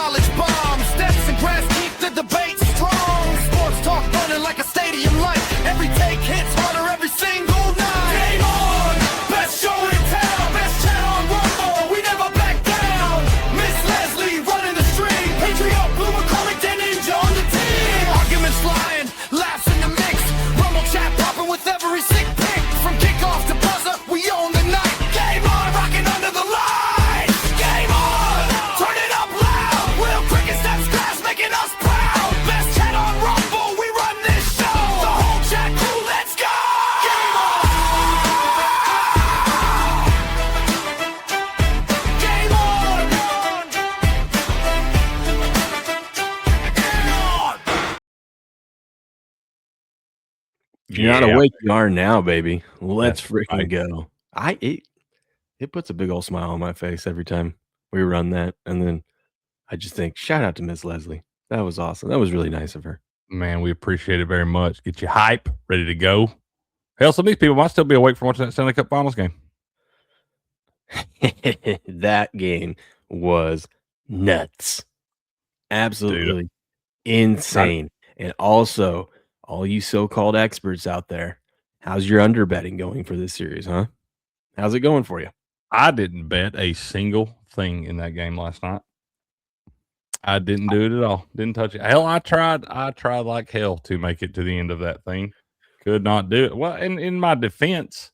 knowledge bomb. Steps and grass keep the debate strong. Sports talk running like a stadium light. Every take hits harder every single night. Game on, best show in town, best channel on Rumble. We never back down. Miss Leslie running the stream. Patriot, Blue McCormick, Dan Ninja on the team. Arguments flying, laughs in the mix. Rumble chat popping with every sick pick. From kickoff to buzzer, we own the night. Game on, rocking under the lights. Game on, turn it up loud. Will cricket steps grass, making us proud. Best chat on Rumble, we run this show. The whole chat crew, let's go. Game on. Game on. If you're not awake, you are now, baby. Let's freaking go. It puts a big old smile on my face every time we run that. And then I just think, shout out to Miss Leslie. That was awesome. That was really nice of her. Man, we appreciate it very much. Get you hype, ready to go. Hell, some of these people might still be awake from watching that Stanley Cup Finals game. That game was nuts. Absolutely insane. And also, all you so-called experts out there, how's your under betting going for this series, huh? How's it going for you? I didn't bet a single thing in that game last night. I didn't do it at all. Didn't touch it. Hell, I tried like hell to make it to the end of that thing. Could not do it. Well, in my defense,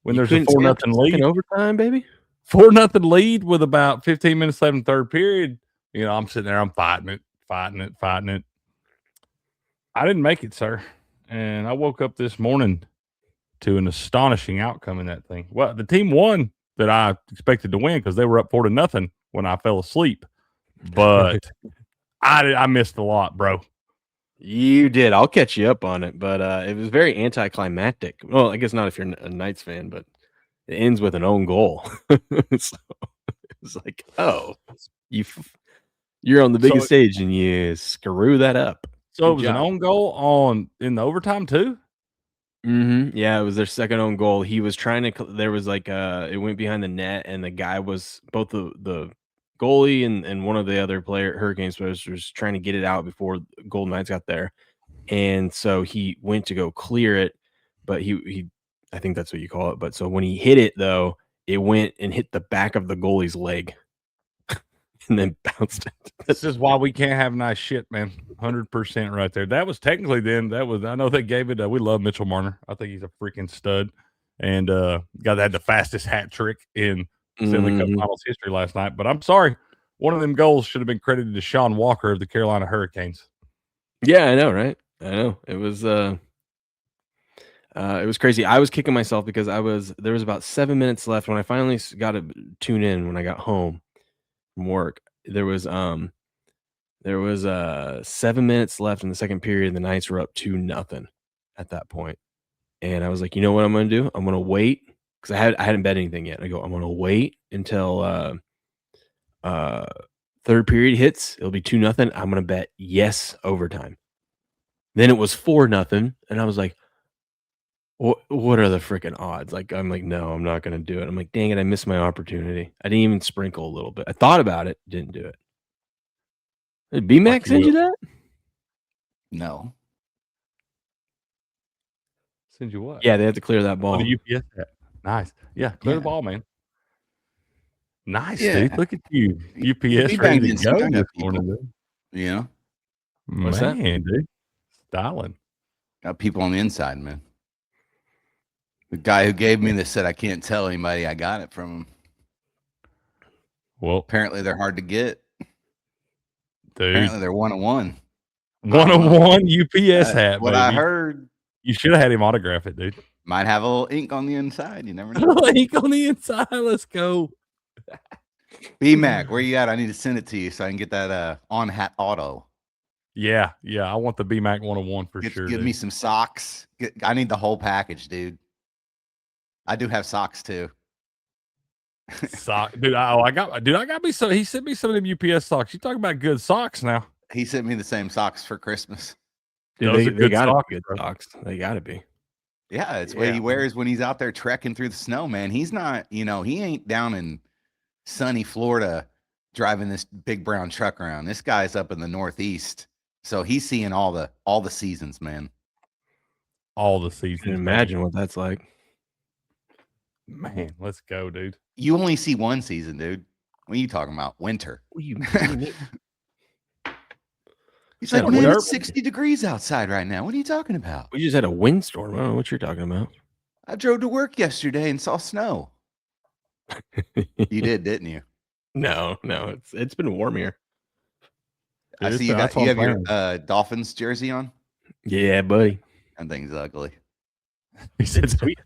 when there's a 4-0 lead, overtime, baby, 4-0 lead with about 15 minutes left in the third period, you know, I'm sitting there, I'm fighting it. I didn't make it, sir. And I woke up this morning to an astonishing outcome in that thing. Well, the team won that I expected to win because they were up 4-0 when I fell asleep. But I missed a lot, bro. You did. I'll catch you up on it. But it was very anticlimactic. Well, I guess not if you're a Knights fan, but it ends with an own goal. So it's like, oh, you're on the biggest stage and you screw that up. So it was an own goal in the overtime too? Mm-hmm. Yeah, it was their second own goal. He was trying to. There was like it went behind the net, and the guy was both the goalie and one of the other Hurricanes players was trying to get it out before Golden Knights got there, and so he went to go clear it, but he I think that's what you call it. But so when he hit it though, it went and hit the back of the goalie's leg. And then bounced it. This is why we can't have nice shit, man. 100% right there. That was technically I know they gave it. We love Mitchell Marner. I think he's a freaking stud. And guy that had the fastest hat trick in Stanley Cup Finals history last night. But I'm sorry. One of them goals should have been credited to Sean Walker of the Carolina Hurricanes. Yeah, I know, right? I know. It was crazy. I was kicking myself because there was about 7 minutes left when I finally got to tune in when I got home from work. There was 7 minutes left in the second period. The Knights were up 2-0 at that point. And I was like, you know what I'm going to do? I'm going to wait because I hadn't bet anything yet. I go, I'm going to wait until third period hits. It'll be 2-0. I'm going to bet yes overtime. Then it was 4-0. And I was like, what are the freaking odds? Like, I'm like, no, I'm not going to do it. I'm like, dang it, I missed my opportunity. I didn't even sprinkle a little bit. I thought about it, didn't do it. Did B-Mac send you that? No. Send you what? Yeah, they have to clear that ball. The UPS hat. Nice. Yeah, clear the ball, man. Nice, Yeah. dude. Look at you. UPS ready to go this morning, dude. Yeah. What's that? Dude. Styling. Got people on the inside, man. The guy who gave me this said I can't tell anybody I got it from him. Well, apparently they're hard to get. Dude. Apparently they're 1-1. 1-1 UPS hat. What baby. I heard. You should have had him autograph it, dude. Might have a little ink on the inside. You never A know. little ink on the inside. Let's go. B-Mac, where you at? I need to send it to you so I can get that on hat auto. Yeah. I want the BMAC 101 for sure. Give me some socks. I need the whole package, dude. I do have socks too. Dude. I got me some. He sent me some of them UPS socks. You talking about good socks now? He sent me the same socks for Christmas. Dude, Those are they gotta socks, be good socks. They gotta be. Yeah, it's what he wears when he's out there trekking through the snow, man. He's not, he ain't down in sunny Florida driving this big brown truck around. This guy's up in the Northeast, so he's seeing all the seasons, man. All the I seasons. can imagine what that's like. Man, let's go, dude. You only see one season, dude. What are you talking about? Winter. What do you mean? He's Yeah, like, man, derp. it's 60 degrees outside right now. What are you talking about? We just had a windstorm. I don't know what you're talking about. I drove to work yesterday and saw snow. You did, didn't you? No, it's been warm here. I Dude, see you that's got you what have I'm your Dolphins jersey on. Yeah, buddy. That thing's ugly. He said sweet.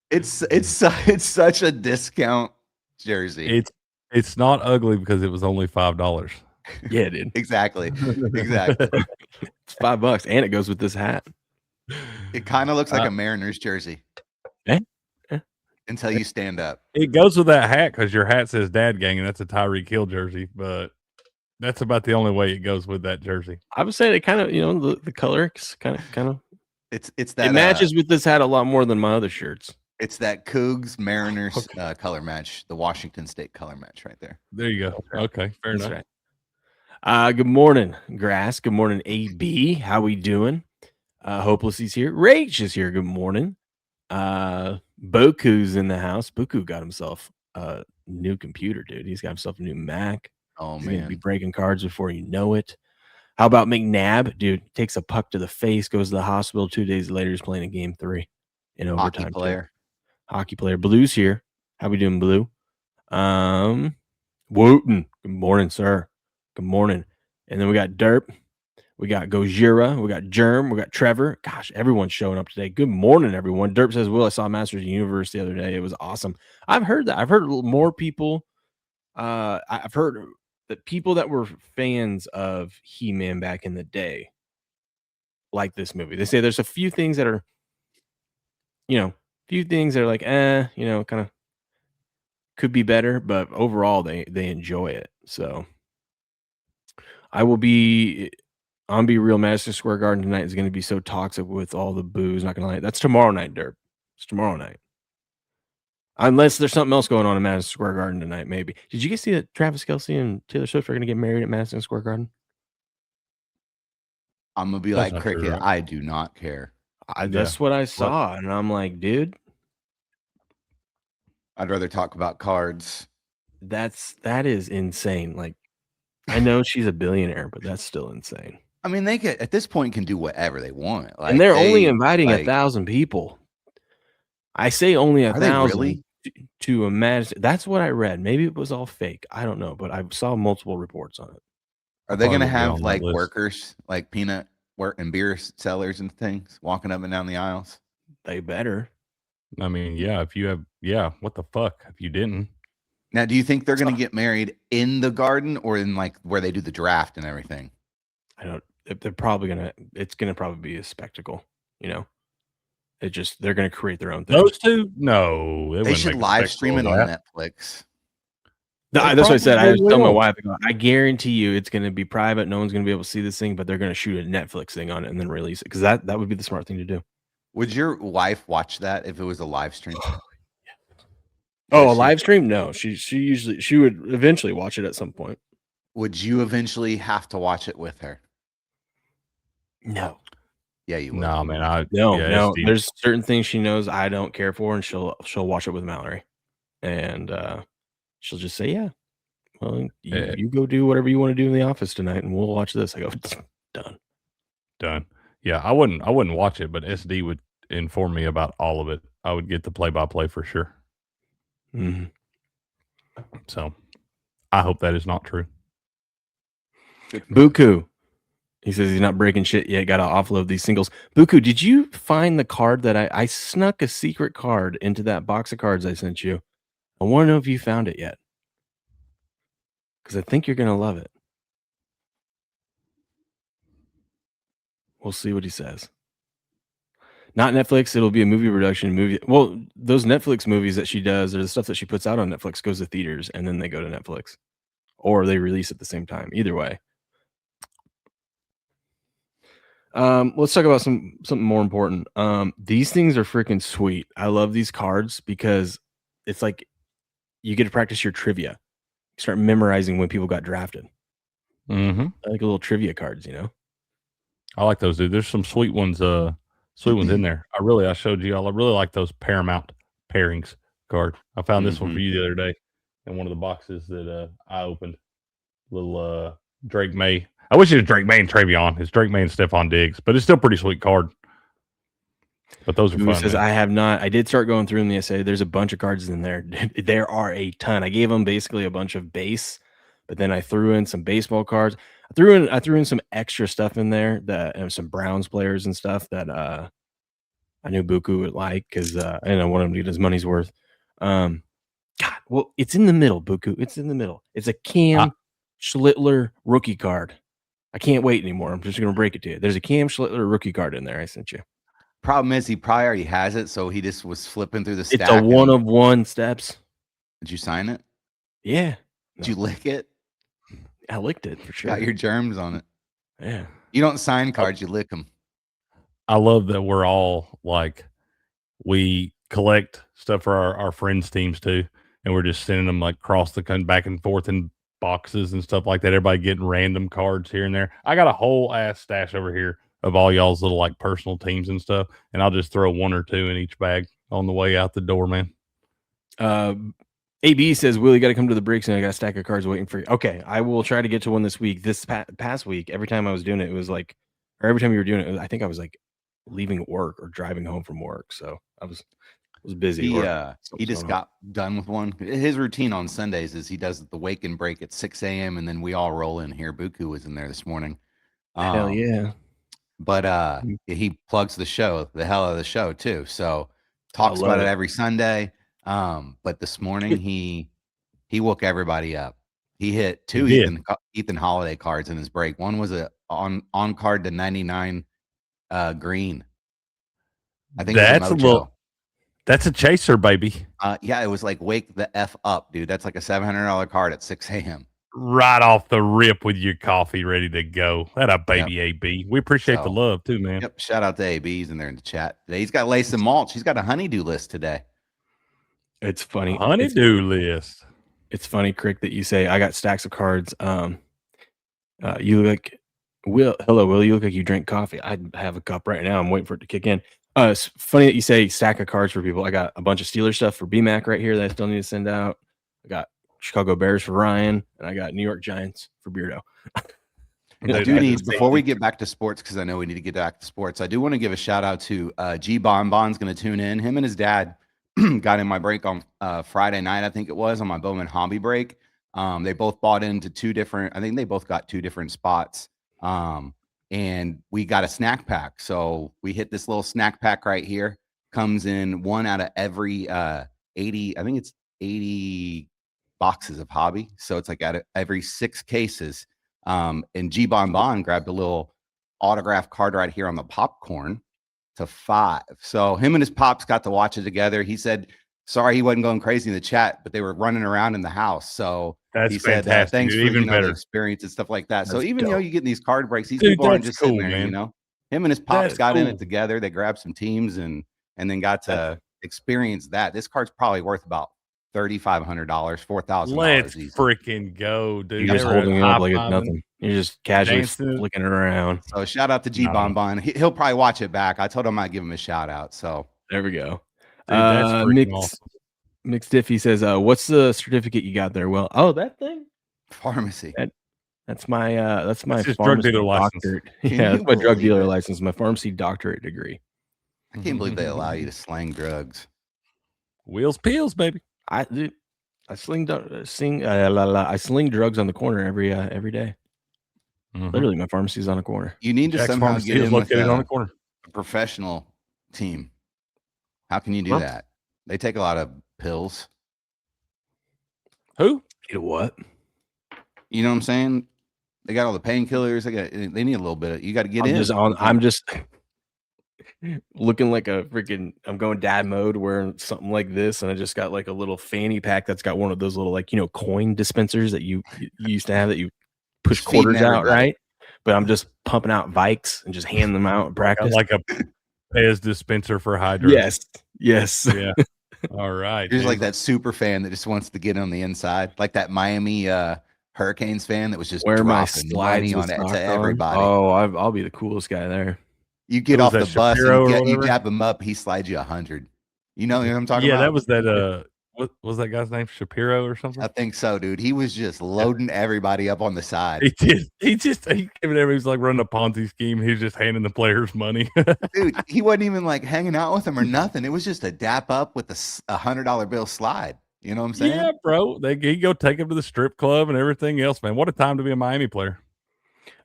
It's such a discount jersey. It's not ugly because it was only $5. Yeah, dude. Exactly. Exactly. It's $5 and it goes with this hat. It kind of looks like a Mariners jersey. Eh? Until you stand up. It goes with that hat because your hat says Dad Gang, and that's a Tyreek Hill jersey. But that's about the only way it goes with that jersey. I would say it kind of, the color kind of. It's that It matches with this hat a lot more than my other shirts. It's that Cougs Mariners color match, the Washington State color match right there. There you go. Okay, fair That's enough. right. Good morning, Grass. Good morning, AB. How we doing? Hopeless is here. Rage is here. Good morning. Boku's in the house. Boku got himself a new computer, dude. He's got himself a new Mac. Oh He's gonna be man. breaking cards before you know it. How about McNabb, dude? Takes a puck to the face, goes to the hospital. 2 days later, he's playing a game 3 in overtime. Hockey player. Hockey player. Blue's here. How we doing, Blue? Wooten. Good morning, sir. Good morning. And then we got Derp. We got Gojira. We got Germ. We got Trevor. Gosh, everyone's showing up today. Good morning, everyone. Derp says, Will, I saw Masters Universe the other day. It was awesome. I've heard that. I've heard more people. I've heard that people that were fans of He-Man back in the day like this movie. They say there's a few things that are, like, kind of could be better, but overall they enjoy it. So I'm be real. Madison Square Garden tonight is going to be so toxic with all the boos. Not going to lie. That's tomorrow night, Derp. It's tomorrow night. Unless there's something else going on in Madison Square Garden tonight, maybe. Did you guys see that Travis Kelce and Taylor Swift are going to get married at Madison Square Garden? I'm gonna be That's like not true, Cricket. right? I do not care. That's what I saw, and I'm like, dude, I'd rather talk about cards. that is insane. Like, I know she's a billionaire, but that's still insane. I mean, they could at this point can do whatever they want. Like, and they're only inviting 1,000 people. I say only 1,000 really? to imagine. That's what I read. Maybe it was all fake. I don't know, but I saw multiple reports on it. Are they Probably gonna would be have on that like list. workers, like peanut work and beer sellers and things walking up and down the aisles? They better. I mean, yeah, if you have, what the fuck if you didn't? Now, do you think they're gonna get married in the garden or in like where they do the draft and everything? I don't. They're probably gonna. It's gonna probably be a spectacle. They're gonna create their own thing. Those two? No. They should live stream it on Netflix. That's what I said. I was telling my will. wife, I guarantee you it's going to be private. No one's going to be able to see this thing, but they're going to shoot a Netflix thing on it and then release it because that would be the smart thing to do. Would your wife watch that if it was a live stream? Oh, a live stream? No, she would eventually watch it at some point. Would you eventually have to watch it with her? No. Yeah, you would. No, man. No. There's certain things she knows I don't care for, and she'll watch it with Mallory, and she'll just say, "Yeah, well, you go do whatever you want to do in the office tonight, and we'll watch this." I go, Done. Yeah, I wouldn't watch it, but SD would inform me about all of it. I would get the play-by-play for sure. Mm-hmm. So, I hope that is not true. Buku. He says he's not breaking shit yet. Got to offload these singles. Buku, did you find the card that I snuck a secret card into that box of cards I sent you? I want to know if you found it yet. Because I think you're going to love it. We'll see what he says. Not Netflix. It'll be a movie production. Well, those Netflix movies that she does, or the stuff that she puts out on Netflix goes to theaters and then they go to Netflix. Or they release at the same time. Either way. Let's talk about something more important. These things are freaking sweet. I love these cards because it's like you get to practice your trivia. start memorizing when people got drafted. Mm-hmm. I like little trivia cards, you know. I like those, dude. There's some sweet ones in there. I showed you all. I really like those Paramount pairings card. I found this one for you the other day in one of the boxes that I opened. Little Drake May. I wish it was Drake May and Travion. It's Drake May and Stephon Diggs, but it's still a pretty sweet card. But those are Who fun. says man. I have not? I did start going through them the essay. There's a bunch of cards in there. There are a ton. I gave them basically a bunch of base, but then I threw in some baseball cards. I threw in some extra stuff in there that some Browns players and stuff that I knew Buku would like because I want him to get his money's worth. God, well, it's in the middle, Buku. It's in the middle. It's a Cam Schlittler rookie card. I can't wait anymore. I'm just gonna break it to you. There's a Cam Schlittler rookie card in there. I sent you. Problem is, he probably already has it, so he just was flipping through the stack. It's a one of one steps. Did you sign it? Yeah. Did you lick it? I licked it for sure. Got your germs on it. Yeah. You don't sign cards, you lick them. I love that we're all like, we collect stuff for our friends' teams too, and we're just sending them like across the country back and forth in boxes and stuff like that. Everybody getting random cards here and there. I got a whole ass stash over here of all y'all's little like personal teams and stuff, and I'll just throw one or two in each bag on the way out the door, man. AB says, Will, you got to come to the breaks and I got a stack of cards waiting for you. Okay, I will try to get to one this week. This past week, every time I was doing it, it was like, or every time you were doing it, I think I was like leaving work or driving home from work. So I was busy. He just got done with one. His routine on Sundays is he does the wake and break at 6 a.m. and then we all roll in here. Buku was in there this morning. Hell yeah. But he plugs the show, the hell of the show too. So talks about it every Sunday. But this morning he woke everybody up. He hit two Ethan Holiday cards in his break. One was a on card to 99 green. I think that's a chaser, baby. Yeah, it was like wake the F up, dude. That's like a $700 card at 6 a.m. Right off the rip with your coffee ready to go. That a baby AB. We appreciate the love too, man. Yep. Shout out to AB. He's in there in the chat today. He's got lace and mulch. He's got a honeydew list today. It's funny. Honeydew list. It's funny, Crick, that you say I got stacks of cards. You look like Will, you look like you drink coffee. I have a cup right now. I'm waiting for it to kick in. It's funny that you say stack of cards for people. I got a bunch of Steelers stuff for BMAC right here that I still need to send out. I got Chicago Bears for Ryan, and I got New York Giants for Beardo. I do need, before we get back to sports, because I know we need to get back to sports, I do want to give a shout out to G Bonbon's going to tune in. Him and his dad got in my break on Friday night, I think it was, on my Bowman hobby break. They both bought into I think they both got two different spots. And we got a snack pack. So we hit this little snack pack right here. Comes in one out of every 80, I think it's 80 boxes of hobby. So it's like out of every 6 cases. And G Bonbon grabbed a little autograph card right here on the popcorn to 5. So him and his pops got to watch it together. He said, sorry, he wasn't going crazy in the chat, but they were running around in the house. So that's he said, thanks for even better the experience and stuff like that. That's so even dope. though you get these card breaks, these people aren't just sitting there, man. you know. Him and his pops got in it together. They grabbed some teams and then got to experience that. This card's probably worth about $3,500, $4,000. Let's freaking go, dude. You're just holding it up like it's nothing. You're just casually flicking it around. So shout out to G Bonbon. He'll probably watch it back. I told him I'd give him a shout out. So there we go. Dude, that's freaking awesome. Mixed Diffie says, what's the certificate you got there? Well, that thing? Pharmacy. That's my pharmacy drug dealer doctorate. Yeah, that's my drug dealer license, my pharmacy doctorate degree. I can't believe they allow you to slang drugs. Wheels peels, baby. I sling drugs on the corner every day. Literally, my pharmacy is on a corner. You need to somehow get in with on the corner. A professional team. How can you do that? They take a lot of pills. Who? You know what? You know what I'm saying? They got all the painkillers. They need a little bit. You got to get in. I'm just looking like a freaking. I'm going dad mode, wearing something like this, and I just got like a little fanny pack that's got one of those little coin dispensers that you used to have that you push quarters out, right? But I'm just pumping out Vikes and just handing them out in practice, like a Pez dispenser for hydro. Yes. Yeah. All right. Here's dude. like that super fan that just wants to get on the inside, like that Miami Hurricanes fan that was just Wear my dropping slides money with on it socks to on. everybody. Oh, I'll be the coolest guy there. You get Who was off the that, bus Shapiro or and you whatever? dap him up, he slides you 100. You know what I'm talking Yeah, about? that was that. What was that guy's name? Shapiro or something? I think so, dude. He was just loading everybody up on the side. He did. He gave it every. He was like running a Ponzi scheme. He was just handing the players money. Dude, he wasn't even like hanging out with them or nothing. It was just a dap up with a $100 bill slide. You know what I'm saying? Yeah, bro. He go take him to the strip club and everything else, man. What a time to be a Miami player.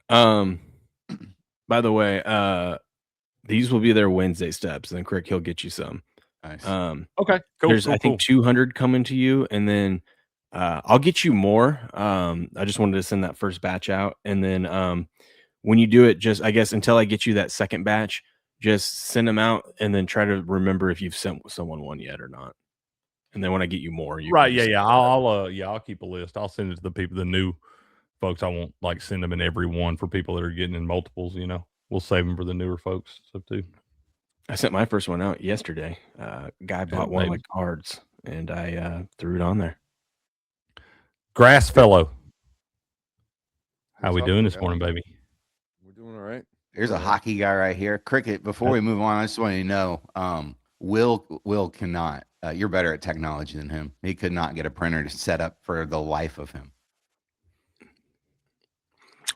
By the way, these will be their Wednesday steps, and then Crick, he'll get you some. Nice. Okay, cool. There's I think 200 coming to you, and then I'll get you more. I just wanted to send that first batch out, and then when you do it, just I guess until I get you that second batch, just send them out, and then try to remember if you've sent someone one yet or not. And then when I get you more, you Right? can Yeah, just- yeah. I'll keep a list. I'll send it to the people, the new folks. I won't like send them in every one for people that are getting in multiples. You know, we'll save them for the newer folks. So too. I sent my first one out yesterday. Guy bought one of my cards, and I threw it on there. Grass fellow. How What's we up, doing this yeah? morning, baby? We're doing all right. There's a hockey guy right here. Cricket, before we move on, I just want you to know, Will cannot. You're better at technology than him. He could not get a printer to set up for the life of him.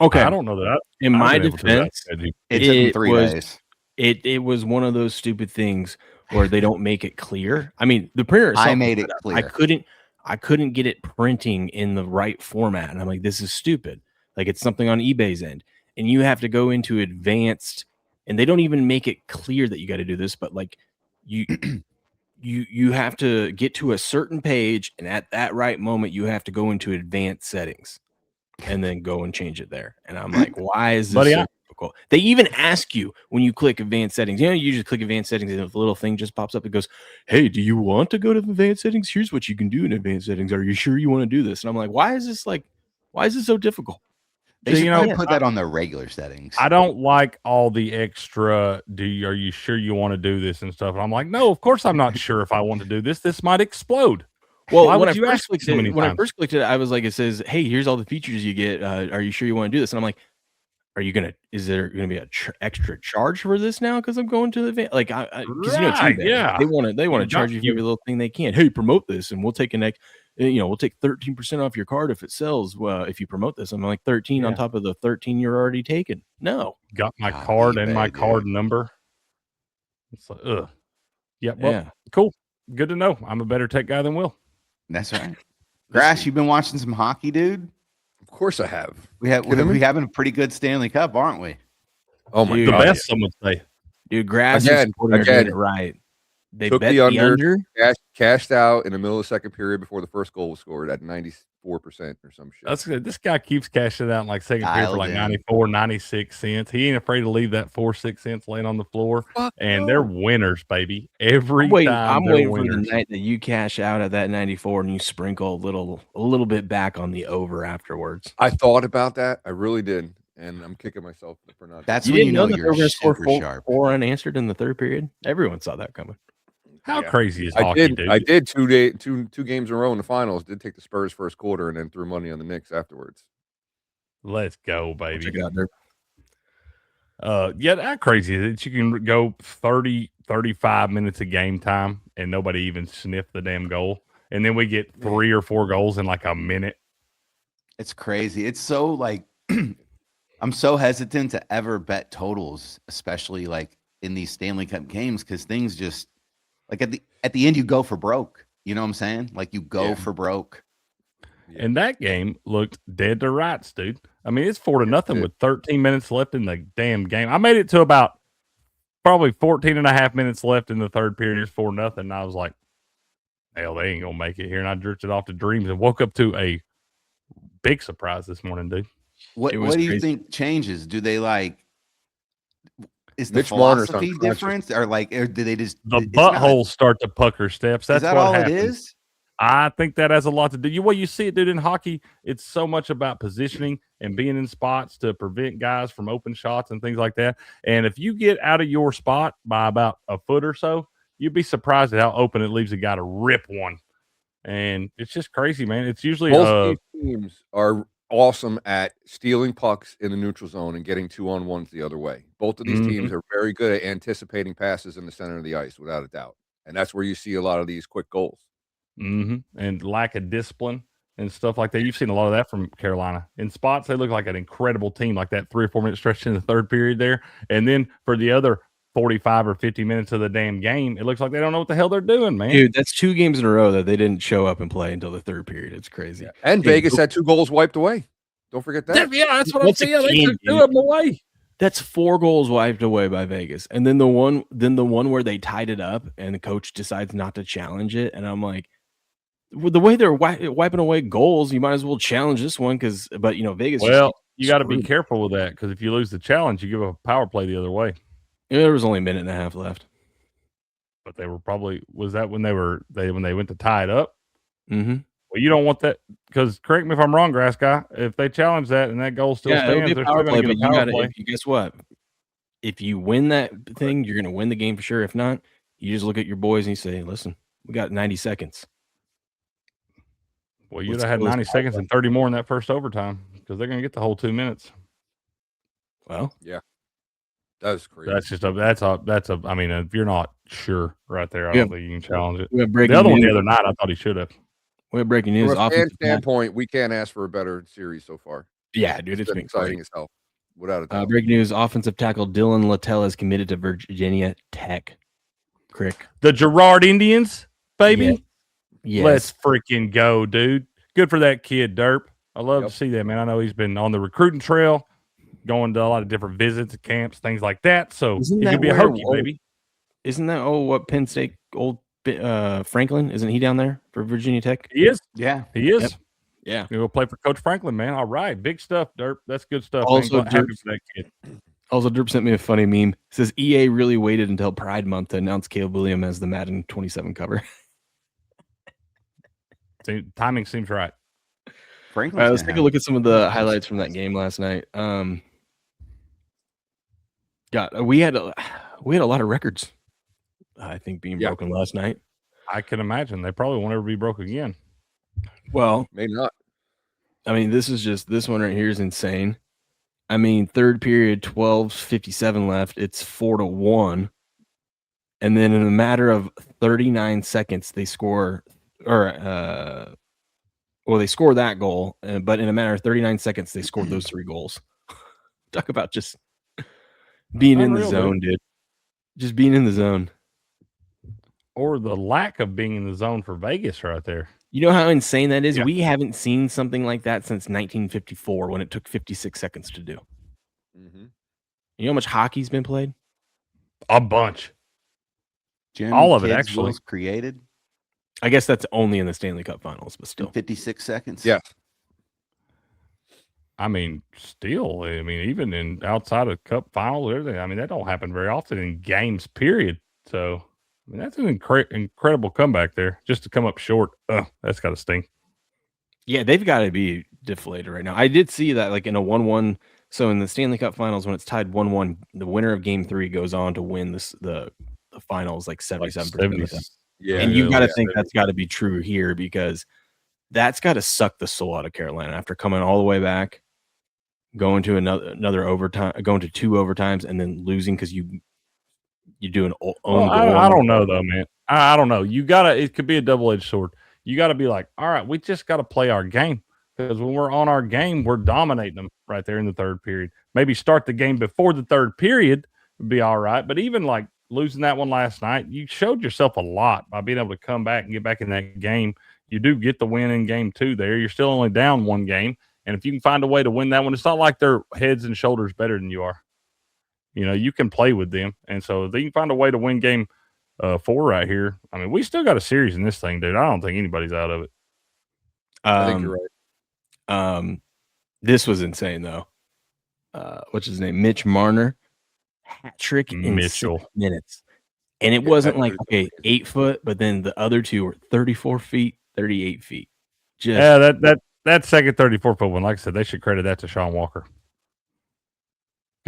Okay. I don't know that. In I've my been able to do that. defense, It took him It 3 was- days. it was one of those stupid things where they don't make it clear. I mean, the printer itself I was made it set up. clear. I couldn't get it printing in the right format, and I'm like, this is stupid. Like it's something on eBay's end, and you have to go into advanced, and they don't even make it clear that you got to do this, but like you. You have to get to a certain page, and at that right moment, you have to go into advanced settings, and then go and change it there. And I'm like, why is this Buddy, so difficult? They even ask you when you click advanced settings. You know, you just click advanced settings, and the little thing just pops up. It goes, "Hey, do you want to go to advanced settings? Here's what you can do in advanced settings. Are you sure you want to do this?" And I'm like, why is this so difficult? They So, should you know, probably put that on their regular settings. I don't like all the extra. Are you sure you want to do this and stuff? And I'm like, no, of course I'm not sure if I want to do this. This might explode. Well, Why when would I you first ask me clicked so many it, when I times? first clicked it, I was like, it says, "Hey, here's all the features you get. Are you sure you want to do this?" And I'm like, is there gonna be a extra charge for this now? Because I'm going to the event, like, because you know, it's Right, eBay. yeah. They want to You charge you for every little thing they can. Hey, promote this, and we'll take we'll take 13% off your card if it sells. If you promote this, I'm like 13 on Yeah. top of the 13 you're already taking. No, Got my God, card and my eBay, card dude. number. It's like, ugh. Yeah, well, yeah. cool. Good to know. I'm a better tech guy than Will. That's right. Grass, you've been watching some hockey, dude. Of course I have. We're having a pretty good Stanley Cup, aren't we? Oh my Dude, The god. best, some would say. Dude, Grass Again, is doing it right. They Took bet the the under. under. Cashed out in the middle of the second period before the first goal was scored at 94% or some shit. That's good. This guy keeps cashing out in like second period for Dialed like in. 94, 96 cents. He ain't afraid to leave that 4-6 cents laying on the floor. Fuck And no. they're winners, baby. Every time I'm they're waiting for winners. the night that you cash out at that 94 and you sprinkle a little bit back on the over afterwards. I thought about that. I really did. And I'm kicking myself for not. That's You when didn't you know know that they were you're going to score super sharp. four unanswered in the third period. Everyone saw that coming. How Yeah. crazy is I hockey, did. dude? I did 2 games in a row in the finals. Did take the Spurs first quarter and then threw money on the Knicks afterwards. Let's go, What baby. you got there? Yeah, that crazy is that you can go 30, 35 minutes of game time and nobody even sniffed the damn goal. And then we get 3 or 4 goals in like a minute. It's crazy. It's so like I'm so hesitant to ever bet totals, especially like in these Stanley Cup games, because things just like at the end you go for broke. You know what I'm saying? Like you go Yeah. for broke. Yeah. And that game looked dead to rights, dude. I mean, it's 4-0 did. with 13 minutes left in the damn game. I made it to about probably 14 and a half minutes left in the third period. It's 4-0. And I was like, hell, they ain't going to make it here. And I drifted off to dreams and woke up to a big surprise this morning, dude. What It was do you crazy. think changes? Do they like is the Mitch Marner's philosophy unconscious. different, or like, or do they just The it's not- buttholes start to pucker steps. That's Is that what all happens. it is? I think that has a lot to do. You see it, dude, in hockey. It's so much about positioning and being in spots to prevent guys from open shots and things like that. And if you get out of your spot by about a foot or so, you'd be surprised at how open it leaves a guy to rip one. And it's just crazy, man. It's usually Both these teams are awesome at stealing pucks in the neutral zone and getting 2-on-1s the other way. Both of these teams are very good at anticipating passes in the center of the ice, without a doubt. And that's where you see a lot of these quick goals. And lack of discipline and stuff like that. You've seen a lot of that from Carolina. In spots, they look like an incredible team, like that 3 or 4 minute stretch in the third period there. And then for the other 45 or 50 minutes of the damn game, it looks like they don't know what the hell they're doing, man. Dude, that's 2 games in a row that they didn't show up and play until the third period. It's crazy. Yeah. And Vegas had 2 goals wiped away. Don't forget that. Yeah, that's what I'm saying. They took 2 of them away. That's 4 goals wiped away by Vegas. And then the one where they tied it up and the coach decides not to challenge it. And I'm like, with the way they're wiping away goals, you might as well challenge this one but Vegas. Well, you got to be careful with that, because if you lose the challenge, you give a power play the other way. Yeah, there was only a minute and a half left. But they were probably when they went to tie it up. Mm-hmm. Well, you don't want that, because correct me if I'm wrong, Grass Guy. If they challenge that and that goal still stands, they're still going to get a power play. Guess what? If you win that thing, you're going to win the game for sure. If not, you just look at your boys and you say, "Listen, we got 90 seconds." Well, you'd have had 90 seconds and 30 more in that first overtime, because they're going to get the whole 2 minutes. Well, yeah, that's crazy. That's a. I mean, if you're not sure right there, I don't think you can challenge it. The other one the other night, I thought he should have. We have breaking news. From a fan standpoint, we can't ask for a better series so far. Yeah, dude, it's been exciting as hell. Without a doubt. Breaking news: offensive tackle Dylan Littell is committed to Virginia Tech. Crick. The Girard Indians, baby. Yeah. Yes. Let's freaking go, dude. Good for that kid, Derp. I love to see that, man. I know he's been on the recruiting trail, going to a lot of different visits, camps, things like that. So he could be a Hokie, baby. Isn't that what Penn State old Franklin? Isn't he down there for Virginia Tech? He is. Yeah, he is. Yep. Yeah, he'll play for Coach Franklin, man. All right, big stuff, Derp. That's good stuff. Also, happy for that kid. Also, Derp sent me a funny meme. It says EA really waited until Pride Month to announce Caleb Williams as the Madden 27 cover. Timing seems right. Let's take a look at some of the highlights from that game last night. We had a lot of records, I think, being broken last night. I can imagine they probably won't ever be broke again. Well, maybe not. I mean, this one right here is insane. I mean, third period, 12:57 left. It's 4-1, and then in a matter of 39 seconds, they score. They score that goal, but in a matter of 39 seconds, they scored those 3 goals. Talk about just being in the zone, dude. Just being in the zone. Or the lack of being in the zone for Vegas right there. You know how insane that is? Yeah. We haven't seen something like that since 1954 when it took 56 seconds to do. Mm-hmm. You know how much hockey's been played? A bunch. All of it, actually. Was created. I guess that's only in the Stanley Cup Finals, but still. 56 seconds. Yeah. I mean, still, even in outside of Cup Finals, everything. I mean, that don't happen very often in games, period. So, I mean, that's an incredible comeback there. Just to come up short, that's got to sting. Yeah, they've got to be deflated right now. I did see that, like, in a 1-1. So, in the Stanley Cup Finals, when it's tied 1-1, the winner of Game 3 goes on to win the finals, like 77%. Like yeah, and you've got to think that's got to be true here, because that's got to suck the soul out of Carolina after coming all the way back, going to another overtime, going to 2 overtimes, and then losing because you do an own goal. I don't know though, man. I don't know. It could be a double-edged sword. You got to be like, all right, we just got to play our game, because when we're on our game, we're dominating them right there in the third period. Maybe start the game before the third period would be all right, but even like losing that one last night, you showed yourself a lot by being able to come back and get back in that game. You do get the win in Game 2 there. You're still only down 1 game. And if you can find a way to win that one, it's not like they're heads and shoulders better than you are. You can play with them. And so if you can find a way to win Game 4 right here, I mean, we still got a series in this thing, dude. I don't think anybody's out of it. I think you're right. This was insane, though. What's his name? Mitch Marner. Hat trick in 6 minutes. And it wasn't like, 8 foot, but then the other 2 were 34 feet, 38 feet. Just that second 34-foot one, like I said, they should credit that to Sean Walker.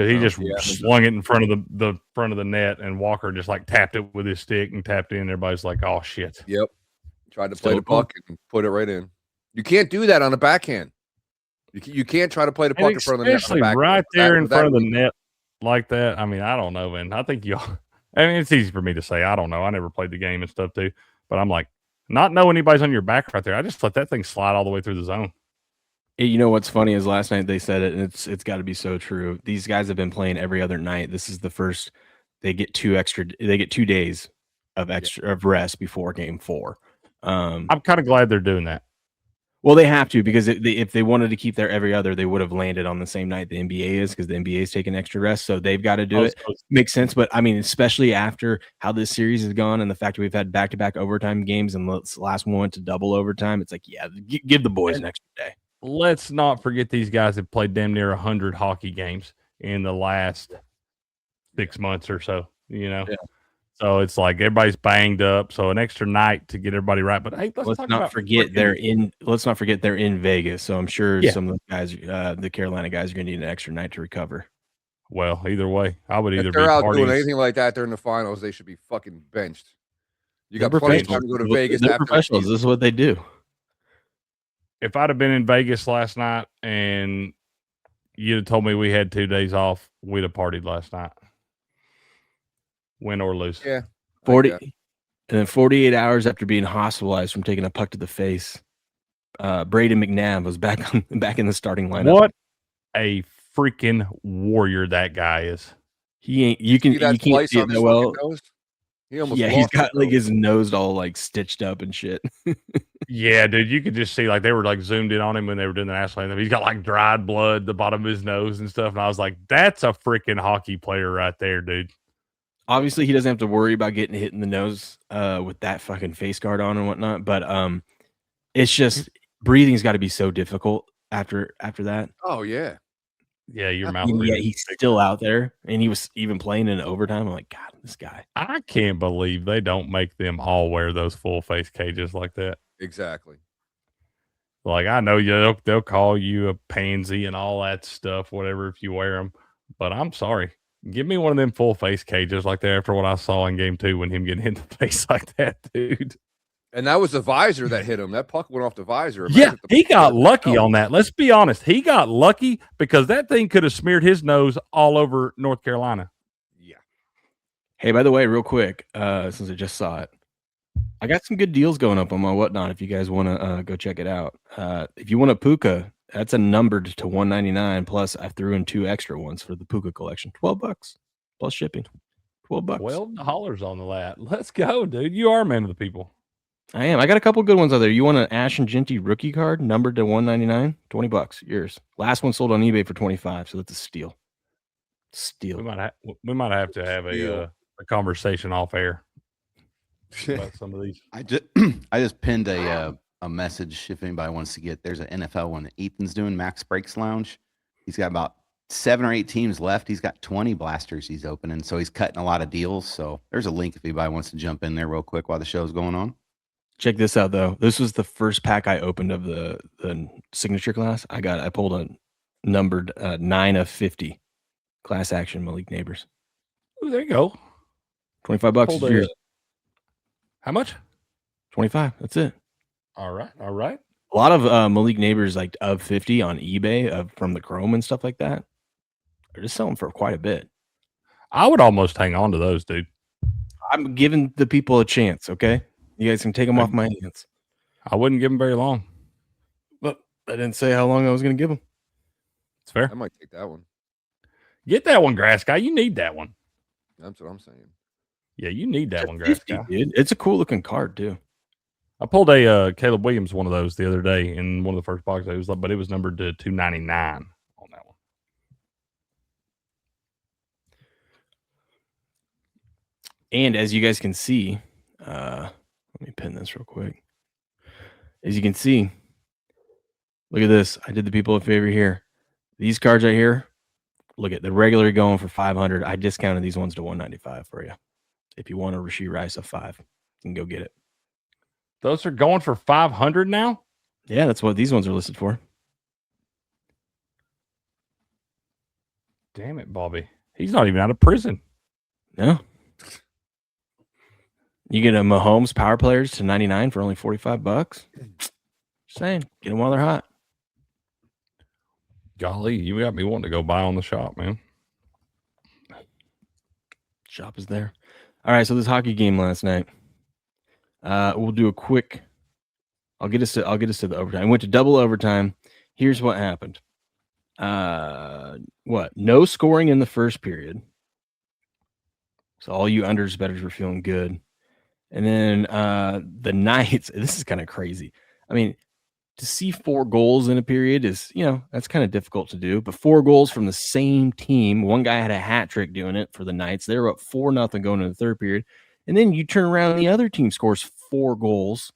because he Oh, just swung it in front of the front of the net, and Walker just like tapped it with his stick and tapped in. Everybody's like, "Oh shit!" Yep. Tried to Still play the puck and put it right in. You can't do that on a backhand. You can't try to play the puck in front of the net on Especially a backhand. right there in With that front of the weak. net like that. I mean, I don't know, man. I think y'all. I mean, it's easy for me to say. I don't know. I never played the game and stuff too, but I'm like, not knowing anybody's on your back right there. I just let that thing slide all the way through the zone. You know what's funny is last night they said it, and it's got to be so true. These guys have been playing every other night. This is the first. They get 2 days of rest before game 4. I'm kind of glad they're doing that. Well, they have to, because if they wanted to keep their every other, they would have landed on the same night the NBA is, because the NBA is taking extra rest. So they've got to do it. Makes sense. But I mean, especially after how this series has gone and the fact that we've had back-to-back overtime games and the last one went to double overtime, it's like, yeah, give the boys an extra day. Let's not forget these guys have played damn near 100 hockey games in the last 6 months or so, you know? Yeah. So it's like everybody's banged up. So an extra night to get everybody right. But hey, let's not forget they're in Vegas. So I'm sure some of the guys, the Carolina guys, are going to need an extra night to recover. Well, either way, I would either If they're out doing parties. anything like that during the finals, they should be fucking benched. You got They're plenty of time to go to Vegas. They're after professionals. This is what they do. If I'd have been in Vegas last night and you'd have told me we had 2 days off, we'd have partied last night. Win or lose. Yeah. 40 and then 48 hours after being hospitalized from taking a puck to the face, Braden McNabb was back in the starting lineup. What a freaking warrior that guy is. He ain't. You can't see it that well. He almost he's got like his nose all like stitched up and shit. Yeah, dude, you could just see like they were like zoomed in on him when they were doing the national anthem. He's got like dried blood the bottom of his nose and stuff. And I was like, that's a freaking hockey player right there, dude. Obviously, he doesn't have to worry about getting hit in the nose with that fucking face guard on and whatnot. But it's just breathing's got to be so difficult after that. Oh yeah, yeah, your mouth. Yeah, he's still out there, and he was even playing in overtime. I'm like, God, this guy. I can't believe they don't make them all wear those full face cages like that. Exactly. Like, I know they'll call you a pansy and all that stuff, whatever, if you wear them. But I'm sorry. Give me one of them full face cages like that after what I saw in game 2 when him getting hit in the face like that, dude. And that was the visor that hit him. That puck went off the visor. Yeah, he got lucky on that. Let's be honest. He got lucky because that thing could have smeared his nose all over North Carolina. Yeah. Hey, by the way, real quick, since I just saw it, I got some good deals going up on my Whatnot if you guys want to go check it out. If you want a Puka, that's a numbered to $199, plus I threw in 2 extra ones for the Puka collection. $12 plus shipping. $12. $12 on the lat. Let's go, dude. You are a man of the people. I am. I got a couple good ones out there. You want an Ash and Genty rookie card numbered to $199? $20. Yours. Last one sold on eBay for $25, so that's a steal. Steal. We might have to have a conversation off air about some of these. I just pinned a message if anybody wants to get. There's an NFL one that Ethan's doing, Max Breaks Lounge. He's got about 7 or 8 teams left. He's got 20 blasters he's opening, so he's cutting a lot of deals. So there's a link if anybody wants to jump in there real quick while the show's going on. Check this out though. This was the first pack I opened of the signature class. I pulled a numbered 9 of 50 class action Malik Neighbors. Oh, there you go. $25. How much? 25. That's it. All right. A lot of Malik Neighbors like of 50 on eBay from the Chrome and stuff like that. They're just selling for quite a bit. I would almost hang on to those, dude. I'm giving the people a chance. Okay, you guys can take them off my hands. I wouldn't give them very long. But I didn't say how long I was going to give them. It's fair. I might take that one. Get that one, Grass Guy. You need that one. That's what I'm saying. Yeah, you need that one, Grass Guy. Dude. It's a cool looking card too. I pulled a Caleb Williams one of those the other day in one of the first boxes. But it was numbered to $299 on that one. And as you guys can see, let me pin this real quick. As you can see, look at this. I did the people a favor here. These cards right here, look at the regular going for $500. I discounted these ones to $195 for you. If you want a Rashee Rice of 5, you can go get it. Those are going for $500 now? Yeah, that's what these ones are listed for. Damn it, Bobby. He's not even out of prison. No. You get a Mahomes power players to 99 for only $45. Just saying, get them while they're hot. Golly, you got me wanting to go buy on the shop, man. Shop is there. All right, so this hockey game last night. We'll do a quick. I'll get us to the overtime. Went to double overtime. Here's what happened. No scoring in the first period. So all you unders bettors were feeling good. And then the Knights, this is kind of crazy. I mean, to see 4 goals in a period is, that's kind of difficult to do. But 4 goals from the same team. One guy had a hat trick doing it for the Knights. They were up 4-0 going into the third period. And then you turn around and the other team scores 4 goals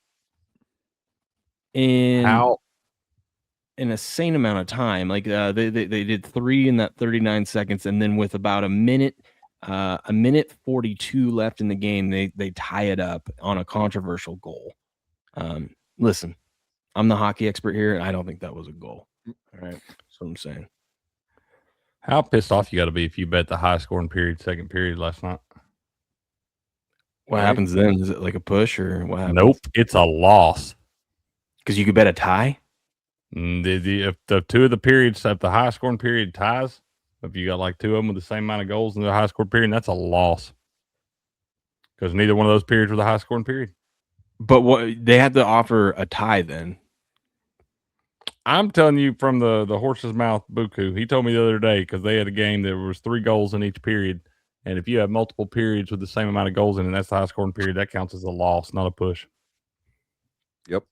in a sane amount of time. Like they did 3 in that 39 seconds. And then with about a minute 42 left in the game, they tie it up on a controversial goal. Listen, I'm the hockey expert here, and I don't think that was a goal. All right, that's what I'm saying. How pissed off you got to be if you bet the high scoring period, second period last night? What happens then? Is it like a push or what happens? Nope, it's a loss. Because you could bet a tie? If the 2 of the periods, if the high scoring period ties, if you got like 2 of them with the same amount of goals in the high score period, that's a loss. Because neither one of those periods were the high scoring period. But what they had to offer a tie then. I'm telling you from the horse's mouth, Buku. He told me the other day because they had a game that was 3 goals in each period. And if you have multiple periods with the same amount of goals in it, that's the high scoring period. That counts as a loss, not a push. Yep.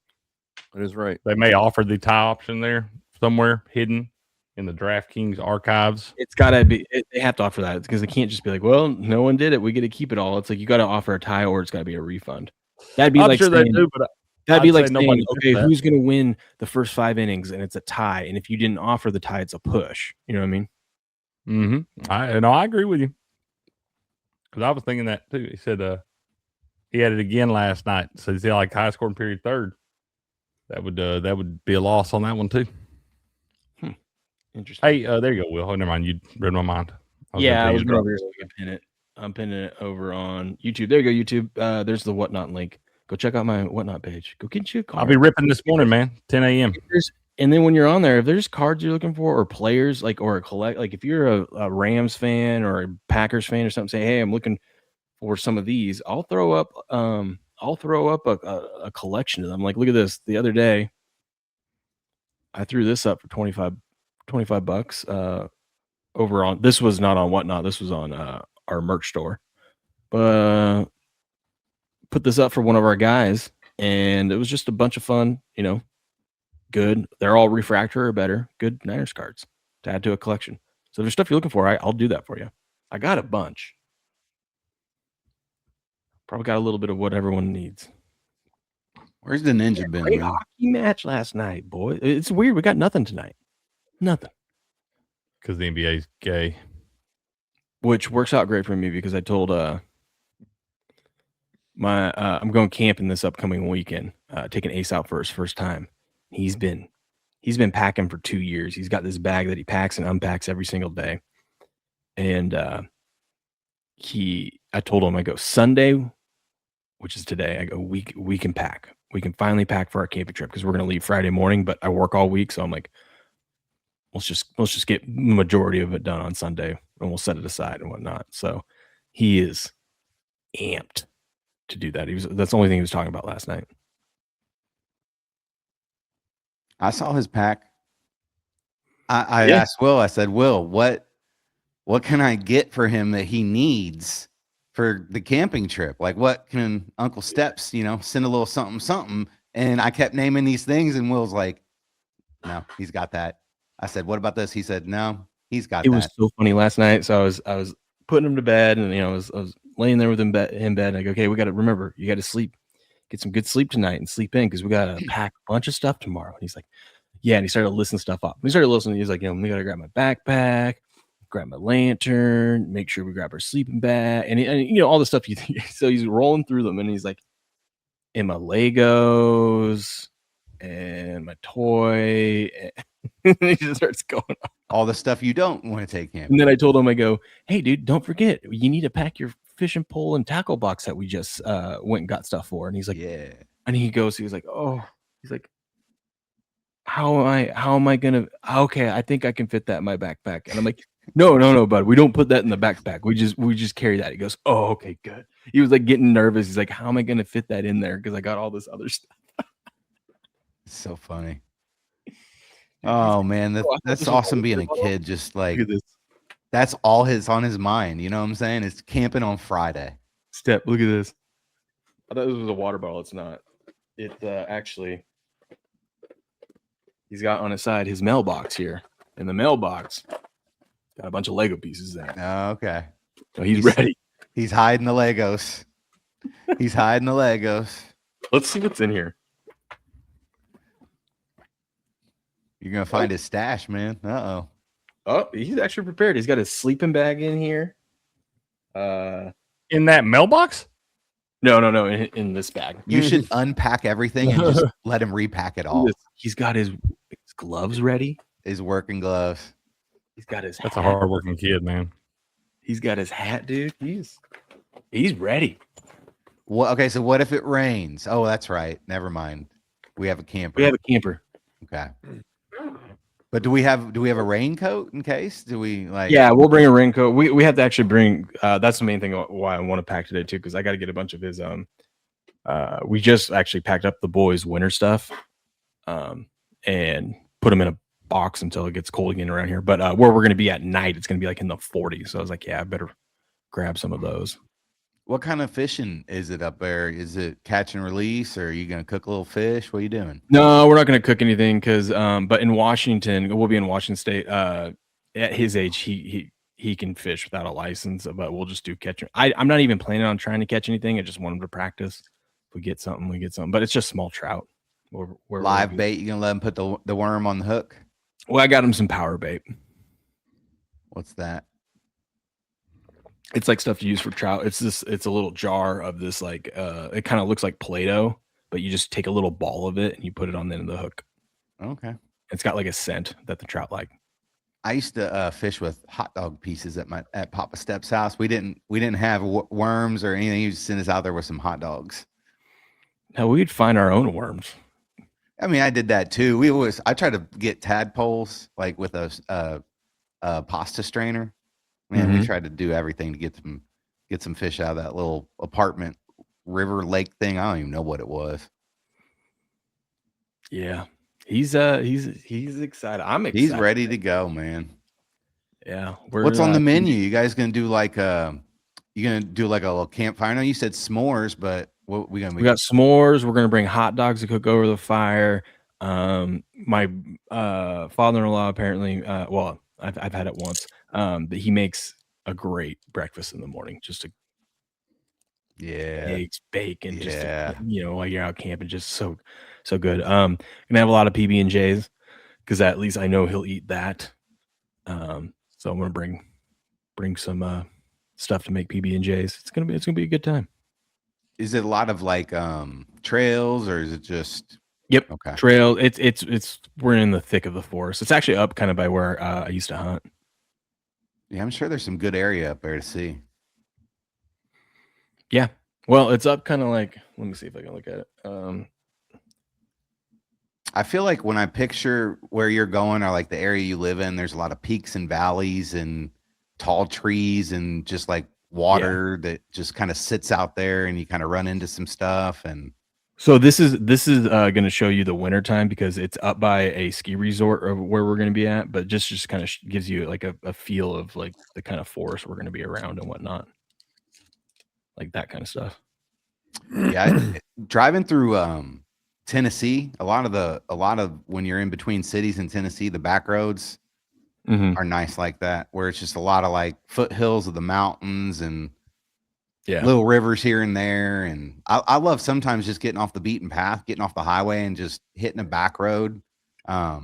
That is right. They may offer the tie option there somewhere hidden in the DraftKings archives. It's got to be, they have to offer that because they can't just be like, well, no one did it. We get to keep it all. It's like you got to offer a tie or it's got to be a refund. That'd be I'm like sure saying, they do, but that'd be I'd like say saying, nobody okay, did that. who's going to win the first 5 innings and it's a tie. And if you didn't offer the tie, it's a push. You know what I mean? Mm-hmm. I agree with you. Because I was thinking that too. He said he had it again last night. So he's like high scoring period third. That would be a loss on that one too. Interesting. Hey, there you go, Will. Oh, never mind. You read my mind. I was going over here. Pin it. I'm pinning it over on YouTube. There you go, YouTube. There's the Whatnot link. Go check out my Whatnot page. Go get you a card. I'll be ripping this morning, man. 10 a.m. And then when you're on there, if there's cards you're looking for or players or a collect, like if you're a Rams fan or a Packers fan or something, say, hey, I'm looking for some of these. I'll throw up a collection of them. Like, look at this. The other day, I threw this up for $25 over on. This was not on Whatnot. This was on our merch store. But put this up for one of our guys, and it was just a bunch of fun. Good. They're all refractor or better. Good Niners cards to add to a collection. So if there's stuff you're looking for, I'll do that for you. I got a bunch. Probably got a little bit of what everyone needs. Where's the ninja been? Great hockey match last night, boy. It's weird. We got nothing tonight. Nothing. Because the NBA's gay. Which works out great for me because I told I'm going camping this upcoming weekend. Taking Ace out for his first time. He's been packing for 2 years. He's got this bag that he packs and unpacks every single day. And I told him, I go Sunday, which is today. I go, we can pack. We can finally pack for our camping trip because we're going to leave Friday morning, but I work all week. So I'm like, let's just get the majority of it done on Sunday and we'll set it aside and whatnot. So he is amped to do that. That's the only thing he was talking about last night. I saw his pack. I asked Will, I said, Will, what can I get for him that he needs for the camping trip? Like, what can Uncle Steps, send a little something. And I kept naming these things, and Will's like, no, he's got that. I said, what about this? He said, no, he's got that. It was so funny last night. So I was putting him to bed, and I was laying there with him in bed. And I go, okay, we got to remember, you got to sleep. Get some good sleep tonight and sleep in because we got to pack a bunch of stuff tomorrow. And he's like, yeah. And he started listing stuff up. He started listening. He's like, we got to grab my backpack, grab my lantern, make sure we grab our sleeping bag, and all the stuff you think. So he's rolling through them, and he's like, and my Legos and my toy. And he just starts going on. All the stuff you don't want to take camping. And then I told him, I go, hey, dude, don't forget, you need to pack your fishing pole and tackle box that we just went and got stuff for. And he's like, yeah. And he was like, oh, he's like, how am I gonna? Okay, I think I can fit that in my backpack. And I'm like, no, bud, we don't put that in the backpack. We just carry that. He goes, oh, okay, good. He was like getting nervous. He's like, how am I gonna fit that in there? Because I got all this other stuff. It's so funny. Oh man, that's awesome being a kid. Just like that's all on his mind. You know what I'm saying? It's camping on Friday. Step, look at this. I thought this was a water bottle. It's not. It actually, he's got on his side his mailbox here. In the mailbox, got a bunch of Lego pieces there. Oh, okay. So he's ready. He's hiding the Legos. He's hiding the Legos. Let's see what's in here. You're gonna find his stash, man. Uh-oh. Oh, he's actually prepared. He's got his sleeping bag in here. In that mailbox? No, in this bag. You should unpack everything and just let him repack it all. He's got his gloves ready. His working gloves. He's got his That's hat. a hardworking kid, man. He's got his hat, dude. He's ready. Well, okay, so what if it rains? Oh, that's right. Never mind. We have a camper. We have a camper. Okay. But do we have a raincoat in case? Do we like? Yeah, we'll bring a raincoat. We have to actually bring. That's the main thing why I want to pack today too, because I got to get a bunch of his. We just actually packed up the boys' winter stuff, and put them in a box until it gets cold again around here. But where we're going to be at night, it's going to be like in the 40s. So I was like, yeah, I better grab some of those. What kind of fishing is it up there? Is it catch and release, or are you gonna cook a little fish? What are you doing? No, we're not going to cook anything because, but in Washington, we'll be in Washington State. At his age, he can fish without a license, but we'll just do catch. I'm not even planning on trying to catch anything. I just want him to practice. If we get something, we get something. But it's just small trout. Live bait. You gonna let him put the worm on the hook? Well, I got him some power bait. What's that? It's like stuff to use for trout. It's a little jar of this, like, it kind of looks like Play-Doh, but you just take a little ball of it and you put it on the end of the hook. Okay. It's got like a scent that the trout like. I used to fish with hot dog pieces at Papa Step's house. We didn't have worms or anything. He would send us out there with some hot dogs. Now we'd find our own worms. I mean, I did that too. I tried to get tadpoles like with a pasta strainer. Man, we tried to do everything to get some fish out of that little apartment river lake thing. I don't even know what it was. Yeah. He's excited. I'm excited. He's ready to go, man. Yeah. What's on the menu? You guys gonna do like a little campfire? I know you said s'mores, but what we gonna? We got s'mores. We're gonna bring hot dogs to cook over the fire. My father-in-law apparently, well, I've had it once. But he makes a great breakfast in the morning. Just eggs, bacon, just while you're out camping, just so good. Gonna have a lot of PB&Js because at least I know he'll eat that. So I'm gonna bring some stuff to make PB&Js. It's gonna be a good time. Is it a lot of like trails, or is it just? Yep. Okay. Trail. It's we're in the thick of the forest. It's actually up kind of by where I used to hunt. Yeah, I'm sure there's some good area up there to see. Yeah. Well, it's up kind of like, let me see if I can look at it. I feel like when I picture where you're going or like the area you live in, there's a lot of peaks and valleys and tall trees and just like water that just kind of sits out there and you kind of run into some stuff. And so this is going to show you the winter time because it's up by a ski resort of where we're going to be at, but just kind of gives you like a feel of like the kind of forest we're going to be around and whatnot, like that kind of stuff. Yeah, driving through Tennessee, a lot of when you're in between cities in Tennessee, the back roads are nice like that, where it's just a lot of like foothills of the mountains and little rivers here and there. And I love sometimes just getting off the beaten path, getting off the highway and just hitting a back road. I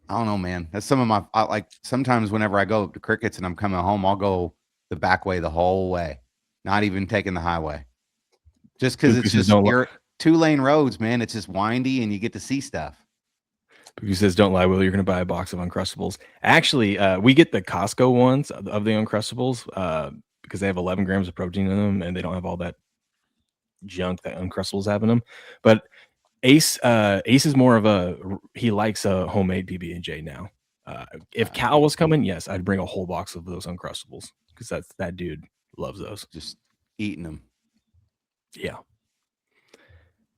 don't know, man. That's some of my, like sometimes whenever I go to Crickets and I'm coming home, I'll go the back way the whole way, not even taking the highway. Just because it's just you're 2-lane roads, man. It's just windy and you get to see stuff. Who says don't lie, Will? You're going to buy a box of Uncrustables. Actually, we get the Costco ones of the Uncrustables because they have 11 grams of protein in them and they don't have all that junk that Uncrustables have in them. But Ace is more of he likes a homemade PB&J now. If Cal was coming, yes, I'd bring a whole box of those Uncrustables because that dude loves those. Just eating them. Yeah.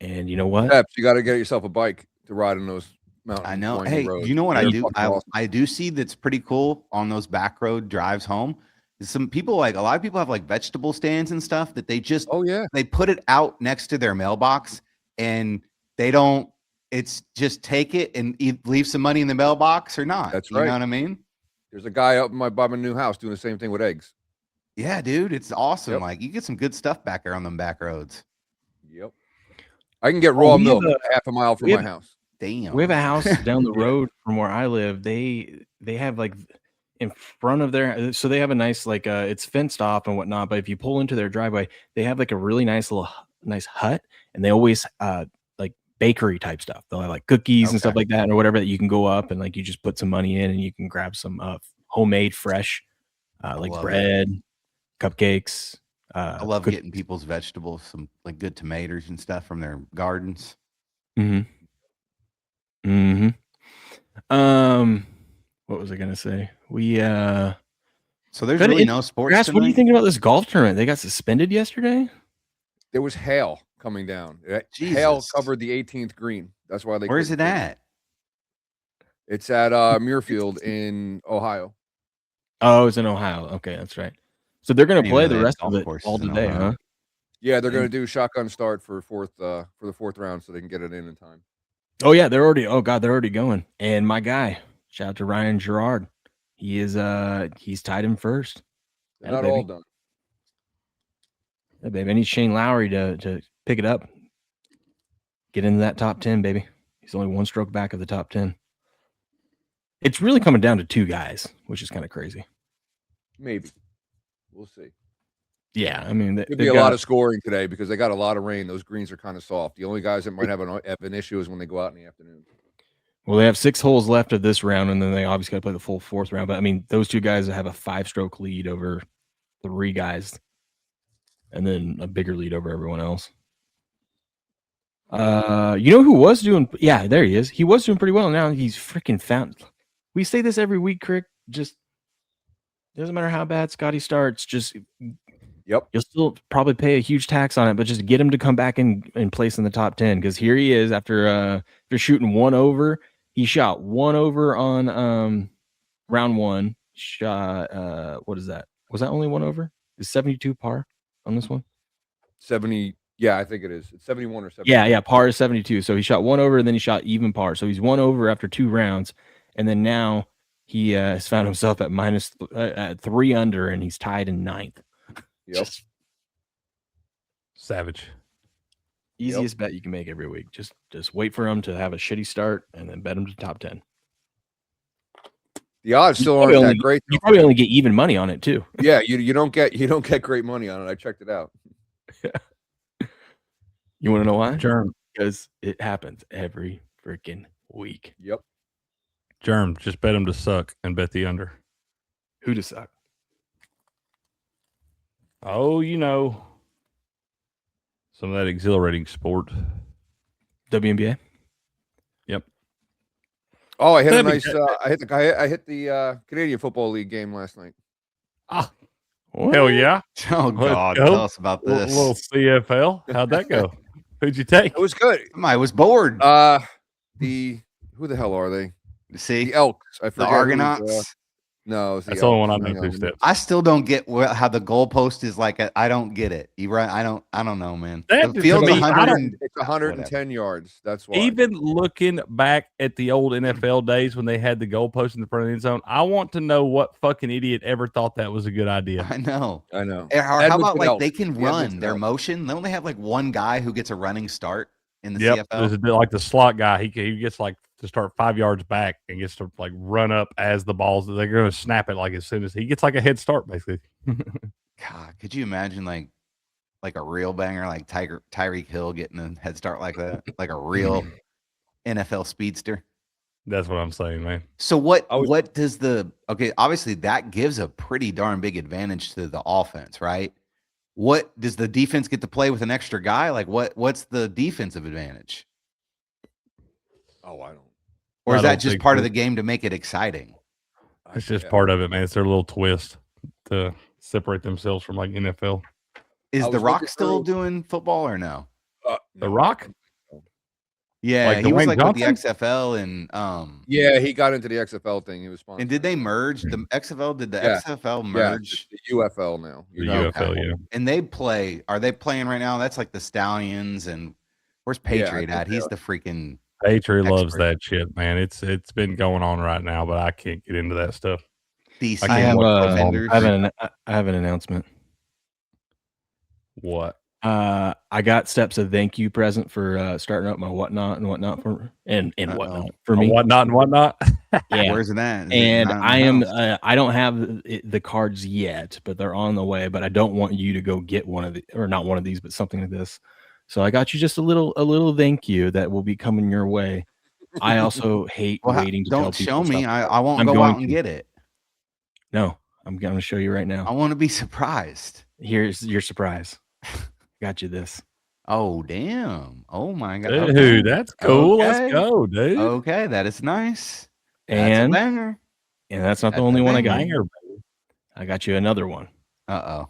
And you know what? Peps, you got to get yourself a bike to ride on those mountain. I know. winding Hey, roads. you know what They're I do? fucking awesome. I do see that's pretty cool on those back road drives home. Some people a lot of people have like vegetable stands and stuff that they just Oh yeah. they put it out next to their mailbox and they don't. It's just take it and leave some money in the mailbox or not. That's You right. know what I mean? There's a guy up by my new house doing the same thing with eggs. Yeah, dude, it's awesome. Yep. Like you get some good stuff back there on them back roads. Yep. I can get raw we milk have half a mile from we my have- house. Damn. We have a house down the road from where I live. They have like in front of their, so they have a nice like it's fenced off and whatnot. But if you pull into their driveway, they have like a really nice hut, and they always like bakery type stuff. They'll have like cookies and stuff like that, or whatever that you can go up and like you just put some money in and you can grab some homemade fresh like bread, cupcakes. I love getting people's vegetables, some like good tomatoes and stuff from their gardens. What was I gonna say? We So there's really no sports. Grass, what do you think about this golf tournament? They got suspended yesterday. There was hail coming down. Hail Jesus. covered the 18th green. That's why they. Where's it at? It's at Muirfield in Ohio. Oh, it's in Ohio. Okay, that's right. So they're gonna play the rest of it all today, huh? Yeah, they're going to do shotgun start for the fourth round, so they can get it in time. Oh yeah, they're already going. And my guy, shout out to Ryan Gerard. He is he's tied him first. They're not all done. Yeah, baby. I need Shane Lowry to pick it up. Get into that top 10, baby. He's only one stroke back of the top 10. It's really coming down to two guys, which is kind of crazy. Maybe. We'll see. Yeah, I mean, there'll be a lot of scoring today because they got a lot of rain. Those greens are kind of soft. The only guys that might have an issue is when they go out in the afternoon. Well, they have 6 holes left of this round, and then they obviously got to play the full 4th round. But I mean, those two guys have a 5-stroke lead over 3 guys, and then a bigger lead over everyone else. You know who was doing? Yeah, there he is. He was doing pretty well. Now he's freaking found. We say this every week, Crick. Just doesn't matter how bad Scotty starts. Just you'll still probably pay a huge tax on it, but just get him to come back and place in the top 10 because here he is after shooting 1 over. He shot 1 over on round 1. Shot what is that? Was that only 1 over? Is 72 par on this one? 70. Yeah, I think it is. It's 71 or 70. Yeah, par is 72. So he shot 1 over and then he shot even par. So he's 1 over after 2 rounds, and then now he has found himself at 3 under, and he's tied in 9th. Yep. Savage. Easiest bet you can make every week. Just wait for him to have a shitty start and then bet him to top 10. The odds still aren't that great. You probably only get even money on it too. Yeah, you don't get great money on it. I checked it out. You want to know why? Germ. Because it happens every freaking week. Yep. Germ, just bet him to suck and bet the under. Who to suck? Oh, you know, some of that exhilarating sport. WNBA. Yep. Oh, I hit a nice. I hit the Canadian Football League game last night. Ah, hell yeah! Oh God, tell us about this. Little CFL. How'd that go? Who'd you take? It was good. I was bored. Who the hell are they? See, The Elks. I the forget. Argonauts. No, it's That's the the only Elks. one I know. Hang 2 on. steps. I still don't get how the goalpost is like. I don't get it. You right? I don't know, man. That The is field's to me, 100. It's 110 yards. That's why. Even looking back at the old NFL days when they had the goalpost in the front of the end zone, I want to know what fucking idiot ever thought that was a good idea. I know. I know. Or how about like Elks. they can The run Edmonton their Elks. motion? Don't they have like one guy who gets a running start in the Yep, CFL? there's a bit like the slot guy. He gets like to start 5 yards back and gets to like run up as the balls. They're going to snap it like as soon as he gets like a head start, basically. God, could you imagine like a real banger like Tyreek Hill getting a head start like that, like a real NFL speedster? That's what I'm saying, man. So what does obviously that gives a pretty darn big advantage to the offense, right? What does the defense get to play with an extra guy? Like what's the defensive advantage? Oh, I don't. Or is I that don't just think part of that- the game to make it exciting? It's just part of it, man. It's their little twist to separate themselves from like NFL. Is I The was Rock looking still through- doing football or no? The Rock? Yeah, Like he was Dwayne like with the Johnson? XFL and Yeah, he got into the XFL thing. He was sponsored. and did they merge the XFL? Did the Yeah. XFL Yeah, merge? it's the UFL now. The Okay. UFL, yeah. And are they playing right now? That's like the Stallions and where's Yeah, I Patriot think at? they He's are. the freaking Patriot loves expert. that shit, man. It's been going on right now, but I can't get into that stuff. DC. I I can't have watch a, football. I have an announcement. What? I got Steps a thank you present for starting up my whatnot for and Uh-oh. whatnot for me. Whatnot and whatnot. Yeah. Where's it at? Is it And not in the I am house? I don't have the cards yet, but they're on the way. But I don't want you to go get one of the, or not one of these, but something like this. So I got you just a little thank you that will be coming your way. I also hate waiting to tell Don't people show me. stuff. I won't I'm go going out and to. get it. No, I'm going to show you right I now. want to be surprised. Here's your surprise. Got you this. Oh, damn. Oh, my God. Dude, Okay. that's cool. Okay. Let's go, dude. Okay, that is nice. That's a And banger. that's not the That's only a one I got. Banger. I got you another one. Uh-oh.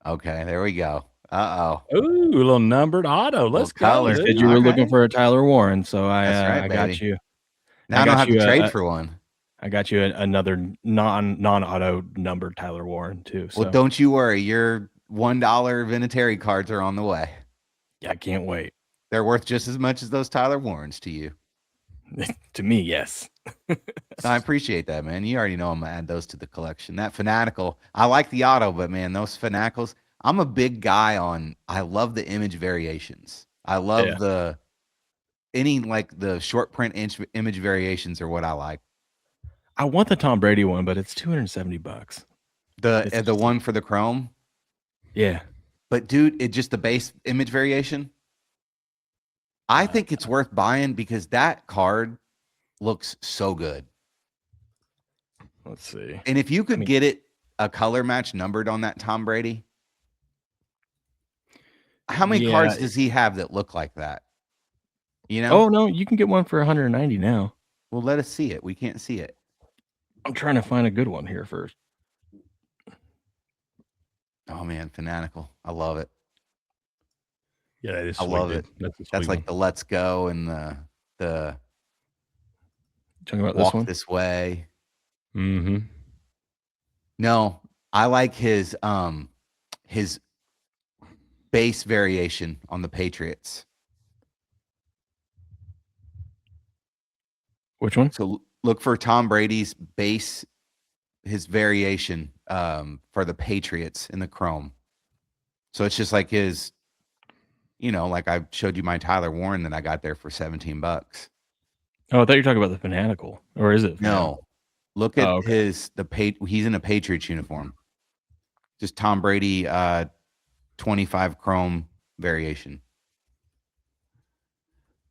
Okay, there we go. Uh-oh. Ooh, a little numbered auto. Let's go. color. You dude. said you were All looking right. for a Tyler Warren, so I That's right, I got baby. you. Now I got don't have you to trade a- for one. I got you another non-auto numbered Tyler Warren too. So Well, don't you worry. Your $1 Vinatieri cards are on the way. yeah, I can't wait. They're worth just as much as those Tyler Warrens to you. To me, yes. I appreciate that, man. You already know I'm gonna add those to the collection. That Fanatical, I like the auto, but man, those Fanacals, I'm a big guy on. I love the image variations. I love any like the short print image variations are what I like. I want the Tom Brady one, but it's $270. The one for the Chrome, Yeah. but dude, it just the base image variation. I think it's worth buying because that card looks so good. Let's see. And if you could get it a color match numbered on that Tom Brady, how many Yeah. cards does he have that look like that? You know? Oh no, you can get one for 190 now. Well, let us see it. We can't see it. I'm trying to find a good one here first. Oh man, Fanatical. I love it. Yeah, that is I sweet, love dude. it. That's, a That's sweet like the Let's Go and the Talking about Walk this one. This Way. one. Mm-hmm. No, I like his base variation on the Patriots. Which one? So look for Tom Brady's base, his variation for the Patriots in the Chrome. So it's just like his, like I showed you my Tyler Warren that I got there for $17. Oh, I thought you were talking about the Fanatical. Or is it? No, look at Oh, okay. he's in a Patriots uniform. Just Tom Brady 25 Chrome variation.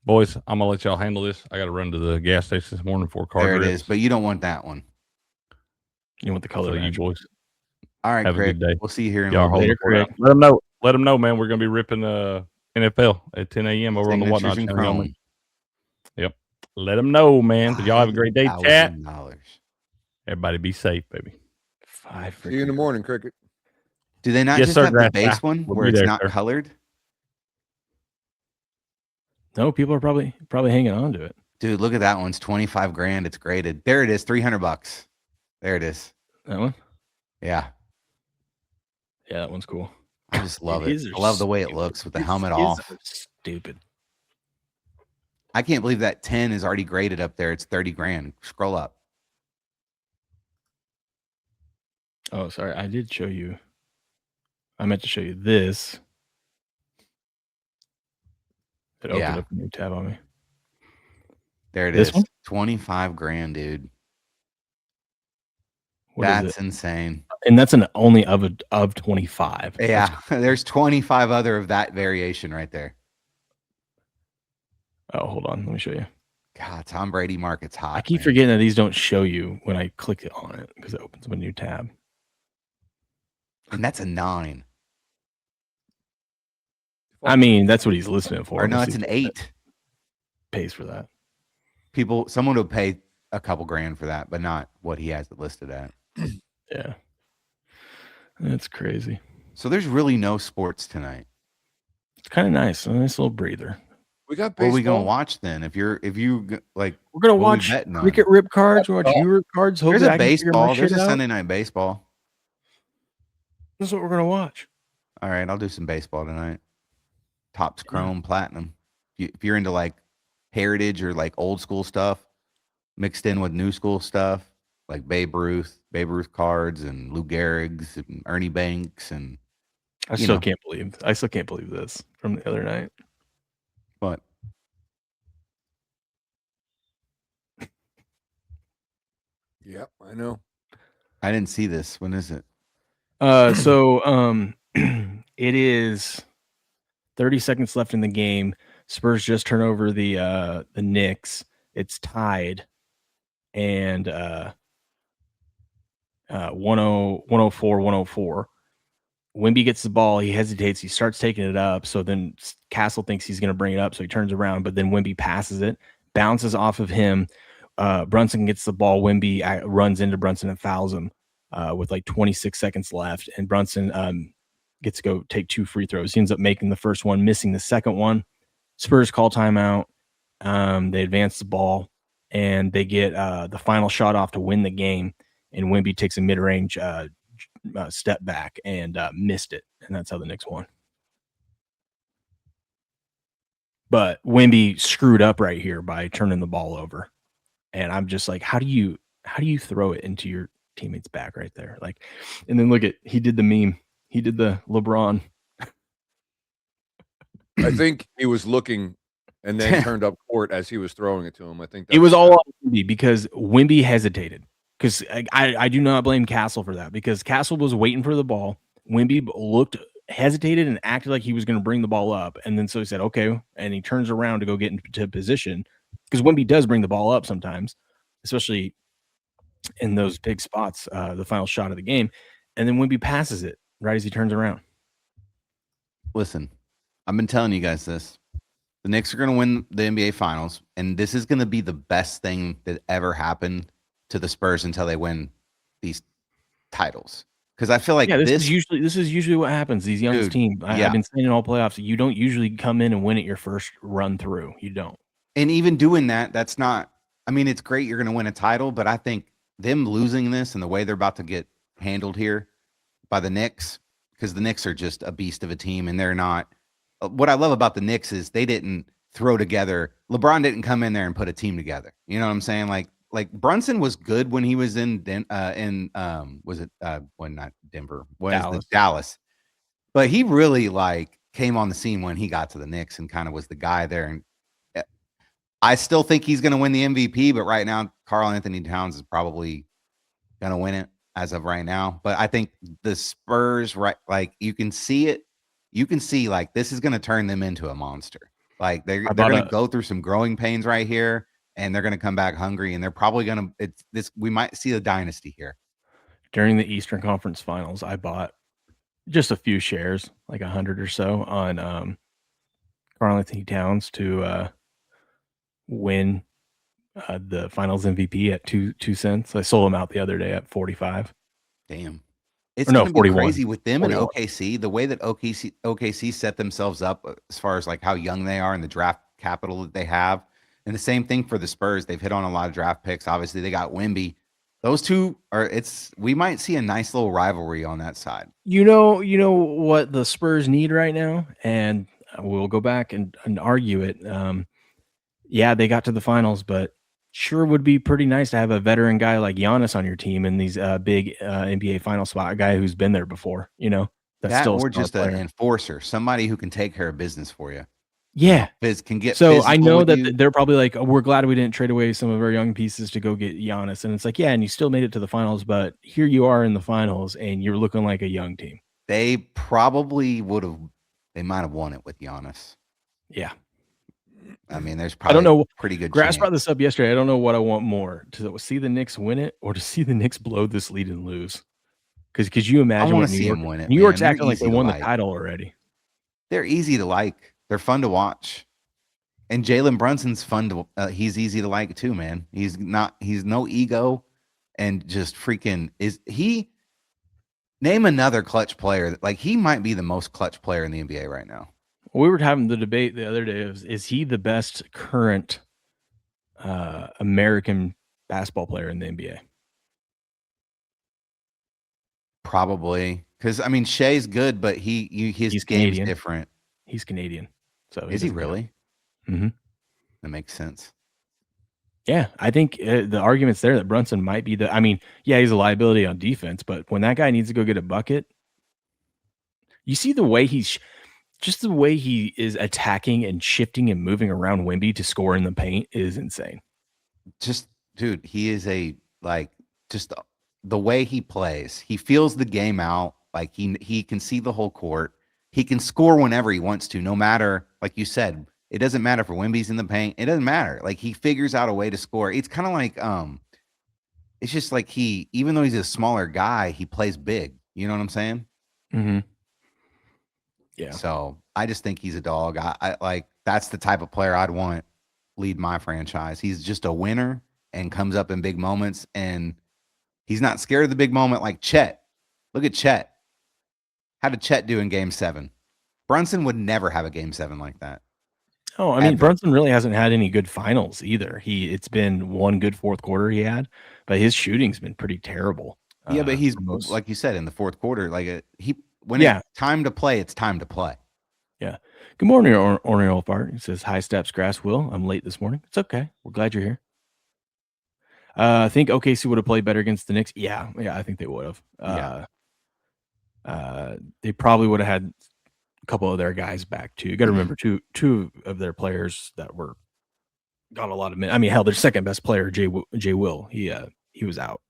Boys, I'm gonna let y'all handle this. I got to run to the gas station this morning for a car. There it grips. is, but you don't want that one. You want the color? So you match. boys, All right, have Craig. a good day. We'll see you here in a Y'all little hold bit. it for Let them know. Let them know, man. We're gonna be ripping NFL at 10 a.m. over on the Signatures Whatnot and channel. y'all, Chrome. man. Yep. Let them know, man. Y'all have a great day, chat. $5,000. Everybody be safe, baby. See you in the morning, Cricket. Do they not Yes, just sir, have the Grandpa. base one We'll where be it's there, not sir. colored? No, people are probably hanging on to it. Dude, look at that one. It's 25 grand. It's graded. There it is. $300. There it is. That one? Yeah. Yeah, that one's cool. I just love Dude, it. his are I love the way it stupid. looks with the His- helmet his off. are Stupid. I can't believe that 10 is already graded up there. It's 30 grand. Scroll up. Oh, sorry. I did show you. I meant to show you this. It opened Yeah. up a new tab on me. There it This is. one? 25 grand, dude. What is That's it? insane. And that's an only of 25. Yeah. There's 25 other of that variation right there. Oh, hold on. Let me show you. God, Tom Brady market's hot. I keep forgetting that these don't show you when I click on it because it opens up a new tab. And that's a 9. I mean, that's what he's listing it for. Or no, it's an 8. Pays for that. Someone would pay a couple grand for that, but not what he has it listed at. Yeah. That's crazy. So there's really no sports tonight. It's kind of nice. A nice little breather. We got baseball. What are we gonna baseball. watch then? If you like, We're gonna what we watch betting on? cricket rip cards. Watch viewer cards. There's Hopefully a I can figure my baseball. There's shit a out. Sunday night baseball. This is what we're gonna watch. All right, I'll do some baseball tonight. Topps Chrome Platinum. If you're into like heritage or like old school stuff mixed in with new school stuff, like Babe Ruth cards and Lou Gehrig's and Ernie Banks and I still can't believe this from the other night. But Yep, I know. I didn't see this. When is it? It is 30 seconds left in the game. Spurs just turn over the Knicks. It's tied. And 104. Wemby gets the ball. He hesitates. He starts taking it up. So then Castle thinks he's going to bring it up. So he turns around, but then Wemby passes it, bounces off of him. Brunson gets the ball. Wemby runs into Brunson and fouls him with like 26 seconds left. And Brunson gets to go take 2 free throws. He ends up making the first one, missing the second one. Spurs call timeout. They advance the ball, and they get the final shot off to win the game. And Wemby takes a mid-range step back and missed it. And that's how the Knicks won. But Wemby screwed up right here by turning the ball over. And I'm just like, how do you throw it into your teammate's back right there? Like, and then look at, he did the meme. He did the LeBron. I think he was looking and then turned up court as he was throwing it to him. I think It was all on Wemby because Wemby hesitated. Because I do not blame Castle for that, because Castle was waiting for the ball. Wemby hesitated and acted like he was going to bring the ball up. And then so he said, okay. And he turns around to go get into position, because Wemby does bring the ball up sometimes, especially in those big spots, the final shot of the game. And then Wemby passes it right as he turns around. Listen, I've been telling you guys this. The Knicks are going to win the NBA Finals, and this is going to be the best thing that ever happened to the Spurs until they win these titles. Because I feel like this is usually what happens. These young teams, I've been saying in all playoffs, you don't usually come in and win it your first run through. You don't. And even doing that, that's not. I mean, it's great you're going to win a title, but I think them losing this and the way they're about to get handled here by the Knicks, because the Knicks are just a beast of a team, and they're not. What I love about the Knicks is they didn't throw together. LeBron didn't come in there and put a team together. You know what I'm saying? Like Brunson was good when he was in was it when not Denver, Dallas. But he really like came on the scene when he got to the Knicks and kind of was the guy there. And I still think he's going to win the MVP, but right now Karl Anthony Towns is probably going to win it as of right now. But I think the Spurs, right, like you can see it. You can see like this is going to turn them into a monster. Like they're going to go through some growing pains right here, and they're going to come back hungry, and they're probably going to. We might see a dynasty here. During the Eastern Conference Finals, I bought just a few shares, like 100 or so, on Karl Anthony Towns to win the Finals MVP at 2 cents. I sold them out the other day at 45. Damn. It's going to be crazy with them 41. and OKC. The way that OKC set themselves up as far as like how young they are and the draft capital that they have. And the same thing for the Spurs. They've hit on a lot of draft picks. Obviously, they got Wemby. Those two we might see a nice little rivalry on that side. You know what the Spurs need right now? And we'll go back and argue it. Yeah, they got to the finals, but sure would be pretty nice to have a veteran guy like Giannis on your team and these big NBA final spot, a guy who's been there before, that's still or just an enforcer, somebody who can take care of business for you. Yeah. Can get so I know that they're probably like, oh, we're glad we didn't trade away some of our young pieces to go get Giannis. And it's like, yeah, and you still made it to the finals, but here you are in the finals and you're looking like a young team. They probably they might have won it with Giannis. Yeah. I mean, there's I don't probably know. pretty good Grass chance. brought this up yesterday. I don't know what I want more, to see the Knicks win it or to see the Knicks blow this lead and lose. Because could you imagine wanna what New see York? 'em win it, New York's man. They're acting like they easy to won the like. title already. They're easy to like. They're fun to watch. And Jalen Brunson's fun to he's easy to like too, man. He's no ego and just freaking name another clutch player. Like he might be the most clutch player in the NBA right now. We were having the debate the other day. Is he the best current American basketball player in the NBA? Probably. Because I mean Shea's good, but his He's game's Canadian. different. He's Canadian. So Is he really? Mm-hmm. That makes sense. Yeah, I think the argument's there that Brunson might be I mean, yeah, he's a liability on defense, but when that guy needs to go get a bucket, you see the way just the way he is attacking and shifting and moving around Wemby to score in the paint is insane. Just, dude, he is just the way he plays. He feels the game out. Like he can see the whole court. He can score whenever he wants to, no matter, like you said, it doesn't matter if Wemby's in the paint. It doesn't matter. Like he figures out a way to score. It's kind of like it's just like even though he's a smaller guy, he plays big. You know what I'm saying? Mm-hmm. Yeah. So I just think he's a dog. I like that's the type of player I'd want lead my franchise. He's just a winner and comes up in big moments, and he's not scared of the big moment like Chet. Look at Chet. How did Chet do in Game 7? Brunson would never have a Game 7 like that. Oh, I mean, Brunson really hasn't had any good finals either. It's been one good fourth quarter he had, but his shooting's been pretty terrible. Yeah, but he's like you said in the fourth quarter, like when it's time to play, it's time to play. Yeah. Good morning, Oriole Fart. He says, "Hi, Steps Grass Will. I'm late this morning. It's okay. We're glad you're here." I think OKC would have played better against the Knicks. Yeah, I think they would have. They probably would have had a couple of their guys back too. You got to remember two of their players that got a lot of minutes. I mean, hell, their second best player, Jay Will, he was out.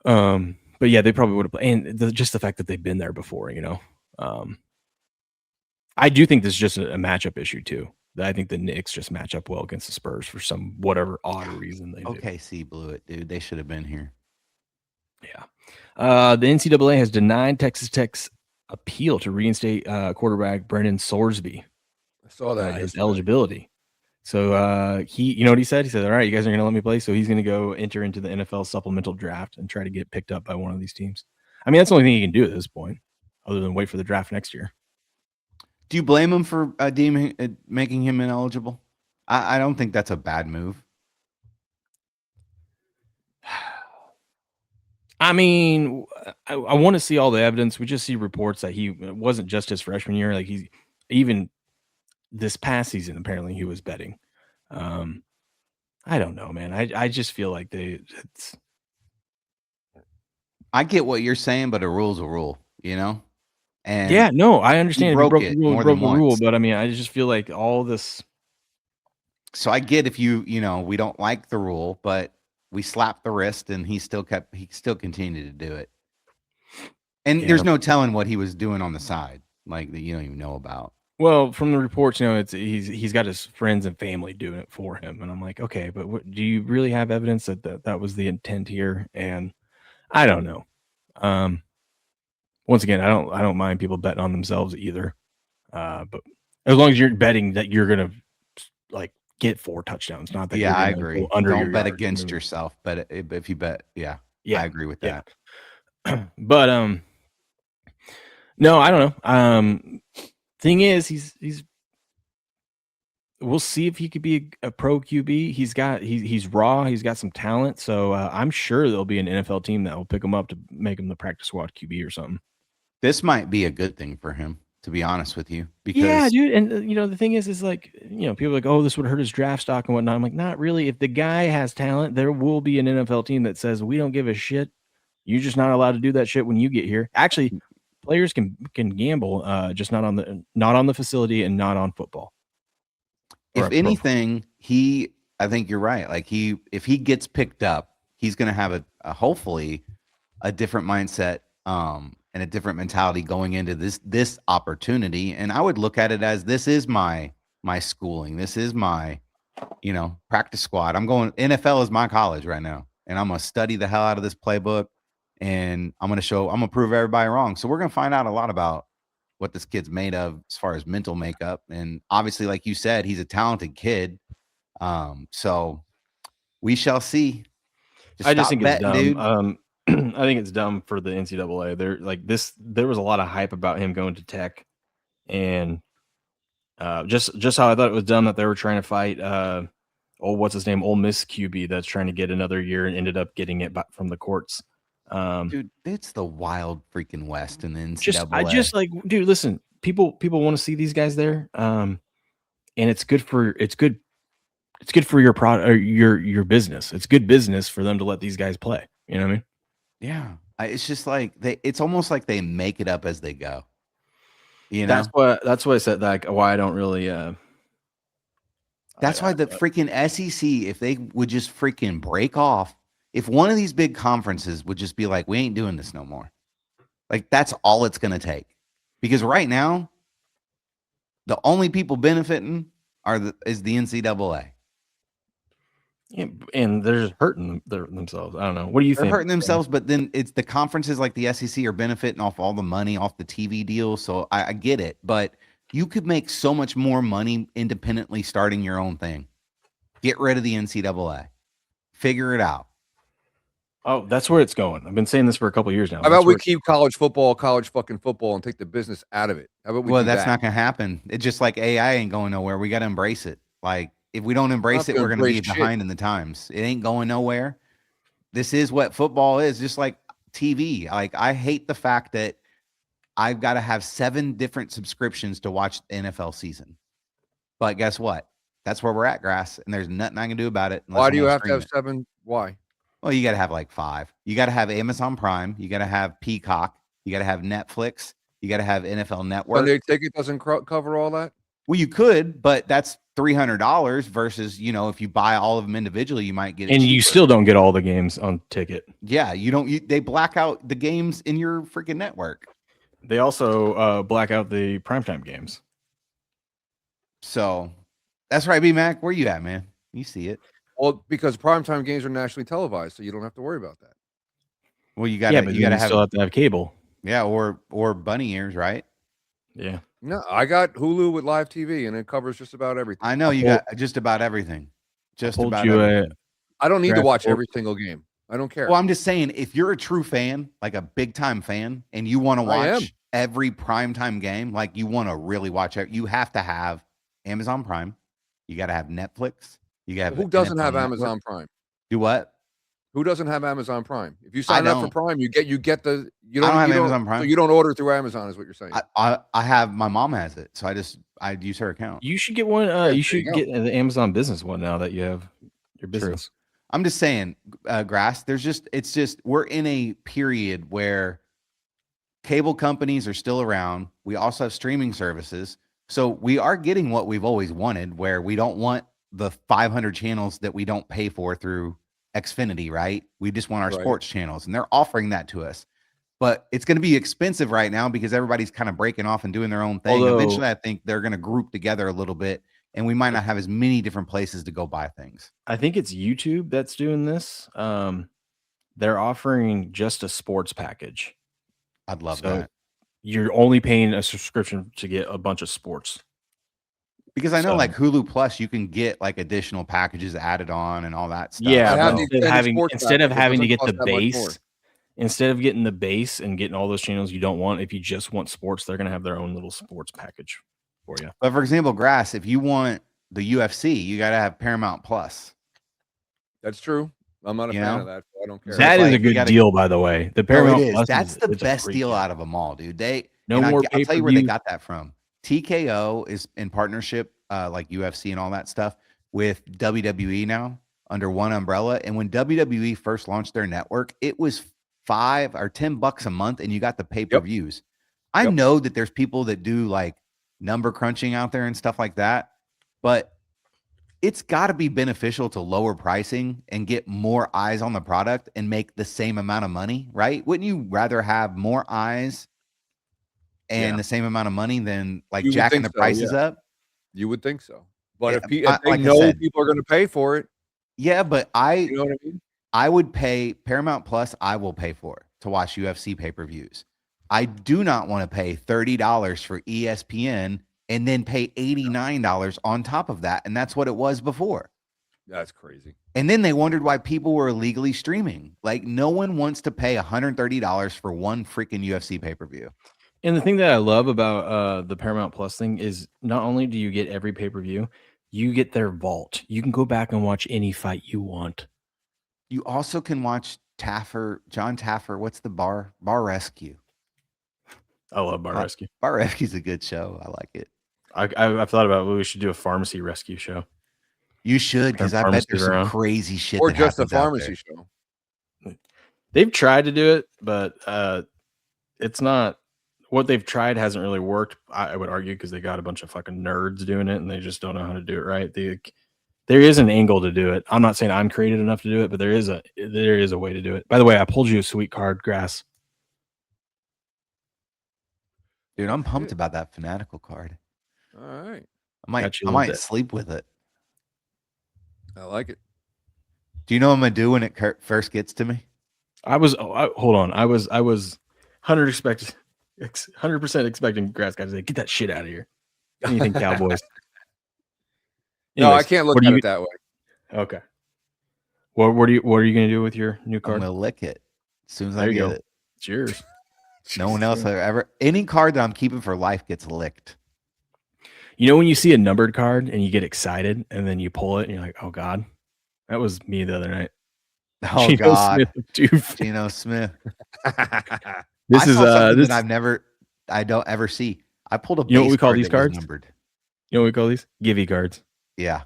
But yeah, they probably would have played. And just the fact that they've been there before, I do think this is just a matchup issue too. I think the Knicks just match up well against the Spurs for some whatever odd reason they do. OKC blew it, dude. They should have been here. Yeah. The NCAA has denied Texas Tech's appeal to reinstate quarterback Brendan Sorsby. I saw that his eligibility. So you know what he said? He said, "All right, you guys are going to let me play." So he's going to go enter into the NFL supplemental draft and try to get picked up by one of these teams. I mean, that's the only thing he can do at this point, other than wait for the draft next year. Do you blame him for making him ineligible? I don't think that's a bad move. I mean, I want to see all the evidence. We just see reports that it wasn't just his freshman year. Like even this past season, apparently he was betting. I don't know, man. I just feel like I get what you're saying, but a rule's a rule, And yeah, no, I understand. If you broke the rule, you broke the rule, but I mean, I just feel like all this. So I get if we don't like the rule, but we slapped the wrist and he still continued to do it. And there's no telling what he was doing on the side, like that you don't even know about. Well, from the reports, he's got his friends and family doing it for him, and I'm like, okay, but do you really have evidence that was the intent here? And I don't know. Once again, I don't mind people betting on themselves either. But as long as you're betting that you're gonna get 4 touchdowns, not that. Yeah, I agree. Don't bet against yourself, but if you bet, yeah, I agree with that. But no, I don't know. Thing is, he's. We'll see if he could be a pro QB. He's raw. He's got some talent. So I'm sure there'll be an NFL team that will pick him up to make him the practice squad QB or something. This might be a good thing for him, to be honest with you. Because yeah, dude. And the thing is like, people are like, oh, this would hurt his draft stock and whatnot. I'm like, not really. If the guy has talent, there will be an NFL team that says, we don't give a shit. You're just not allowed to do that shit when you get here. Actually, players can gamble, just not on the facility and not on football. If anything, I think you're right. Like if he gets picked up, he's going to have hopefully a different mindset and a different mentality going into this opportunity. And I would look at it as this is my my schooling. This is my, practice squad. I'm going, NFL is my college right now. And I'm going to study the hell out of this playbook. And I'm going to prove everybody wrong. So we're going to find out a lot about what this kid's made of as far as mental makeup. And obviously, like you said, he's a talented kid. So we shall see. I just think it's dumb. Dude. I think it's dumb for the NCAA. There was a lot of hype about him going to Tech, and just how I thought it was dumb that they were trying to fight what's his name, Ole Miss QB that's trying to get another year and ended up getting it from the courts. Dude, it's the wild freaking West and the NCAA. I just like, dude, listen, people want to see these guys there, and it's good for your product or your business. It's good business for them to let these guys play. You know what I mean? Yeah, it's just like it's almost like they make it up as they go. That's what I said. Like, why I don't really. That's why the freaking SEC, if they would just freaking break off, if one of these big conferences would just be like, we ain't doing this no more. Like, that's all it's going to take. Because right now, the only people benefiting is the NCAA. Yeah, and they're just hurting themselves. I don't know. What do you think? They're hurting themselves, but then it's the conferences like the SEC are benefiting off all the money off the TV deals. So I get it, but you could make so much more money independently starting your own thing. Get rid of the NCAA. Figure it out. Oh, that's where it's going. I've been saying this for a couple of years now. How about we keep college fucking football, and take the business out of it? How about we? Well, that's not going to happen. It's just like AI ain't going nowhere. We got to embrace it. Like, if we don't embrace it, we're going to be behind in the times. It ain't going nowhere. This is what football is, just like TV. Like, I hate the fact that I've got to have 7 different subscriptions to watch the NFL season. But guess what? That's where we're at, Grass, and there's nothing I can do about it. Why do you have to have 7? Why? Well, you got to have like 5. You got to have Amazon Prime. You got to have Peacock. You got to have Netflix. You got to have NFL Network. Sunday Ticket doesn't cover all that? Well, you could, but that's $300 versus, if you buy all of them individually, you might get it and cheaper. You still don't get all the games on Ticket. Yeah, you don't. They black out the games in your freaking network. They also black out the primetime games. So that's right, B-Mac. Where you at, man? You see it. Well, because primetime games are nationally televised, so you don't have to worry about that. Well, you got to still have to have cable. Yeah, or bunny ears, right? Yeah. No, I got Hulu with live TV, and it covers just about everything. I know you got just about everything. Everything. I don't need to watch every single game. I don't care. Well, I'm just saying, if you're a true fan, like a big time fan, and you want to watch every primetime game, like you want to really watch it, you have to have Amazon Prime. You got to have Netflix. You got who doesn't have Amazon Prime? Do what? Who doesn't have Amazon Prime? If you sign up for Prime, you get the. You don't I don't have Amazon Prime. So you don't order through Amazon, is what you're saying. I have, my mom has it, so I use her account. You should get one. You should get the Amazon Business one now that you have your business. True. I'm just saying, Grass. It's just we're in a period where cable companies are still around. We also have streaming services, so we are getting what we've always wanted, where we don't want the 500 channels that we don't pay for through Xfinity, right? We just want our sports channels, and they're offering that to us. But it's going to be expensive right now because everybody's kind of breaking off and doing their own thing. Eventually, I think they're going to group together a little bit, and we might not have as many different places to go buy things. I think it's YouTube that's doing this. They're offering just a sports package. I'd love that. You're only paying a subscription to get a bunch of sports. Because I know, like Hulu Plus, you can get like additional packages added on and all that stuff. Yeah, instead of having to get the base, instead of getting the base and getting all those channels you don't want, if you just want sports, they're gonna have their own little sports package for you. But for example, Grass, if you want the UFC, you got to have Paramount Plus. That's true. I'm not a fan of that, so I don't care. That is a good deal, by the way. The Paramount Plus, that's the best deal out of them all, dude. I'll tell you where they got that from. TKO is in partnership, like UFC and all that stuff, with WWE now under one umbrella. And when WWE first launched their network, it was $5 or $10 a month, and you got the pay-per-views. I know that there's people that do like number crunching out there and stuff like that, but it's got to be beneficial to lower pricing and get more eyes on the product and make the same amount of money, right? Wouldn't you rather have more eyes and the same amount of money than like jacking the prices up? You would think so. But if they like I know said, people are going to pay for it, yeah, but you know what I mean? I would pay Paramount Plus. I will pay for it to watch UFC pay-per-views. I do not want to pay $30 for ESPN and then pay $89 on top of that. And that's what it was before. That's crazy. And then they wondered why people were illegally streaming. Like, no one wants to pay $130 for one freaking UFC pay-per-view. And the thing that I love about the Paramount Plus thing is not only do you get every pay-per-view, you get their vault. You can go back and watch any fight you want. You also can watch John Taffer. What's the Bar Rescue? I love Bar Rescue. Bar Rescue's a good show. I like it. I've thought about we should do a pharmacy rescue show. You should, because I bet there's some crazy shit. Or just a pharmacy show. They've tried to do it, but it's not what they've tried hasn't really worked. I would argue because they got a bunch of fucking nerds doing it and they just don't know how to do it right. There is an angle to do it. I'm not saying I'm creative enough to do it, but there is a way to do it. By the way, I pulled you a sweet card, Grass. Dude, I'm pumped about that Fanatical card. All right. I might sleep with it. I like it. Do you know what I'm gonna do when it first gets to me? Hold on. I was 100% expecting Grass guy to say, "Get that shit out of here." Anything Cowboys? No, I can't look at it that way. Okay. What are you gonna do with your new card? I'm gonna lick it as soon as I get it. It's yours. No one else any card that I'm keeping for life gets licked. You know when you see a numbered card and you get excited and then you pull it and you're like, "Oh God," that was me the other night. Oh Geno God, Smith, Geno Smith. This is that I don't ever see. I pulled a. You know what we call these cards? Numbered. You know what we call these? Givey cards. Yeah,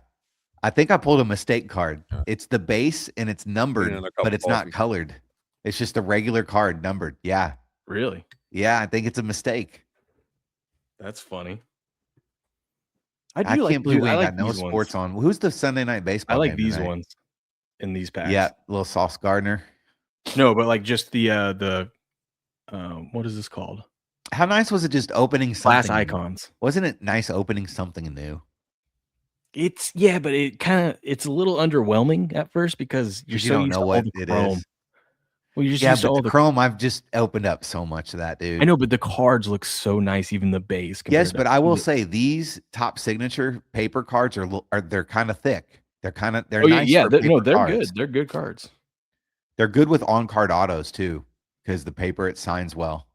I think I pulled a mistake card. It's the base and it's numbered, but it's not colored. It's just a regular card numbered. Yeah. Really? Yeah, I think it's a mistake. That's funny. I can't believe we got no sports on. Who's the Sunday night baseball? I like these ones in these packs. Yeah, little Sauce Gardner. No, but like just the what is this called? How nice was it just opening something? Class icons. Wasn't it nice opening something new? But it's a little underwhelming at first because you don't know what it is. Well, you're just used to all the Chrome. I've just opened up so much of that, dude. I know, but the cards look so nice, even the base. Yes, but I will say these top signature paper cards they're kind of thick. They're nice. Yeah, they're cards. good. They're good cards. They're good with on-card autos too, because the paper it signs well.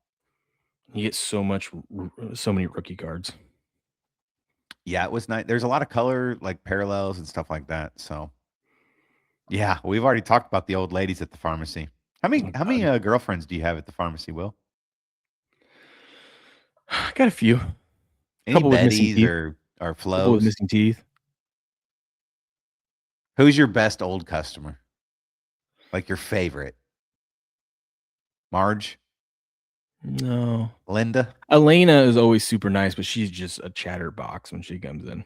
You get so many rookie cards. Yeah, it was nice. There's a lot of color, like parallels and stuff like that. So, yeah, we've already talked about the old ladies at the pharmacy. How many girlfriends do you have at the pharmacy, Will? I got a few. Any couple with missing teeth or flows? Couple with missing teeth. Who's your best old customer? Like your favorite? Marge? No. Linda? Elena is always super nice, but she's just a chatterbox when she comes in.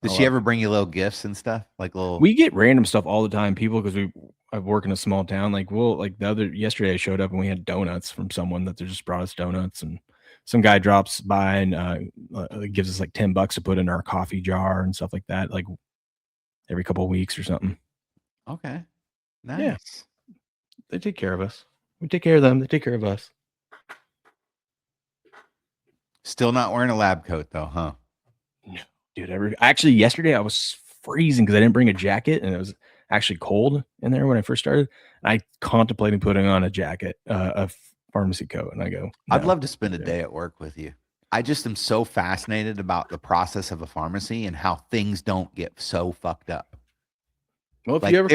Does she ever bring you little gifts and stuff? Like little. We get random stuff all the time, people, because I work in a small town. Like yesterday I showed up and we had donuts from someone that they just brought us donuts, and some guy drops by and gives us like $10 to put in our coffee jar and stuff like that, like every couple of weeks or something. Okay. Nice. Yeah. They take care of us. We take care of them. They take care of us. Still not wearing a lab coat though, huh? No, dude. Actually, yesterday I was freezing because I didn't bring a jacket, and it was actually cold in there when I first started. I contemplated putting on a jacket, a pharmacy coat, and I go, no. I'd love to spend a day at work with you. I just am so fascinated about the process of a pharmacy and how things don't get so fucked up. Well, if you ever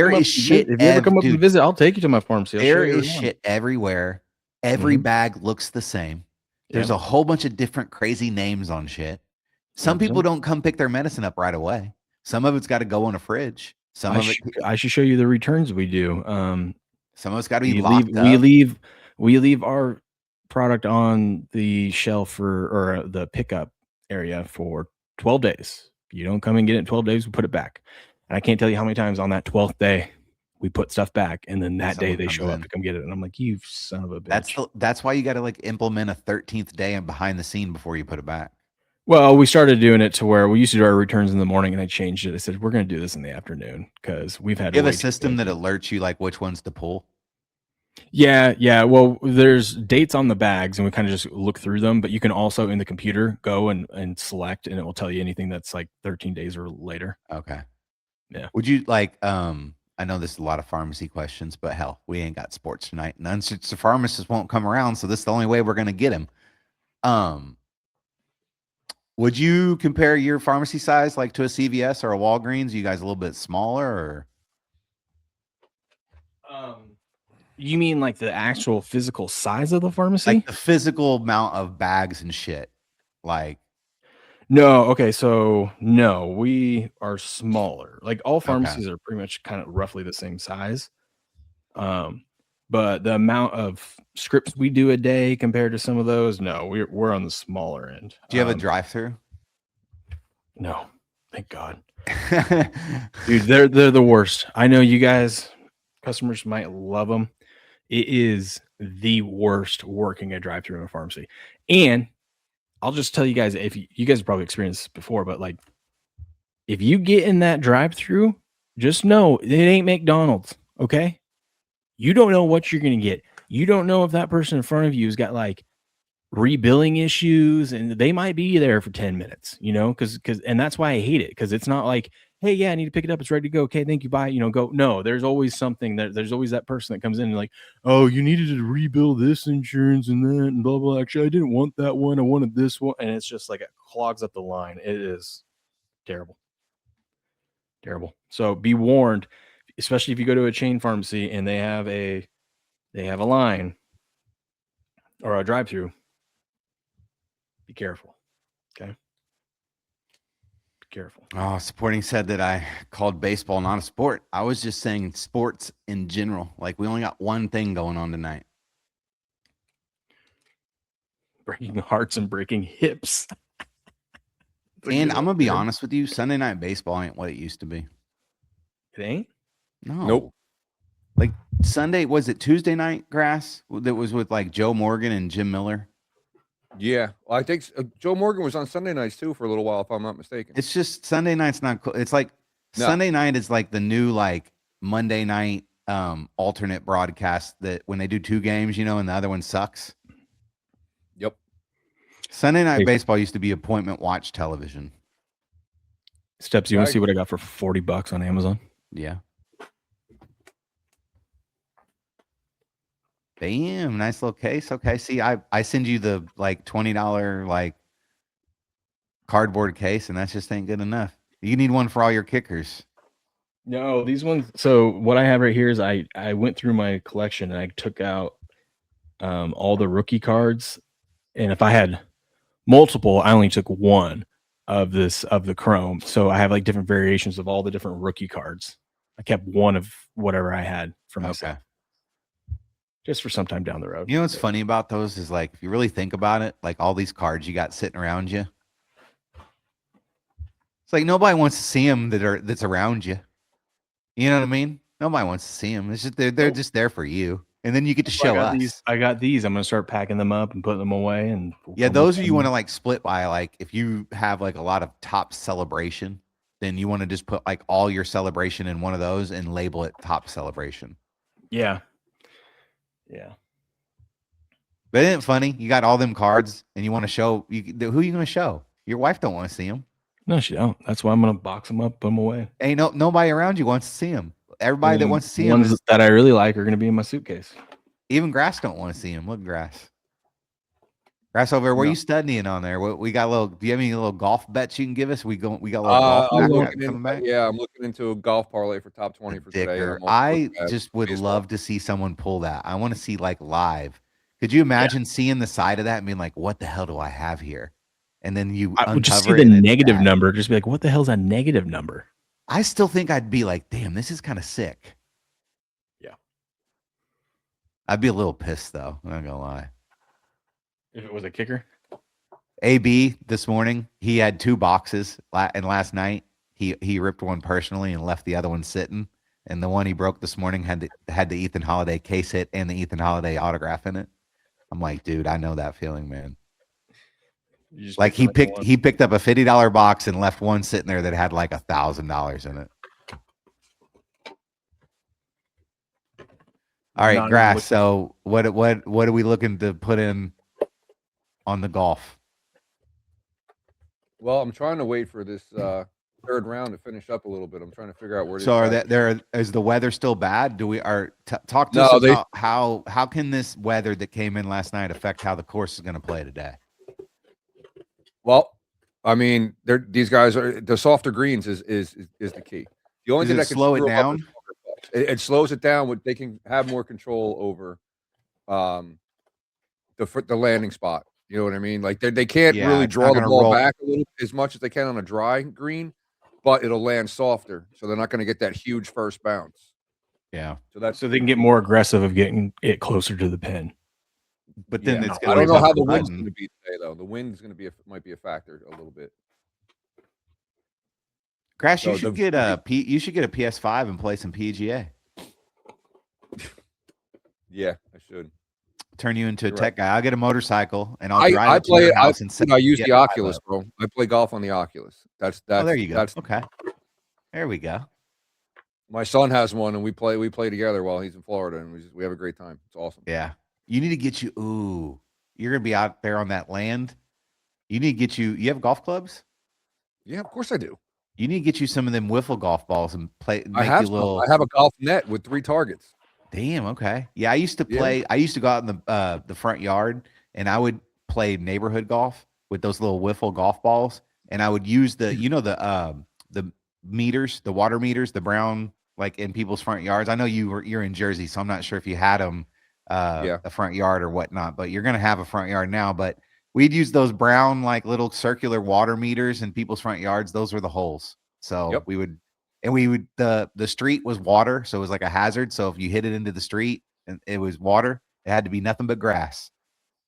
come up and visit, I'll take you to my pharmacy. There is shit everywhere. Every bag looks the same. There's a whole bunch of different crazy names on shit. Some people don't come pick their medicine up right away. Some of it's got to go in a fridge. I should show you the returns we do. Some of it's got to be locked up. We leave our product on the shelf or the pickup area for 12 days. You don't come and get it in 12 days, we put it back. And I can't tell you how many times on that 12th day we put stuff back, and then that day they show up to come get it, and I'm like, you son of a bitch. That's why you got to like implement a 13th day and behind the scene before you put it back. Well, we started doing it to where we used to do our returns in the morning, and I changed it. I said we're going to do this in the afternoon because we've had. You have way a too system many- that alerts you like which ones to pull. Yeah. Well, there's dates on the bags, and we kind of just look through them. But you can also in the computer go and select, and it will tell you anything that's like 13 days or later. Okay. Yeah. Would you like? I know this is a lot of pharmacy questions, but hell, we ain't got sports tonight. None since the pharmacist won't come around, so this is the only way we're gonna get him. Would you compare your pharmacy size like to a CVS or a Walgreens? You guys a little bit smaller, or? You mean like the actual physical size of the pharmacy? Like the physical amount of bags and shit. Like, No, okay, so no, we are smaller. Like all pharmacies are pretty much kind of roughly the same size. But the amount of scripts we do a day compared to some of those, no, we're on the smaller end. do you have a drive-through? No, thank God. Dude, they're the worst. I know you guys, customers might love them. It is the worst working a drive-through in a pharmacy. And I'll just tell you guys, if you guys have probably experienced this before, but like if you get in that drive-through, just know it ain't McDonald's, okay? You don't know what you're gonna get. You don't know if that person in front of you has got like rebilling issues, and they might be there for 10 minutes, because and that's why I hate it, because it's not like, hey, yeah, I need to pick it up, it's ready to go, okay, thank you, bye, go. No, there's always something there's always that person that comes in and like, oh, you needed to rebill this insurance and that and blah blah, actually I didn't want that one, I wanted this one, and it's just like it clogs up the line. It is terrible. So be warned, especially if you go to a chain pharmacy and they have a line or a drive-through. Be careful. Okay. Be careful. Oh, supporting said that I called baseball not a sport. I was just saying sports in general. Like we only got one thing going on tonight. Breaking hearts and breaking hips. And I'm gonna be honest with you, Sunday night baseball ain't what it used to be. It ain't? No. Nope. Like Sunday, was it Tuesday night grass that was with like Joe Morgan and Jim Miller? Yeah, well, I think Joe Morgan was on Sunday nights too for a little while, if I'm not mistaken. It's just Sunday night's not cool. It's like Sunday night is like the new like Monday night alternate broadcast that when they do two games, and the other one sucks. Yep. Sunday night baseball used to be appointment watch television. Steps, you want to see what I got for $40 on Amazon? Yeah. Damn, nice little case. Okay, see, I send you the like $20 like cardboard case, and that just ain't good enough. You need one for all your kickers. No, these ones. So what I have right here is I went through my collection and I took out all the rookie cards, and if I had multiple, I only took one of the chrome. So I have like different variations of all the different rookie cards. I kept one of whatever I had for myself. Just for some time down the road. You know what's funny about those is like if you really think about it, like all these cards you got sitting around you. It's like nobody wants to see them that's around you. You know what I mean? Nobody wants to see them. It's just they're just there for you, and then you get to show us. I got these. I'm gonna start packing them up and putting them away. And yeah, those are you want to like split by like if you have like a lot of top celebration, then you want to just put like all your celebration in one of those and label it top celebration. Yeah. Yeah. But isn't it funny? You got all them cards and you want to show who are you going to show? Your wife don't want to see them. No, she don't. That's why I'm going to box them up, put them away. Ain't nobody around you wants to see them. Everybody that wants to see them that I really like are going to be in my suitcase. Even Grass don't want to see them. Look, Grass over there. Where you studying on there? We got a little. Do you have any little golf bets you can give us? We got a little golf. I'm looking into a golf parlay for top 20 for today. I just would love to see someone pull that. I want to see like live. Could you imagine seeing the side of that and being like, "What the hell do I have here?" And then I would just see the negative number. Just be like, "What the hell's a negative number?" I still think I'd be like, "Damn, this is kind of sick." Yeah, I'd be a little pissed though. I'm not gonna lie. If it was a kicker? AB this morning, he had 2 boxes, and last night he ripped one personally and left the other one sitting. And the one he broke this morning had the Ethan Holiday case hit and the Ethan Holiday autograph in it. I'm like, dude, I know that feeling, man. You just Like picked the right one. he picked up a $50 box and left one sitting there that had like $1,000 in it. All right, Not even Grass. looking- So what are we looking to put in on the golf? Well, I'm trying to wait for this third round to finish up a little bit. I'm trying to figure out where. So are these is the weather still bad? Do we talk to No, us they- about how can this weather that came in last night affect how the course is going to play today? Well, I mean, these guys are the softer greens is the key. The only Does thing it that can slow it screw 'em up down? is longer balls. It slows it down. They can have more control over the landing spot. You know what I mean? Like they can't Yeah, really it's draw not the gonna ball roll. back a little as much as they can on a dry green, but it'll land softer, so they're not going to get that huge first bounce. Yeah, So they can get more aggressive of getting it closer to the pin. but then Yeah. it's I going don't to know how the wind's putting. going to be today, though. The wind's going to be might be a factor a little bit. Grass, So you should get a PS5 and play some PGA. Yeah, I should. Turn you into a You're tech guy. I'll get a motorcycle and I'll I drive it to play your it. house and set I use get the a high Oculus, low. bro. I play golf on the Oculus. That's Oh, there you go. That's Okay, there we go. my son has one, and we play together while he's in Florida, and we have a great time. It's awesome. Yeah, you need to get you. Ooh, you're gonna be out there on that land. You need to get you. You have golf clubs? Yeah, of course I do. You need to get you some of them wiffle golf balls and play. I Make have you little. I have a golf net with 3 targets. Damn. Okay. Yeah, I used to Yeah. play. I used to go out in the front yard and I would play neighborhood golf with those little wiffle golf balls, and I would use the the meters, the water meters, the brown like in people's front yards. I know you're in Jersey, so I'm not sure if you had them Yeah. a front yard or whatnot, but you're gonna have a front yard now. But we'd use those brown like little circular water meters in people's front yards. Those were the holes. So Yep. we would the street was water, so it was like a hazard. So if you hit it into the street and it was water, it had to be nothing but grass.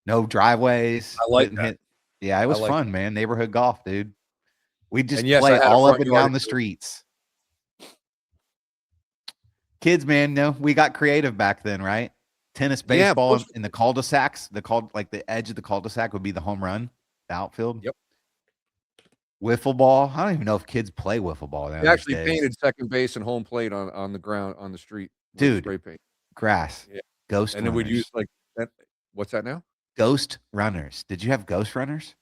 No driveways. I like couldn't that. Yeah, it was like fun, man. Neighborhood golf, dude. We just And yes, play I had a all up front and yard down the too. streets. Kids, man, no, we got creative back then, right? Tennis, Yeah, baseball, most- in the cul-de-sacs. Like the edge of the cul-de-sac would be the home run, the outfield. Yep. Wiffle ball. I don't even know if kids play wiffle ball now. We actually painted second base and home plate on the ground on the street. with Dude. spray paint. Grass. Yeah. Ghost And then we'd runners. use like that. What's that now? Ghost runners. Did you have ghost runners?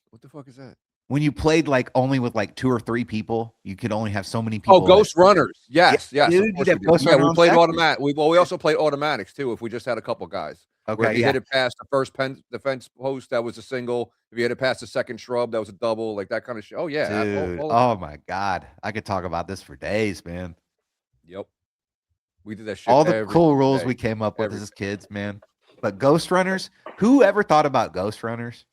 What the fuck is that? When you played like only with like 2 or 3 people, you could only have so many people. Oh, Ghost Runners. Yes, yes. dude, Of course you'd we have did. Ghost Yeah, Runner we on played second. automatic. We also played automatics too. If we just had a couple guys. Where Okay, if you yeah. hit it past the first the fence post, that was a single. If you hit it past the second shrub, that was a double. Like that kind of shit. Oh yeah. Dude, all- oh my God. I could talk about this for days, man. Yep. We did that shit. All the every cool rules day. we came up with Every as kids, man. But ghost runners, who ever thought about ghost runners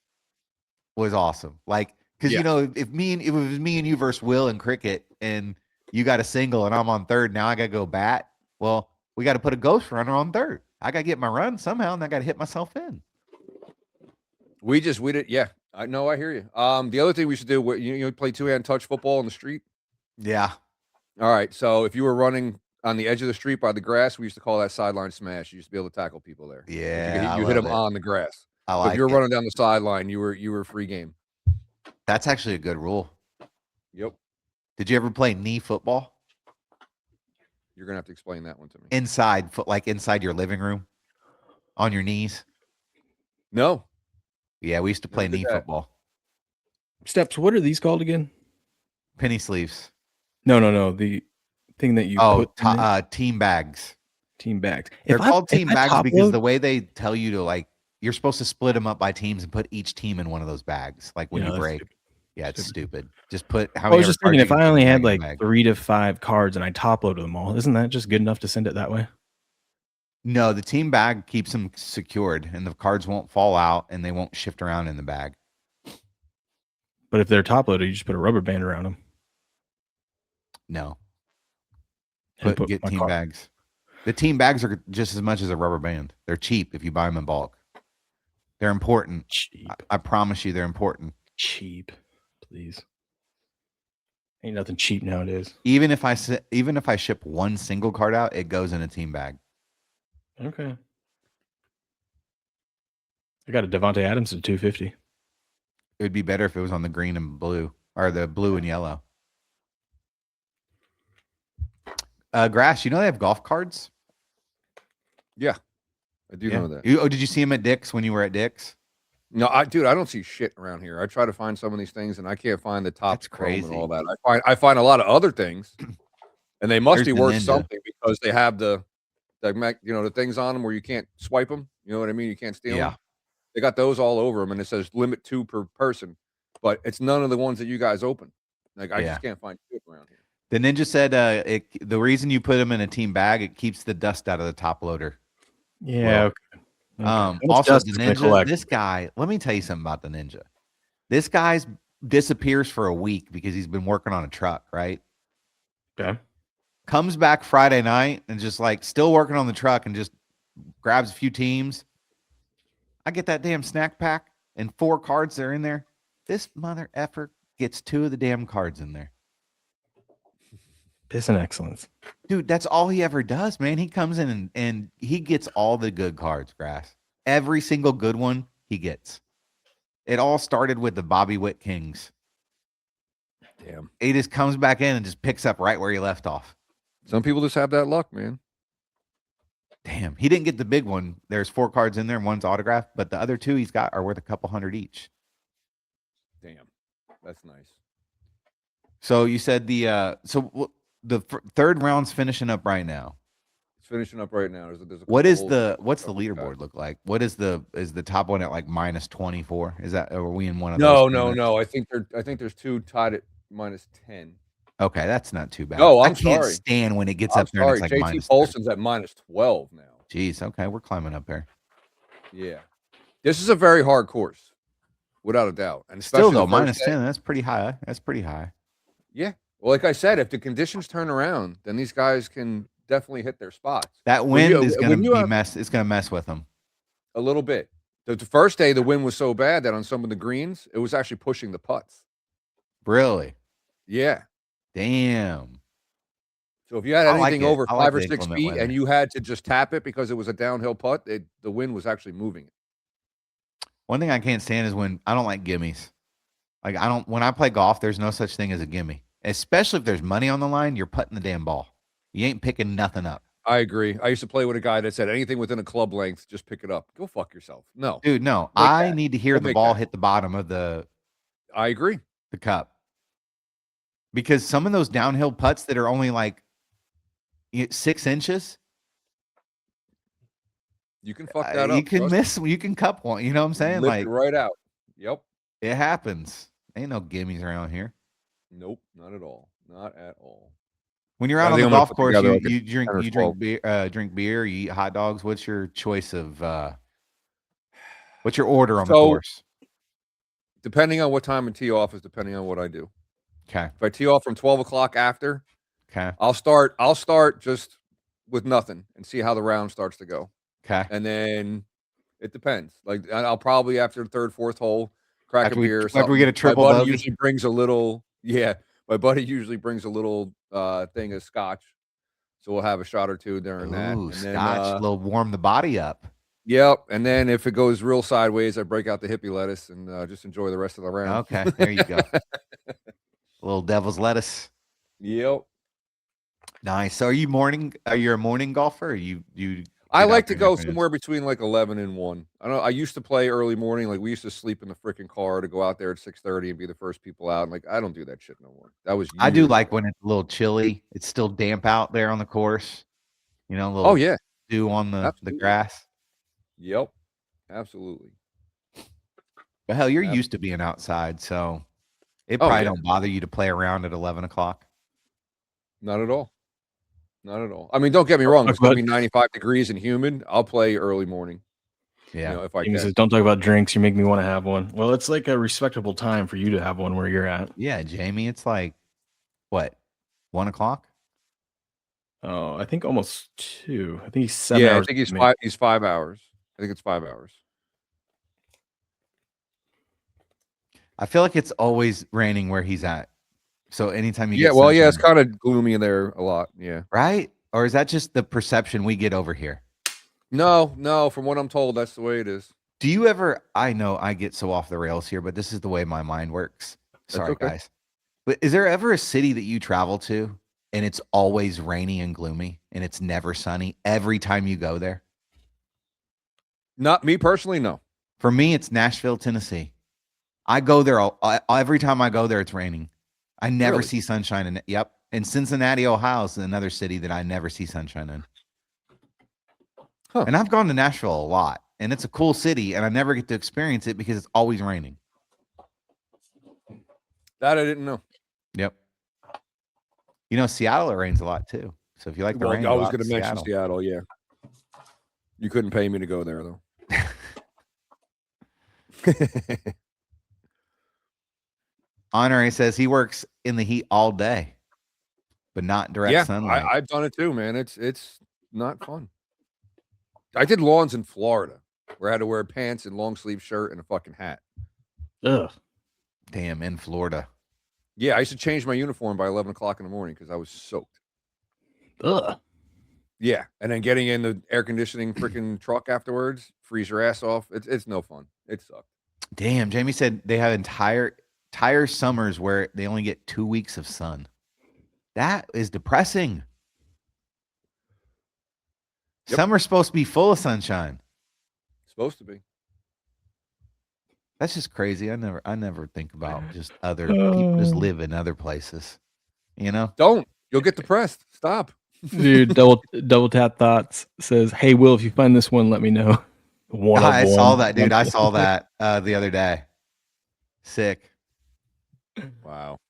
was awesome. Like, because you know, if it was me and you versus Will and cricket, and you got a single and I'm on third, now I gotta go bat. Well, we got to put a ghost runner on third. I gotta get my run somehow, and I gotta hit myself in. We did. Yeah. I know. I hear you. The other thing we should do, you play 2-hand touch football on the street. Yeah. All right. So if you were running on the edge of the street by the grass, we used to call that sideline smash. You used to be able to tackle people there. Yeah, You hit them on the grass. I So like if you were it. running down the sideline, you were free game. That's actually a good rule. Yep. Did you ever play knee football You're gonna have to explain that one to me. inside your living room on your knees? No. Yeah, we used to play Never did knee that. football. Steps. What are these called again? Penny sleeves. No. The thing that you put in there? Team bags. Team bags. They're called team bags because top-load- the way they tell you to, like, you're supposed to split them up by teams and put each team in one of those bags. Like when Yeah, you that's break. stupid. Yeah, it's stupid. Just put how I many. was just ever thinking, cards if you I can only fit in had a like bag. 3 to 5 cards and I top loaded them all, isn't that just good enough to send it that way? No, the team bag keeps them secured, and the cards won't fall out, and they won't shift around in the bag. But if they're top loaded, you just put a rubber band around them. No, And get my team card. bags. The team bags are just as much as a rubber band. They're cheap if you buy them in bulk. They're important. Cheap. I promise you, they're important. Cheap. Please. Ain't nothing cheap nowadays. Even if I ship one single card out, it goes in a team bag. Okay. I got a Devontae Adams at 250. It would be better if it was on the green and blue, or the blue and yellow. Grass, you know they have golf cards? Yeah, I do know that. Did you see him at Dick's when you were at Dick's? No, I don't see shit around here. I try to find some of these things, and I can't find the top That's chrome crazy. and all that. I find a lot of other things, and they must There's be the worth Ninja. something because they have the things on them where you can't swipe them. You know what I mean? You can't steal them. They got those all over them, and it says limit 2 per person, but it's none of the ones that you guys open. Like I just can't find shit around here. The Ninja said the reason you put them in a team bag, it keeps the dust out of the top loader. Yeah. Well, also, the Ninja, this guy, let me tell you something about the Ninja. This guy's disappears for a week because he's been working on a truck, right? Okay. Comes back Friday night and just like still working on the truck and just grabs a few teams. I get that damn snack pack and 4 cards that are in there. This mother effer gets 2 of the damn cards in there. Piss and excellence. Dude, that's all he ever does, man. He comes in and he gets all the good cards, Grass. Every single good one he gets. It all started with the Bobby Witt Kings. Damn. He just comes back in and just picks up right where he left off. Some people just have that luck, man. Damn, he didn't get the big one. There's 4 cards in there, and one's autographed, but the other 2 he's got are worth a couple hundred each. Damn, that's nice. So you said the third round's finishing up right now. It's finishing up right now. There's what's the leaderboard look like? What is the top one at like -24? Is that, are we in one of those? No. I think there's 2 tied at -10. Okay, that's not too bad. No, I can't stand when it gets up there and it's like JT Polson's at -12 now. Jeez, okay, we're climbing up there. Yeah. This is a very hard course, without a doubt. And still though, -10, that's pretty high. That's pretty high. Yeah. Well, like I said, if the conditions turn around, then these guys can definitely hit their spots. That wind is going to mess. It's going to mess with them a little bit. The first day, the wind was so bad that on some of the greens, it was actually pushing the putts. Really? Yeah. Damn. So if you had anything over 5 or 6 feet and you had to just tap it because it was a downhill putt, the wind was actually moving it. One thing I can't stand is when I don't like gimmies. Like when I play golf, there's no such thing as a gimme. Especially if there's money on the line, you're putting the damn ball. You ain't picking nothing up. I agree. I used to play with a guy that said anything within a club length, just pick it up. Go fuck yourself. No. Dude, no. I need to hear the ball hit the bottom of the I agree. The cup. Because some of those downhill putts that are only like 6 inches, you can fuck that up. You can miss. You can cup one. You know what I'm saying? Lift it right out. Yep. It happens. Ain't no gimmies around here. Nope, not at all. Not at all. When you're out on the golf course, you drink beer, you eat hot dogs. What's your choice of? What's your order on the course? Depending on what time I tee off is depending on what I do. Okay. If I tee off from 12 o'clock after, okay, I'll start just with nothing and see how the round starts to go. Okay. And then it depends. Like I'll probably after the 3rd, 4th hole crack a beer. After we get a triple, my buddy usually brings a little. Yeah, my buddy usually brings a little thing of scotch, so we'll have a shot or 2 during that. And scotch, will warm the body up. Yep, and then if it goes real sideways, I break out the hippie lettuce and just enjoy the rest of the round. Okay, there you go. Little devil's lettuce. Yep. Nice. So are you a morning golfer? Or you I like to go somewhere between like 11 and 1. I used to play early morning. Like we used to sleep in the freaking car to go out there at 6:30 and be the first people out. And like I don't do that shit no more. That was I do like when it's a little chilly. It's still damp out there on the course. You know, a little dew on the grass. Yep. Absolutely. But hell, you're used to being outside, so it probably don't bother you to play around at 11 o'clock. Not at all. Not at all. I mean, don't get me wrong. It's going to be 95 degrees and humid. I'll play early morning. Yeah. If I can. Says, don't talk about drinks. You make me want to have one. Well, it's like a respectable time for you to have one where you're at. Yeah, Jamie, it's like, what, 1 o'clock? Oh, I think almost 2. I think he's 7 hours. I think he's 5. He's 5 hours. I think it's 5 hours. I feel like it's always raining where he's at. So anytime you get sunshine, it's kind of gloomy in there a lot. Yeah. Right? Or is that just the perception we get over here? No. From what I'm told, that's the way it is. Do you ever? I know I get so off the rails here, but this is the way my mind works. Sorry, okay. guys. But is there ever a city that you travel to and it's always rainy and gloomy and it's never sunny every time you go there? Not me personally, no. For me, it's Nashville, Tennessee. I go there every time I go there, it's raining. I never Really? see sunshine in it. Yep. And Cincinnati, Ohio is another city that I never see sunshine in. Huh. And I've gone to Nashville a lot, and it's a cool city, and I never get to experience it because it's always raining. That I didn't know. Yep. You know, Seattle, it rains a lot too. So if you like the rain, I was going to mention Seattle. Yeah. You couldn't pay me to go there though. Honore says he works in the heat all day, but not direct sunlight. I've done it too, man. It's not fun. I did lawns in Florida where I had to wear pants and long sleeve shirt and a fucking hat. Ugh. Damn, in Florida. Yeah, I used to change my uniform by 11 o'clock in the morning because I was soaked. Ugh. Yeah, and then getting in the air conditioning freaking truck afterwards, freeze your ass off. It's no fun. It sucked. Damn, Jamie said they have entire summers where they only get 2 weeks of sun. That is depressing. Yep. Summer's supposed to be full of sunshine. Supposed to be. That's just crazy. I never think about just other people just live in other places. You know? Don't. You'll get depressed. Stop. Dude, double tap thoughts says, "Hey Will, if you find this one, let me know." I saw that, dude. I saw that the other day. Sick. Wow.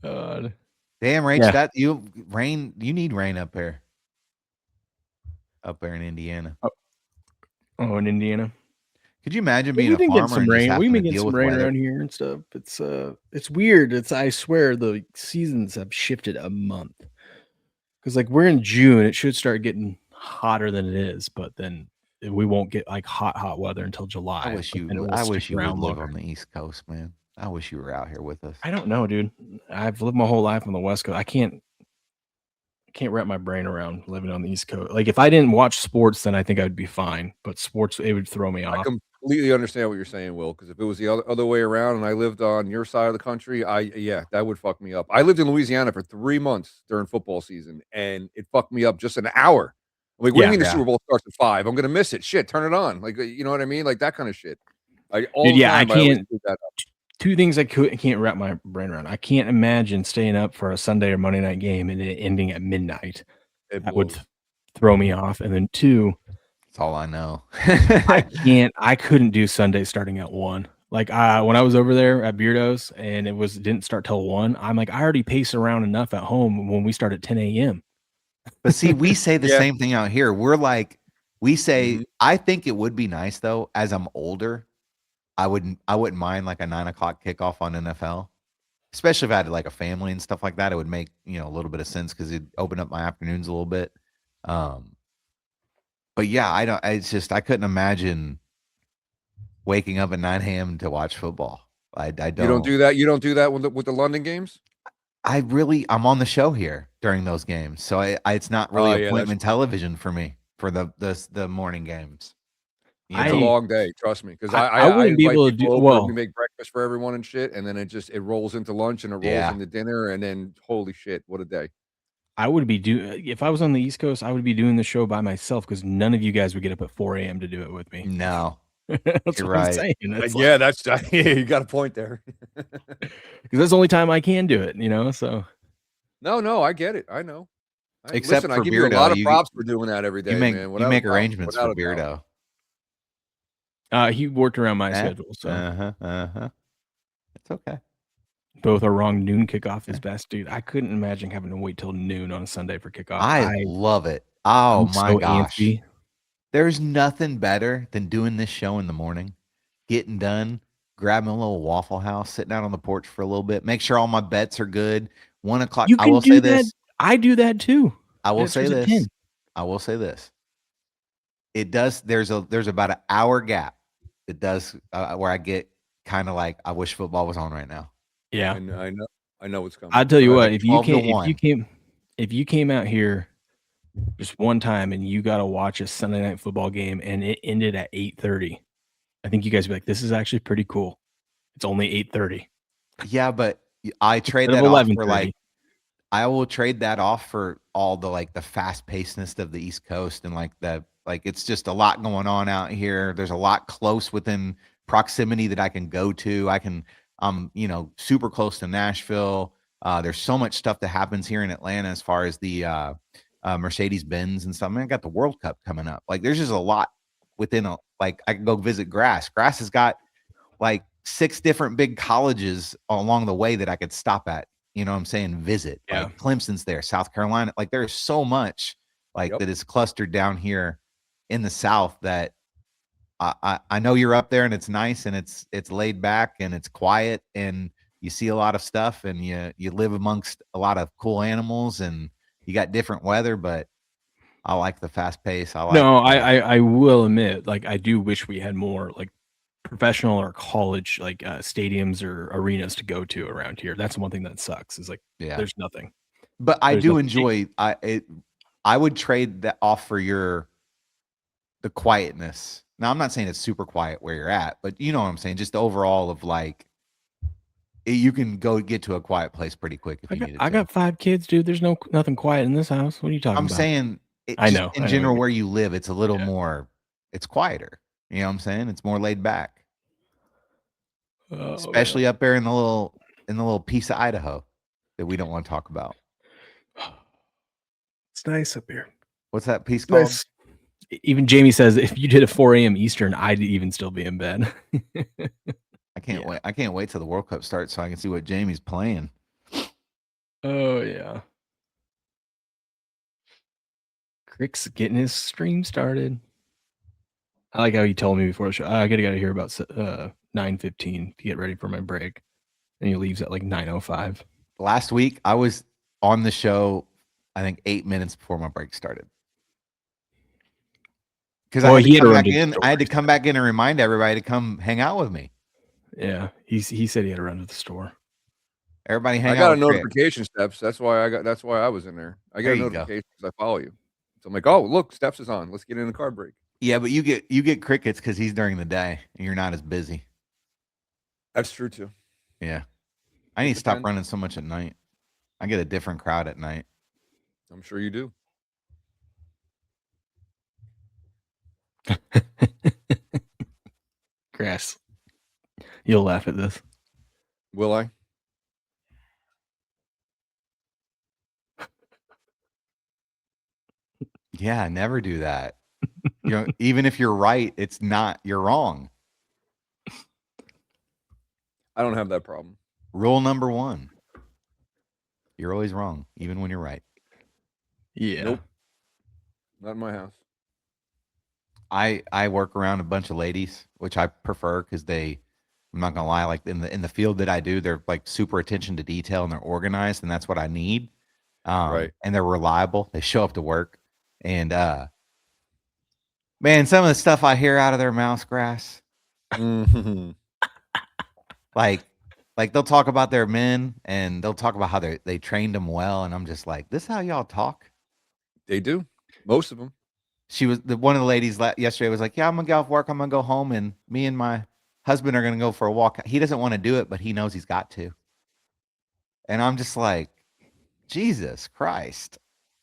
God. Damn, Rach, Yeah. you need rain up there. Up there in Indiana. Oh, in Indiana. Could you imagine being We've been a getting farmer some and just rain. having We've to been getting deal some with rain weather? around here and stuff. It's weird. I swear the seasons have shifted a month. Because like we're in June, it should start getting hotter than it is, but then we won't get like hot weather until July. I wish you would live on the East Coast, man. I wish you were out here with us. I don't know, dude. I've lived my whole life on the West Coast. I can't wrap my brain around living on the East Coast. Like if I didn't watch sports, then I think I would be fine. But sports, it would throw me I off. completely understand what you're saying, Will, because if it was the other way around and I lived on your side of the country, that would fuck me up. I lived in Louisiana for 3 months during football season, and it fucked me up just an hour. I'm like, what do you mean the Super Bowl starts at 5? I'm gonna miss it. Shit, turn it on. Like, you know what I mean? Like that kind of shit. I always screwed that up. Two things I can't wrap my brain around. I can't imagine staying up for a Sunday or Monday night game and it ending at midnight. That would throw me off. And then two, that's all I know. I couldn't do Sunday starting at 1. Like when I was over there at Beardo's and it didn't start till 1, I'm like, I already pace around enough at home when we start at 10 a.m. But see, we say the same thing out here. We're like, we say, I think it would be nice though, as I'm older. I wouldn't mind like a 9 o'clock kickoff on NFL, especially if I had like a family and stuff like that. It would make, a little bit of sense because it'd open up my afternoons a little bit. But yeah, I couldn't imagine waking up at 9 a.m. to watch football. I don't. You don't do that. You don't do that with the London games. I'm on the show here during those games, so it's not really appointment television for me for the morning games. It's a long day, trust me, because I wouldn't be able to do well. We make breakfast for everyone and shit, and then it rolls into lunch and it rolls into dinner, and then holy shit, what a day! I would be if I was on the East Coast, I would be doing the show by myself because none of you guys would get up at 4 a.m. to do it with me. No, that's you're what right. I'm saying. You got a point there. Because that's the only time I can do it, So no, I get it. I know. Except listen, for I give Beardo, you a lot of props for doing that every day, man. You make arrangements for Beardo. He worked around my schedule, so it's okay. Both are wrong. Noon kickoff is best, dude. I couldn't imagine having to wait till noon on a Sunday for kickoff. I love it. Oh my gosh, antsy. There's nothing better than doing this show in the morning, getting done, grabbing a little Waffle House, sitting out on the porch for a little bit, make sure all my bets are good. 1 o'clock. I will say this. I do that too. I will say this. It does. There's about an hour gap. It does where I get kind of like, I wish football was on right now. Yeah, I know what's coming. I'll tell you what, if you came out here just one time and you got to watch a Sunday night football game and it ended at 8:30, I think you guys would be like, this is actually pretty cool. It's only 8:30. Yeah, but I trade Instead that of off for 11:30. like I will trade that off for all the like the fast pacedness of the East Coast and like it's just a lot going on out here. There's a lot close within proximity that I can go to. I can super close to Nashville. There's so much stuff that happens here in Atlanta as far as the Mercedes Benz and stuff. I mean, I got the World Cup coming up. Like there's just a lot within I can go visit Grass. Grass has got like 6 different big colleges along the way that I could stop at. You know what I'm saying? Visit. Yeah. Like Clemson's there, South Carolina. Like there's so much that is clustered down here in the South that I know you're up there and it's nice and it's laid back and it's quiet and you see a lot of stuff and you live amongst a lot of cool animals and you got different weather, but I like the fast pace. I will admit, like I do wish we had more like professional or college like stadiums or arenas to go to around here. That's one thing that sucks is like there's nothing. But I do enjoy I would trade that off for the quietness. Now I'm not saying it's super quiet where you're at, but you know what I'm saying? Just the overall of like you can go get to a quiet place pretty quick if you need it. I got 5 kids, dude. There's nothing quiet in this house. What are you talking about? I'm saying I know in general where you live, it's a little more it's quieter. You know what I'm saying? It's more laid back. Especially up there in the little piece of Idaho that we don't want to talk about. It's nice up here. What's that piece called? Nice. Even Jamie says if you did a 4 a.m. Eastern, I'd even still be in bed. I can't wait. I can't wait till the World Cup starts so I can see what Jamie's playing. Oh yeah. Crick's getting his stream started. I like how he told me before the show. I gotta get out of here about 9:15 to get ready for my break, and he leaves at like 9:05. Last week I was on the show, I think 8 minutes before my break started. Because I had to come back in and remind everybody to come hang out with me. Yeah, he said he had to run to the store. Everybody hang out. I got a notification, Steps. That's why I was in there. I got a notification because I follow you. So I'm like, oh look, Steps is on. Let's get in the car break. Yeah, but you get crickets because he's during the day and you're not as busy. That's true too. Yeah. I need to stop running so much at night. I get a different crowd at night. I'm sure you do. Grass. You'll laugh at this. Will I? Yeah, never do that. Even if you're right, you're wrong. I don't have that problem. Rule number 1. You're always wrong, even when you're right. Yeah. Nope. Not in my house. I work around a bunch of ladies, which I prefer because I'm not gonna lie, like in the field that I do, they're like super attention to detail and they're organized, and that's what I need. Right. And they're reliable. They show up to work. And man, some of the stuff I hear out of their mouths, Grass. like they'll talk about their men and they'll talk about how they trained them well, and I'm just like, this is how y'all talk? They do. Most of them. She was one of the ladies yesterday was like, yeah, I'm gonna get off work, I'm gonna go home, and me and my husband are gonna go for a walk. He doesn't want to do it, but he knows he's got to. And I'm just like, Jesus Christ,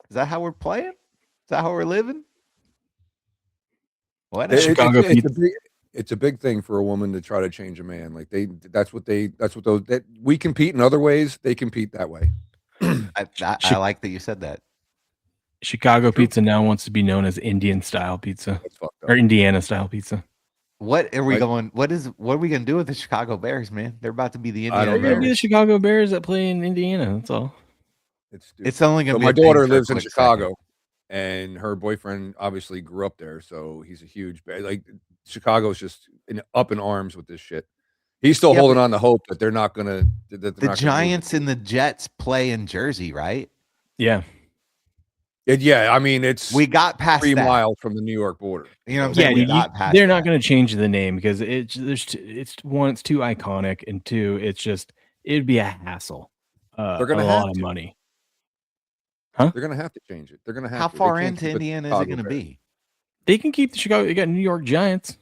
is that how we're playing? Is that how we're living? What? It's a big thing for a woman to try to change a man. Like we compete in other ways. They compete that way. I like that you said that. Chicago pizza now wants to be known as Indian style pizza or Indiana style pizza. What are we going? What are we gonna do with the Chicago Bears, man? They're about to be the Indiana Bears. They're gonna be the Chicago Bears that play in Indiana. That's all. It's only gonna be. My daughter lives in Chicago, and her boyfriend obviously grew up there, so he's a huge like. Chicago's just up in arms with this shit. He's still holding on to hope that they're not gonna. The Giants and the Jets play in Jersey, right? Yeah. Yeah, I mean we got past 3 miles from the New York border. You know what I'm saying? They're not going to change the name because it's one, it's too iconic, and 2, it'd be a hassle. They're going to have a lot of money. Huh? They're going to have to change it. They're going to have. How far into Indiana is it going to be? They can keep the Chicago. They got New York Giants.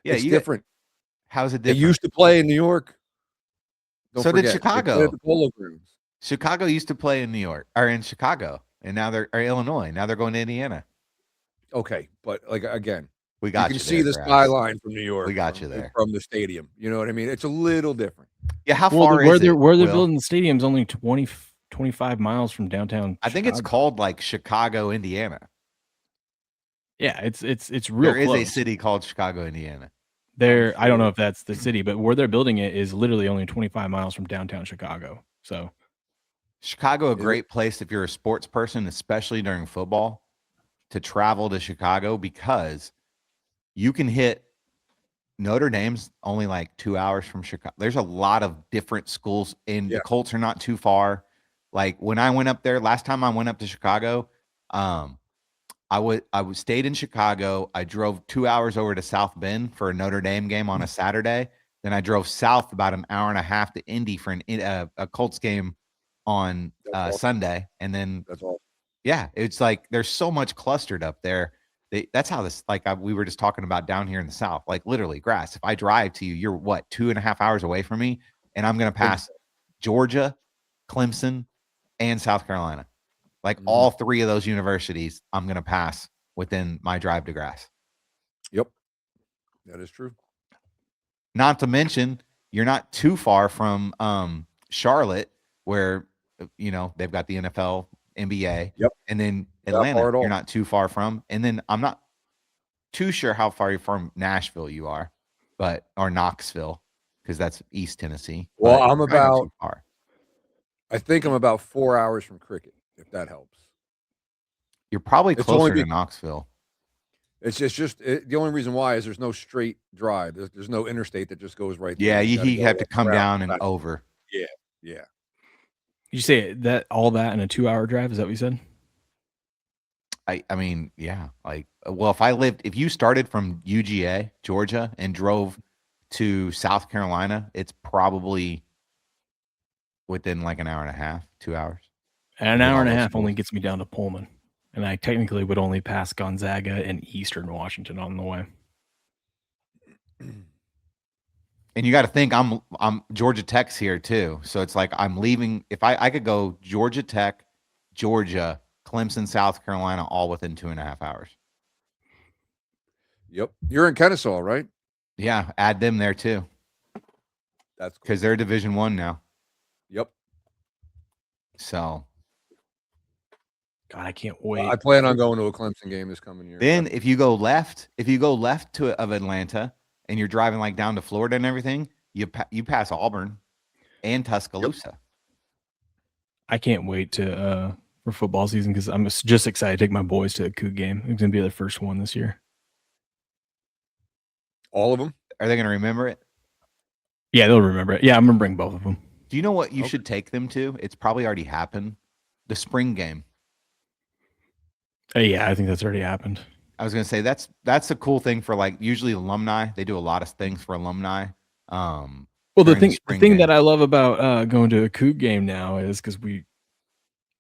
Yeah, it's different. How's it They different? used to play in New York. Don't So did forget, they played Chicago. at the Polo Grounds. Chicago used to play in New York or in Chicago, and now they're or Illinois. Now they're going to Indiana. Okay, but like again, We you got can you see there, the Grass. skyline from New York. We got you there. From the stadium. You know what I mean? It's a little different. Yeah, how Well, far where is they're it? where they're Will? building the stadium's only 25 miles from downtown. I think it's Chicago. called like Chicago, Indiana. Yeah, it's real There is close. a city called Chicago, Indiana. There, I don't know if that's the city, but where they're building it is literally only 25 miles from downtown Chicago. So Chicago, a great place if you're a sports person, especially during football, to travel to Chicago because you can hit Notre Dame's only like 2 hours from Chicago. There's a lot of different schools, and the Colts are not too far. Like when I went up there, last time I went up to Chicago, I stayed in Chicago. I drove 2 hours over to South Bend for a Notre Dame game on a Saturday. Then I drove south about an hour and a half to Indy for a Colts game on Sunday. And then That's all. yeah, it's like there's so much clustered up there. That's how this, like we were just talking about down here in the South, like literally Grass. If I drive to you, you're what, 2.5 hours away from me, and I'm going to pass Georgia, Clemson, and South Carolina. Like all three of those universities, I'm going to pass within my drive to Grass. Yep, that is true. Not to mention, you're not too far from Charlotte, where they've got the NFL, NBA. Yep. And then Not Atlanta, far at all. you're not too far from. And then I'm not too sure how far from Nashville you are, or Knoxville, because that's East Tennessee. Well, but I'm you're not about- too far. I think I'm about 4 hours from Cricket, if that helps. You're probably It's closer only to Knoxville. It's just the only reason why is there's no straight drive. There's no interstate that just goes right there. Yeah, You gotta you go have to come around down and back. over. Yeah. you say that all that in a 2-hour drive? Is that what you said? I mean, yeah. Like, well, if you started from UGA, Georgia, and drove to South Carolina, it's probably within like an hour and a half, 2 hours. And an With hour all and a those half only schools. gets me down to Pullman. And I technically would only pass Gonzaga and Eastern Washington on the way. And you got to think I'm Georgia Tech's here too. So it's like I'm leaving. If I could go Georgia Tech, Georgia, Clemson, South Carolina, all within 2.5 hours. Yep. You're in Kennesaw, right? Yeah, add them there too, That's cool. because they're Division I now. Yep. So God, I can't wait. I plan on going to a Clemson game this coming year. then if you go left of Atlanta and you're driving like down to Florida and everything, you pass Auburn and Tuscaloosa. I can't wait to for football season because I'm just excited to take my boys to a Coug game. It's gonna be their first one this year. All of them? Are they going to remember it? Yeah, they'll remember it. Yeah, I'm gonna bring both of them. Do you know what you Okay. should take them to? It's probably already happened. The spring game. Yeah, I think that's already happened. I was going to say that's a cool thing for like usually alumni. They do a lot of things for alumni. Well, the during thing spring that game. I love about going to a Coug game now is because we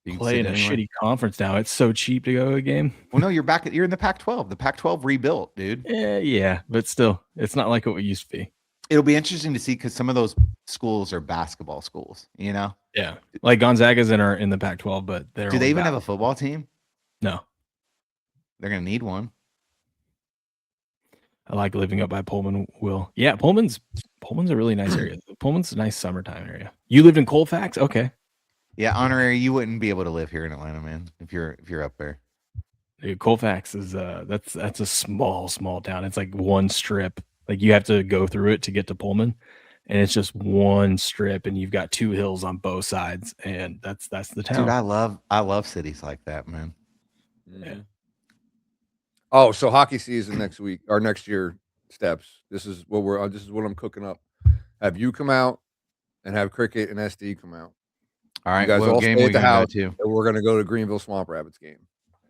You can play sit in a anywhere. shitty conference now. It's so cheap to go to a game. Well, no, you're in the Pac-12. The Pac-12 rebuilt, dude. Yeah, but still, it's not like what we used to be. It'll be interesting to see because some of those schools are basketball schools. You know, Yeah, like Gonzaga's in the Pac-12, but they're do they only even have a football team? No. They're going to need one. I like living up by Pullman. Will yeah, Pullman's a really nice area. Pullman's a nice summertime area. You lived in Colfax, okay? Yeah, honorary. You wouldn't be able to live here in Atlanta, man. If you're up there. Dude, Colfax is that's a small town. It's like one strip. Like you have to go through it to get to Pullman, and it's just one strip, and you've got two hills on both sides, and that's the town. Dude, I love cities like that, man. Yeah. Oh, so hockey season next week or next year steps. This is what I'm cooking up. Have you come out and have Cricket and SD come out. All right, You guys what all game stay we at the gonna house. go to? And we're gonna go to Greenville Swamp Rabbits game.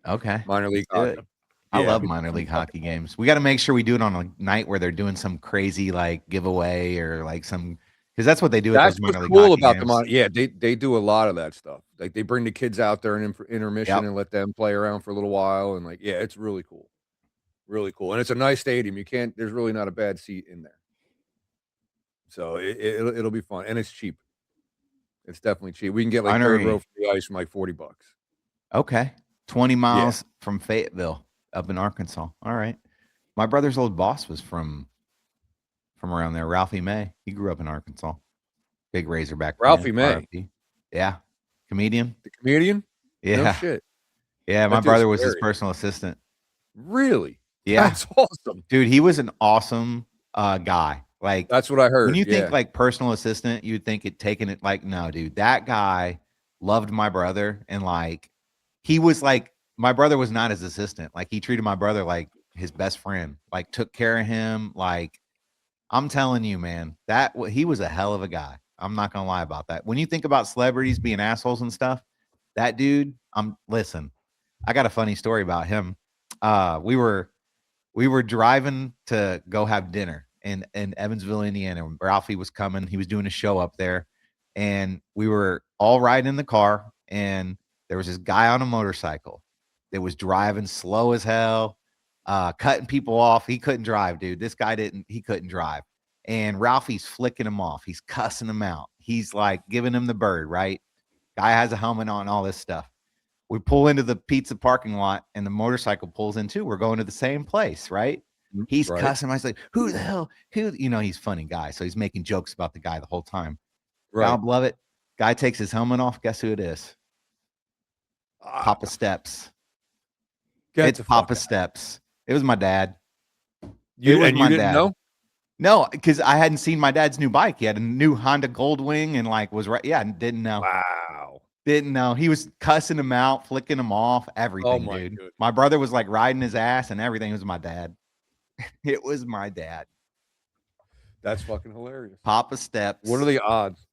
Okay. Minor league Do hockey. it. I Yeah. love minor league hockey games. We got to make sure we do it on a night where they're doing some crazy like giveaway or like some because that's what they do. That's at those what's minor league cool hockey about games. them. Yeah, they do a lot of that stuff. Like they bring the kids out there in intermission Yep. and let them play around for a little while, and like it's really cool. Really cool. And it's a nice stadium. There's really not a bad seat in there. So it'll be fun. And it's cheap. It's definitely cheap. We can get like third row for the ice from like $40. Okay. 20 miles from Fayetteville up in Arkansas. All right. My brother's old boss was from around there. Ralphie May. He grew up in Arkansas. Big Razorback. Ralphie May. RFP. Yeah. Comedian. The comedian? Yeah. No shit. Yeah. My brother was his personal assistant. Really? Yeah. That's awesome. Dude, he was an awesome guy. Like, that's what I heard. When you think like personal assistant, you'd think it taking it like, no, dude, that guy loved my brother. And like, he was like, my brother was not his assistant. Like, he treated my brother like his best friend, like took care of him. Like, I'm telling you, man, he was a hell of a guy. I'm not going to lie about that. When you think about celebrities being assholes and stuff, that dude, listen, I got a funny story about him. We were driving to go have dinner in Evansville, Indiana. Ralphie was coming. He was doing a show up there, and we were all riding in the car, and there was this guy on a motorcycle that was driving slow as hell, cutting people off. He couldn't drive, dude. This guy he couldn't drive. And Ralphie's flicking him off. He's cussing him out. He's like giving him the bird, right? Guy has a helmet on, all this stuff. We pull into the pizza parking lot, and the motorcycle pulls in too. We're going to the same place, right? He's cussing. I was like, who the hell? He's a funny guy. So he's making jokes about the guy the whole time. Right. God love it. Guy takes his helmet off. Guess who it is? Papa Steps. It's Papa Steps. It was my dad. You didn't know? No, because I hadn't seen my dad's new bike. He had a new Honda Goldwing and like was right. Yeah, didn't know. Wow. Didn't know. He was cussing him out, flicking him off, everything, dude. Goodness. My brother was like riding his ass and everything. It was my dad. It was my dad. That's fucking hilarious. Papa Steps. What are the odds?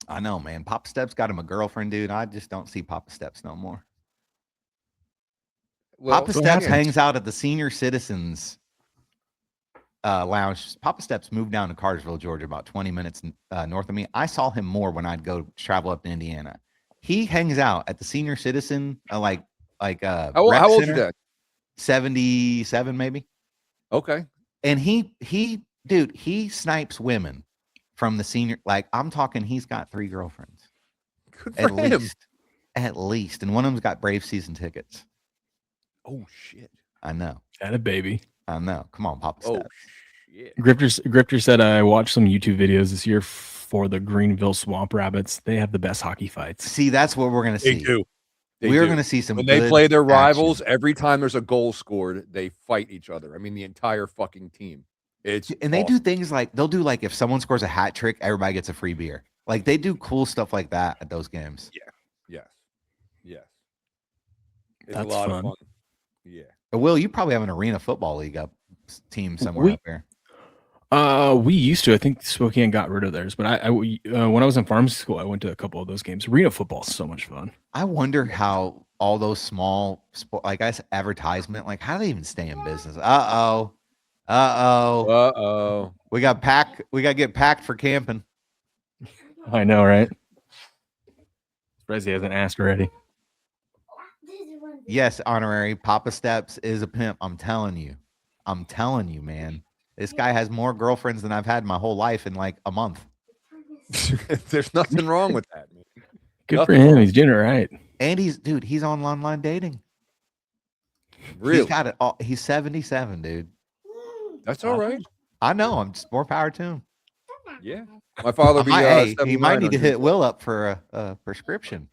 I know, man. Papa Steps got him a girlfriend, dude. I just don't see Papa Steps no more. Well, Papa Steps hangs out at the senior citizens lounge. Papa Steps moved down to Cartersville, Georgia, about 20 minutes north of me. I saw him more when I'd go travel up to Indiana. He hangs out at the senior citizen, how old is your dad? 77, maybe. Okay. And he snipes women from the senior. Like, I'm talking, he's got 3 girlfriends. Good for him. At least. And one of them's got Brave season tickets. Oh, shit. I know. Had a baby. I know. Come on, Papa Steps. Shit. Grifter said, I watched some YouTube videos this year for the Greenville Swamp Rabbits. They have the best hockey fights. See, that's what we're going to see. They do. We're going to see some. When they play their rivals, every time there's a goal scored, they fight each other. I mean, the entire fucking team. They do things like they'll do like if someone scores a hat trick, everybody gets a free beer. Like they do cool stuff like that at those games. Yeah. Yes. It's That's a lot fun. of fun. Yeah. Will, you probably have an arena football league team somewhere up there. We used to. I think Spokane got rid of theirs, but I when I was in pharmacy school, I went to a couple of those games. Arena football is so much fun. I wonder how all those small sport, like I said, advertisement, like how do they even stay in business? We got to get packed for camping. I know, right? Surprised he hasn't asked already. Yes, honorary Papa Steps is a pimp. I'm telling you, man. This guy has more girlfriends than I've had my whole life in like a month. There's nothing wrong with that, man. Good for him. He's doing it right. And he's on online dating. Really? He's got it all. He's 77, dude. That's all right. I know. I'm just more power to him. Yeah. My father he might need to hit Will up for a prescription.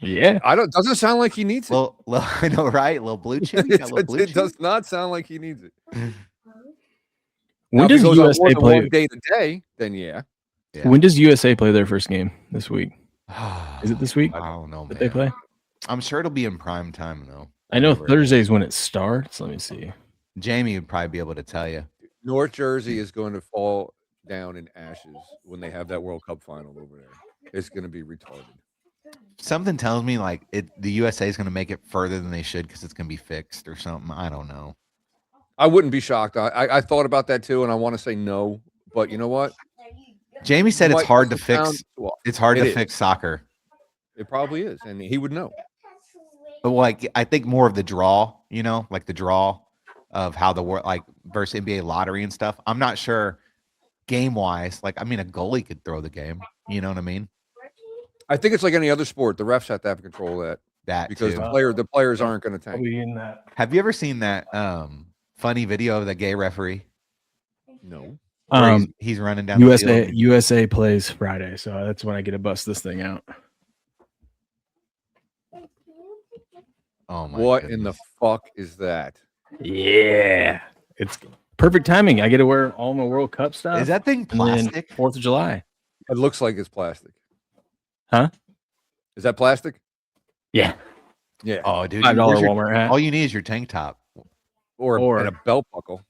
Yeah. Doesn't sound like he needs it. I know, right? Little blue chew. It does not sound like he needs it. When does USA play day to day? Then yeah. When does USA play their first game this week? Is it this week? I don't know. That they play? I'm sure it'll be in prime time though. I know Thursday's when it starts. Let me see. Jamie would probably be able to tell you. North Jersey is going to fall down in ashes when they have that World Cup final over there. It's going to be retarded. Something tells me like the USA is going to make it further than they should because it's going to be fixed or something. I don't know. I wouldn't be shocked. I thought about that too, and I want to say no, but you know what? Jamie said it's hard to fix. It's hard to fix soccer. It probably is, and he would know. But like I think more of the draw, like the draw of how the world like versus NBA lottery and stuff. I'm not sure game wise. Like I mean, a goalie could throw the game. You know what I mean? I think it's like any other sport. The refs have to have control of that That because too. the players aren't going to tank. in that. Have you ever seen that funny video of the gay referee? No. Where he's running down the field. USA plays Friday, so that's when I get to bust this thing out. Oh my! What goodness. in the fuck is that? Yeah, it's perfect timing. I get to wear all my World Cup stuff. Is that thing plastic? 4th of July. It looks like it's plastic. Huh? Is that plastic? Yeah. Yeah. Oh, dude, $5 Walmart hat. All you need is your tank top. Or and a belt buckle.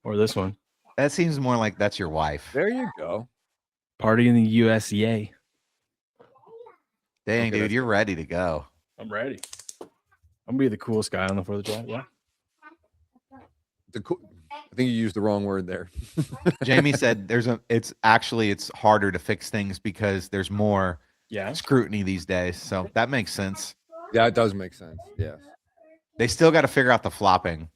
Or this one. That seems more like that's your wife. There you go. Party in the USA. Dang, Okay, dude, you're ready to go. I'm ready. I'm gonna be the coolest guy on the 4th of July. Yeah. I think you used the wrong word there. Jamie said it's harder to fix things because there's more scrutiny these days. So that makes sense. Yeah, it does make sense. Yes. They still got to figure out the flopping.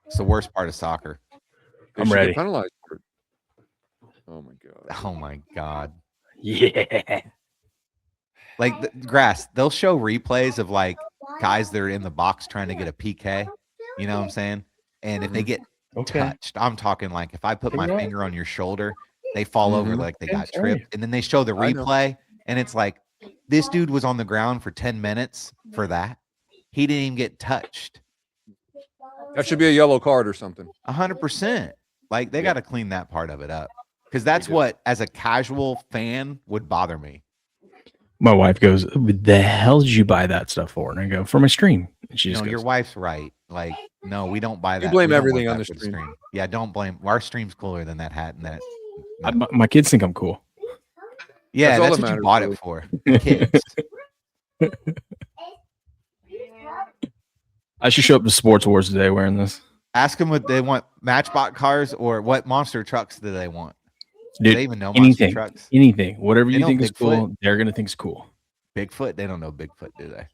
It's the worst part of soccer. They I'm should get ready. penalized for it. Oh my god. Oh my God. Yeah. Like the grass, they'll show replays of like guys that are in the box trying to get a PK. You know what I'm saying? And if they get touched, I'm talking like if I put my finger on your shoulder, they fall over like they got tripped. And then they show the replay, and it's like this dude was on the ground for 10 minutes for that. He didn't even get touched. That should be a yellow card or something. 100%. Like they got to clean that part of it up because that's what, as a casual fan, would bother me. My wife goes, "The hell did you buy that stuff for?" And I go, "For my stream." And she just goes, Your wife's right. Like, no, we don't buy that. You blame We don't everything want on that the for stream. Yeah, don't blame. Our stream's cooler than that hat and that. No. my kids think I'm cool. Yeah, That's all that's that what you matters, bought really. it for. Kids. I should show up to Sports Wars today wearing this. Ask them what they want: Matchbox cars or what monster trucks do they want? Do Dude, they even know monster trucks? anything, whatever They you know think is Bigfoot? cool, they're gonna think is cool. Bigfoot? They don't know Bigfoot, do they?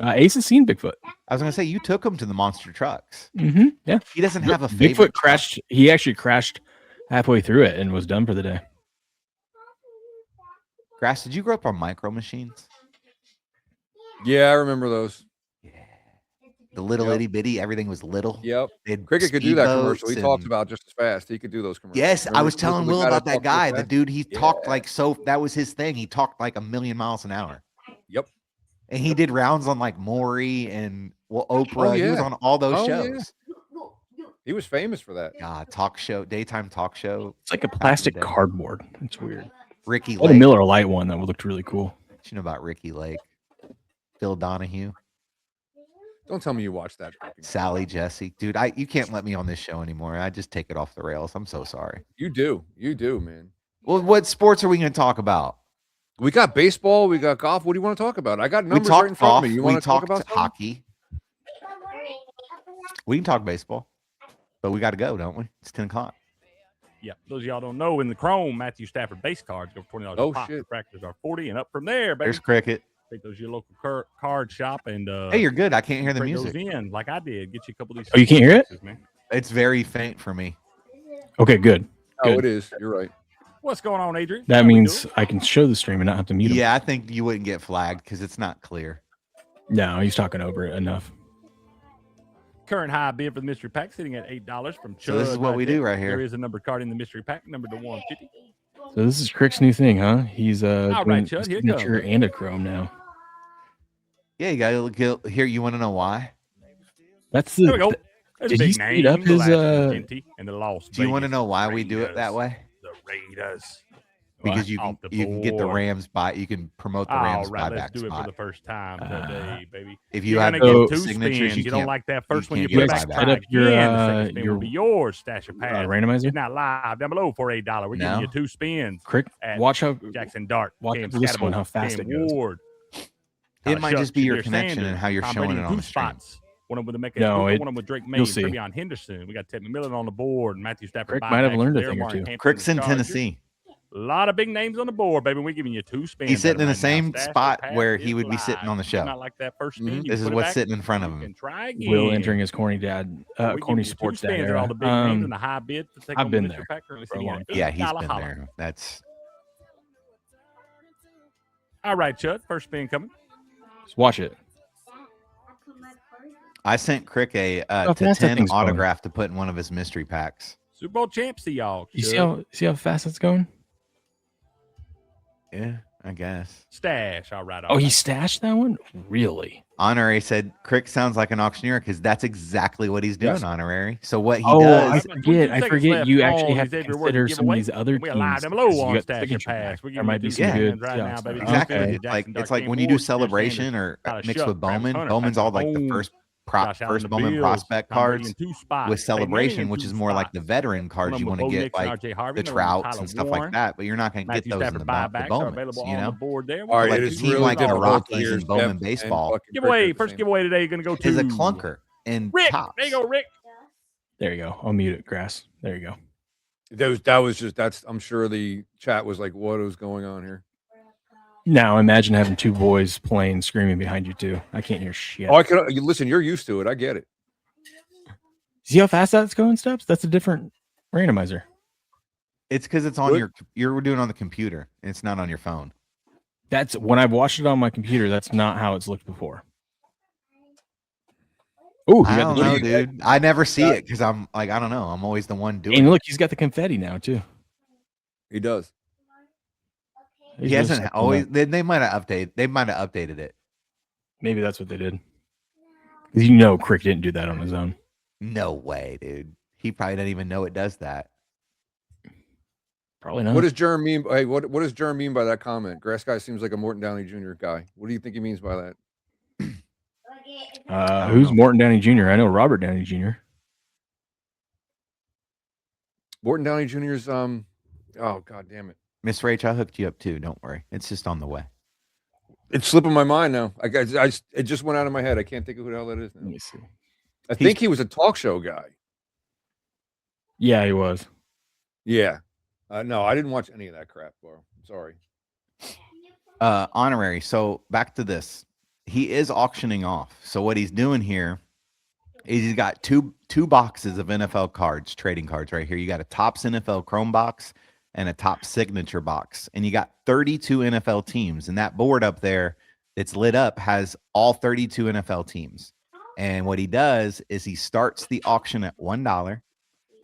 Ace has seen Bigfoot. I was gonna say you took him to the monster trucks. Mm-hmm. Yeah, He doesn't have a favorite Bigfoot truck. crashed. He actually crashed halfway through it and was done for the day. Grass, did you grow up on Micro Machines? Yeah, I remember those. Yeah. The little Yep. itty bitty, everything was little. Yep. They had Cricket could do that commercial. He speedboats talked and- about just as fast. He could do those commercials. Yes, I Remember was telling the Will guy about that talked so guy. The fast? dude, he talked Yeah. like so. That was his thing. He talked like 1,000,000 miles an hour. Yep. And he did rounds on like Maury and Oprah. Oh, He was yeah. on all those Oh, yeah. shows. He was famous for that. God, talk show, daytime talk show. It's like a plastic day. cardboard. It's weird. Ricky Oh, the Lake. Miller Lite one that looked really cool. What you know about Ricky Lake? Phil Donahue, Don't tell me you watched that. fucking- Sally Jesse. Dude, you can't let me on this show anymore. I just take it off the rails. I'm so sorry. You do, man. Well, what sports are we going to talk about? We got baseball. We got golf. What do you want to talk about? I got We numbers right in talked front golf. of me. You We want to talk talked about something? hockey. We can talk baseball, but we got to go, don't we? It's 10 o'clock. Yeah, those of y'all don't know, in the Chrome, Matthew Stafford base cards go for $20 Oh, a pop. shit. The practices are 40 and up from there, baby. There's cricket. Take those to your local card shop and Hey, you're good. I can't hear the trade music. those in like I did. Get you a couple of these. Oh, you can't hear it? boxes, man. It's very faint for me. Okay, good. Oh, Good. it is. You're right. What's going on, Adrian? That How we means doing? I can show the stream and not have to mute him. Yeah, I think you wouldn't get flagged because it's not clear. No, he's talking over it enough. Current high bid for the mystery pack sitting at $8 from Chud. So this is what we do right here. There is a number card in the mystery pack, number to 150. So this is Crick's new thing, huh? He's All doing right, a Chud, here it signature goes. and a chrome now. Yeah, you got to look here. You want to know why? That's There we go. the There's did a he big speed name, up the his, last Magenti and the Las Do you want to Vegas know why we do it that Raiders. way? The Raiders. Because you Off can the you can get the board. Rams buy. You can promote the All Rams right, let's buyback do it for spot. the first time today, baby. If you You're have gonna So- get two signatures, spins. you You don't can't. like that first one. You can't put it get back. buyback. Try Set up your, again. The second spin your- will be yours. Stash of pass. randomizer. It's not live down below for $8. We're giving No. you two spins. Crick, At watch how Jackson Dart. Watch Cam for this one, Scatterbo, how fast Cam it goes. Ward, It Tyler might just be Shucks, your Jameer connection Sanders, and how you're Tom showing Brady it in on two the stream. spots. One of them with the No, one of them with Drake May, you'll see. Trevion Henderson. We got Teddy Millen on the board. Matthew Stafford. Crick might have buybacks, learned a Darren thing or Warren, two. Hampton, Crick's in Chargers. Tennessee. A lot of big names on the board, baby. We're giving you 2 spins. He's sitting in the right now. same Stash or spot pass where he is would be sitting live. on the If you show. Not like that first spin. You This is put it what's back, sitting in front of you him. can try again. Will entering his corny dad, We're corny giving you 2 sports dad spins are all era. the big names and the high bid to take I've on been the there mystery pack. Currently for a sitting long at time. Yeah, he's $8 been holla. there. That's All right, Chud. First spin coming. Just watch it. I sent Crick a How to fast that 10 thing's going. autograph to put in one of his mystery packs. Super Bowl champs to y'all. You Chud. see how fast it's going? Yeah, I guess. Stash. All right. Oh, he stashed that one? Really? Honorary said Crick sounds like an auctioneer because that's exactly what he's doing, Yes. Honorary. So what he I does, forget you actually have to These every word consider you give some of away. these other We teams. allowed them because low you on got the stash and signature pass. pack. We're There giving might you be 2 some good spins right now, stuff. baby. exactly. Okay. It's like when you do celebration or mixed with Bowman. Bowman's all like the first Bowman prospect cards with celebration, which is more like the veteran cards you want to get, like the Trouts and stuff like that. But you're not going to get those in the Bowmans, you know. All right, Like it a is team really like the difficult Rockies here, and Bowman Steph baseball and fucking Giveaway. Crick at the First same giveaway today. You're going to go to is a clunker and Rick. tops. There you go, Rick. There you go. I'll mute it, Grass. There you go. That was just that's. I'm sure the chat was like, "What is going on here?" Now imagine having 2 boys playing, screaming behind you too. I can't hear shit. Oh, I can listen. You're used to it. I get it. See how fast that's going, Steps? That's a different randomizer. It's because it's on What? you're doing it on the computer and it's not on your phone. That's when I've watched it on my computer. That's not how it's looked before. Oh, I don't know, dude. I never see it because I'm like, I don't know. I'm always the one doing And it. look, he's got the confetti now too. He does. He's He hasn't just- always. They might have updated. They might have updated it. Maybe that's what they did. Because you know, Crick didn't do that on his own. No way, dude. He probably doesn't even know it does that. Probably not. What does Jerm mean? Hey, what does Jerm mean by that comment? Grass guy seems like a Morton Downey Jr. guy. What do you think he means by that? Who's Morton Downey Jr.? I know Robert Downey Jr. Morton Downey Jr.'s oh god damn it. Miss Rach, I hooked you up too. Don't worry. It's just on the way. It's slipping my mind now. It just went out of my head. I can't think of who the hell that is Let now. me see. I think he was a talk show guy. Yeah, he was. Yeah. No, I didn't watch any of that crap, bro. I'm sorry. Honorary. So back to this. He is auctioning off. So what he's doing here is he's got two boxes of NFL cards, trading cards right here. You got a Topps NFL Chrome box and a Topps Signature box. And you got 32 NFL teams. And that board up there that's lit up has all 32 NFL teams. And what he does is he starts the auction at $1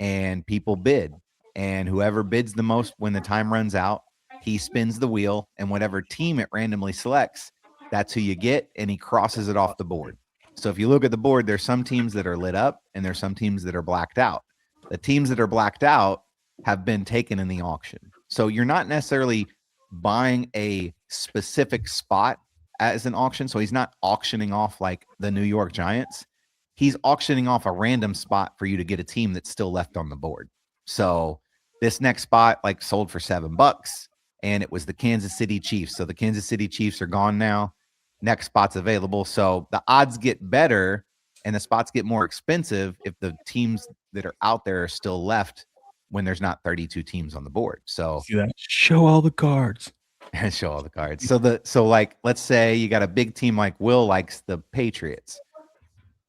and people bid. And whoever bids the most when the time runs out, he spins the wheel, and whatever team it randomly selects, that's who you get, and he crosses it off the board. So if you look at the board, there's some teams that are lit up and there's some teams that are blacked out. The teams that are blacked out have been taken in the auction. So you're not necessarily buying a specific spot as an auction. So he's not auctioning off like the New York Giants. He's auctioning off a random spot for you to get a team that's still left on the board. So this next spot like sold for $7 and it was the Kansas City Chiefs. So the Kansas City Chiefs are gone now. Next spot's available. So the odds get better and the spots get more expensive if the teams that are out there are still left when there's not 32 teams on the board. So See that? Show all the cards. and show all the cards. So like let's say you got a big team like Will likes the Patriots.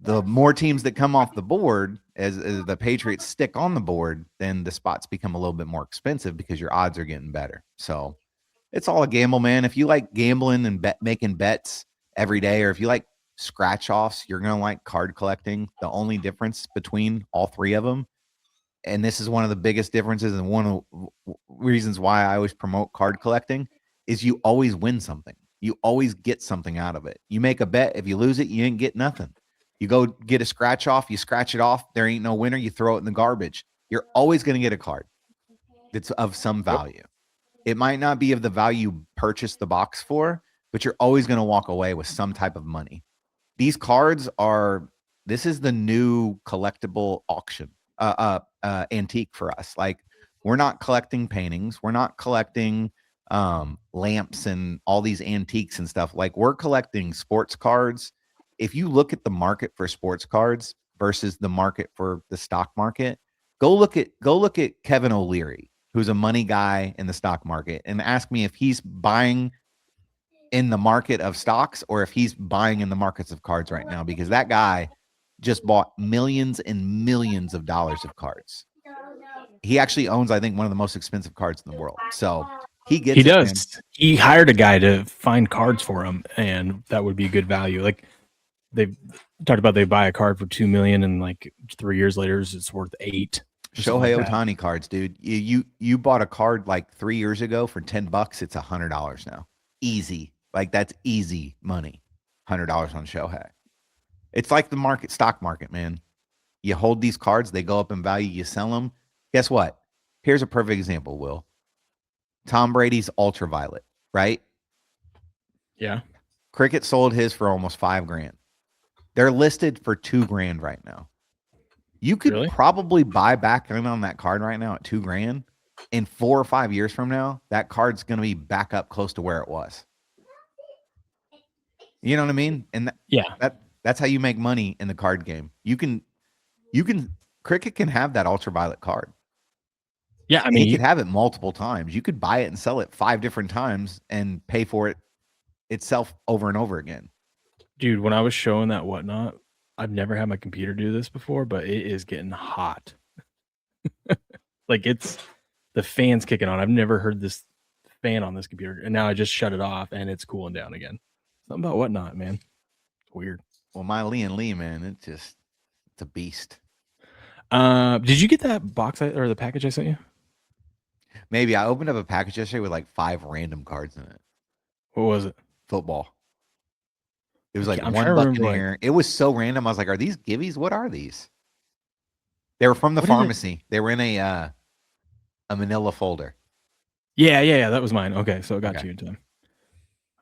The more teams that come off the board as the Patriots stick on the board, then the spots become a little bit more expensive because your odds are getting better. So it's all a gamble, man. If you like gambling and making bets every day, or if you like scratch offs, you're going to like card collecting. The only difference between all three of them, and this is one of the biggest differences and one of the reasons why I always promote card collecting, is you always win something. You always get something out of it. You make a bet. If you lose it, you ain't get nothing. You go get a scratch off, you scratch it off. There ain't no winner. You throw it in the garbage. You're always going to get a card that's of some value. It might not be of the value you purchased the box for, but you're always going to walk away with some type of money. These cards this is the new collectible auction, antique for us. Like, we're not collecting paintings. We're not collecting lamps and all these antiques and stuff. Like, we're collecting sports cards. If you look at the market for sports cards versus the market for the stock market, go look at Kevin O'Leary. who's a money guy in the stock market and ask me if he's buying in the market of stocks or if he's buying in the markets of cards right now, because that guy just bought millions and millions of dollars of cards. He actually owns, I think, one of the most expensive cards in the world. So he gets He it, does. man. He hired a guy to find cards for him, and that would be good value. Like they talked about, they buy a card for $2 million, and like 3 years later, it's worth $8 million. Shohei Ohtani cards, dude. You bought a card like 3 years ago for $10. It's $100 now. Easy. Like that's easy money. $100 on Shohei. It's like the stock market, man. You hold these cards, they go up in value, you sell them. Guess what? Here's a perfect example, Will. Tom Brady's ultraviolet, right? Yeah. Cricket sold his for almost $5,000. They're listed for $2,000 right now. You could probably buy back in on that card right now at $2,000. In 4 or 5 years from now, that card's going to be back up close to where it was. You know what I mean? And that's how you make money in the card game. Cricket can have that ultraviolet card. Yeah, I mean, he could have it multiple times. You could buy it and sell it 5 different times and pay for it itself over and over again. Dude, when I was showing that whatnot, I've never had my computer do this before, but it is getting hot. Like it's the fan's kicking on. I've never heard this fan on this computer, and now I just shut it off and it's cooling down again. Something about whatnot, man. It's weird. Well, my Lee, man, it's a beast. Did you get that box or the package I sent you? Maybe. I opened up a package yesterday with like 5 random cards in it. What was it? Football. It was like one Buccaneer. It was so random. I was like, are these givvies? What are these? They were from the pharmacy. They were in a manila folder. Yeah. That was mine. Okay, so it got to you in time.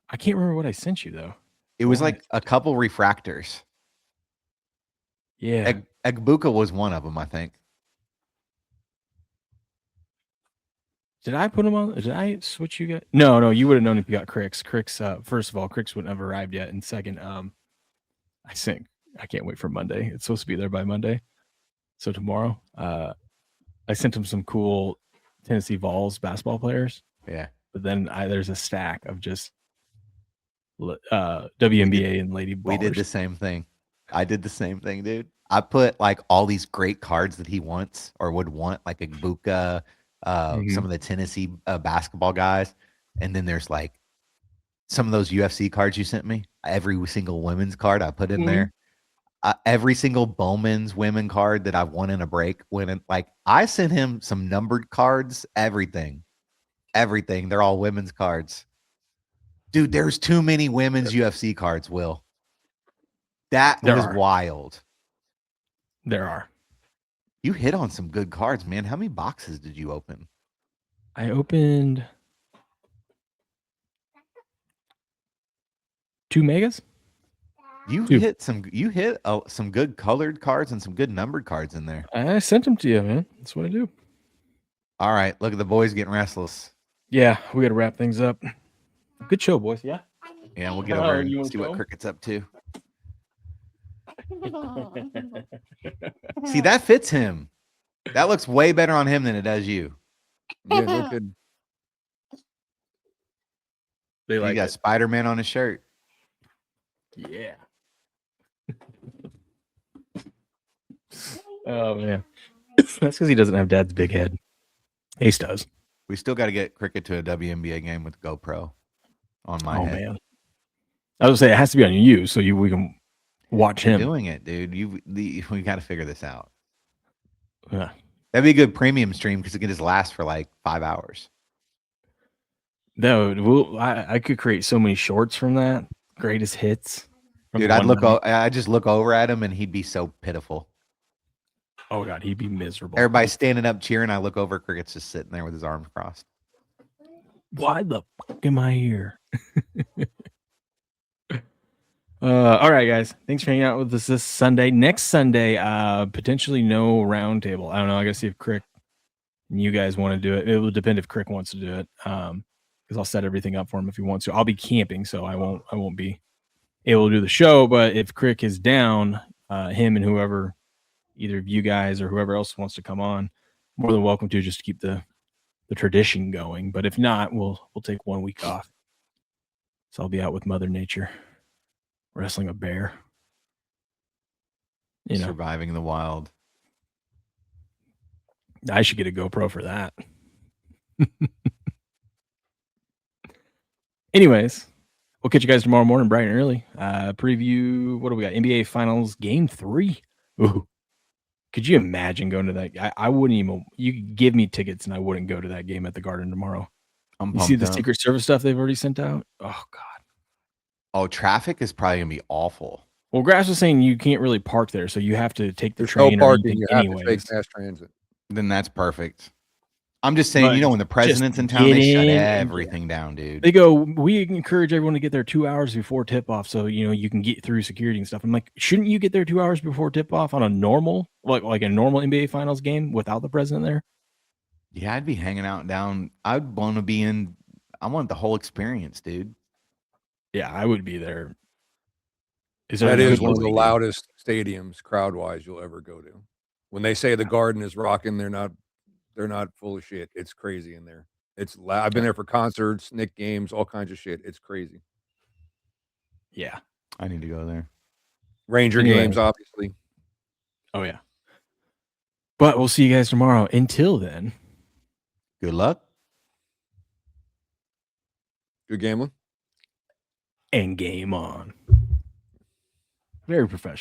I can't remember what I sent you though. It was like a couple refractors. Yeah. Egbuka was one of them, I think. Did I put them on? Did I switch you guys? No, you would have known if you got Cricks. Cricks, first of all, Cricks wouldn't have arrived yet. And second, I can't wait for Monday. It's supposed to be there by Monday. So tomorrow, I sent him some cool Tennessee Vols basketball players. Yeah. But then there's a stack of just WNBA and lady ballers. We did the same thing. I did the same thing, dude. I put like all these great cards that he wants or would want, like Egbuka, some of the Tennessee basketball guys. And then there's like some of those UFC cards you sent me. Every single women's card I put in there. Every single Bowman's women card that I've won in a break. I sent him some numbered cards, everything. They're all women's cards. Dude, there's too many women's UFC cards, Will. That was wild. There are. You hit on some good cards, man. How many boxes did you open? I opened 2 megas. You hit some good colored cards and some good numbered cards in there. I sent them to you, man. That's what I do. All right, look at the boys getting restless. Yeah, we got to wrap things up. Good show, boys. Yeah. Yeah, we'll get over and see what Cricket's up to. See, that fits him. That looks way better on him than it does you. Yeah, no kidding. He got Spider-Man on his shirt. Yeah. Oh man, that's because he doesn't have Dad's big head. Ace does. We still got to get Cricket to a WNBA game with GoPro on my head. Man, I was gonna say it has to be on you, so we can watch him doing it, dude. We got to figure this out. Yeah, that'd be a good premium stream because it can just last for like 5 hours. No, I could create so many shorts from that. Greatest hits. Dude, I just look over at him and he'd be so pitiful. Oh god, he'd be miserable. Everybody's standing up cheering. I look over, Cricket's just sitting there with his arms crossed. Why the fuck am I here? All right, guys. Thanks for hanging out with us this Sunday. Next Sunday, potentially no roundtable. I don't know. I gotta see if Crick and you guys want to do it. It will depend if Crick wants to do it. Because I'll set everything up for him if he wants to. I'll be camping, so I won't be able to do the show. But if Crick is down, him and whoever, either of you guys or whoever else wants to come on, more than welcome to, just to keep the the tradition going. But if not, we'll take 1 week off. So I'll be out with Mother Nature, wrestling a bear. You know, Surviving the wild. I should get a GoPro for that. Anyways, we'll catch you guys tomorrow morning, bright and early. Preview. What do we got? NBA Finals Game 3. Ooh. Could you imagine going to that? I wouldn't even. You could give me tickets, and I wouldn't go to that game at the Garden tomorrow. I'm You see pumped the up. Secret Service stuff they've already sent out? Oh God. Oh, traffic is probably gonna be awful. Well, Grass was saying you can't really park there, so you have to take the There's no train or parking. anything You have to anyways. take mass transit. Then that's perfect. I'm just saying, But you know, when the president's in town, get they shut in and everything down, dude. They go, we encourage everyone to get there 2 hours before tip off, so you can get through security and stuff. I'm like, shouldn't you get there 2 hours before tip off on a normal, like a normal NBA Finals game without the president there? Yeah, I'd be hanging out down. I'd want to be in. I want the whole experience, dude. Yeah, I would be there. That is one of the movie, dude. loudest stadiums crowd wise you'll ever go to. When they say the Garden is rocking, they're not full of shit. It's crazy in there. It's loud. I've been there for concerts, Knick games, all kinds of shit. It's crazy. Yeah. I need to go there. Ranger Anyway. games, obviously. Oh yeah. But we'll see you guys tomorrow. Until then, Good luck. Good gambling. and game on. Very professional.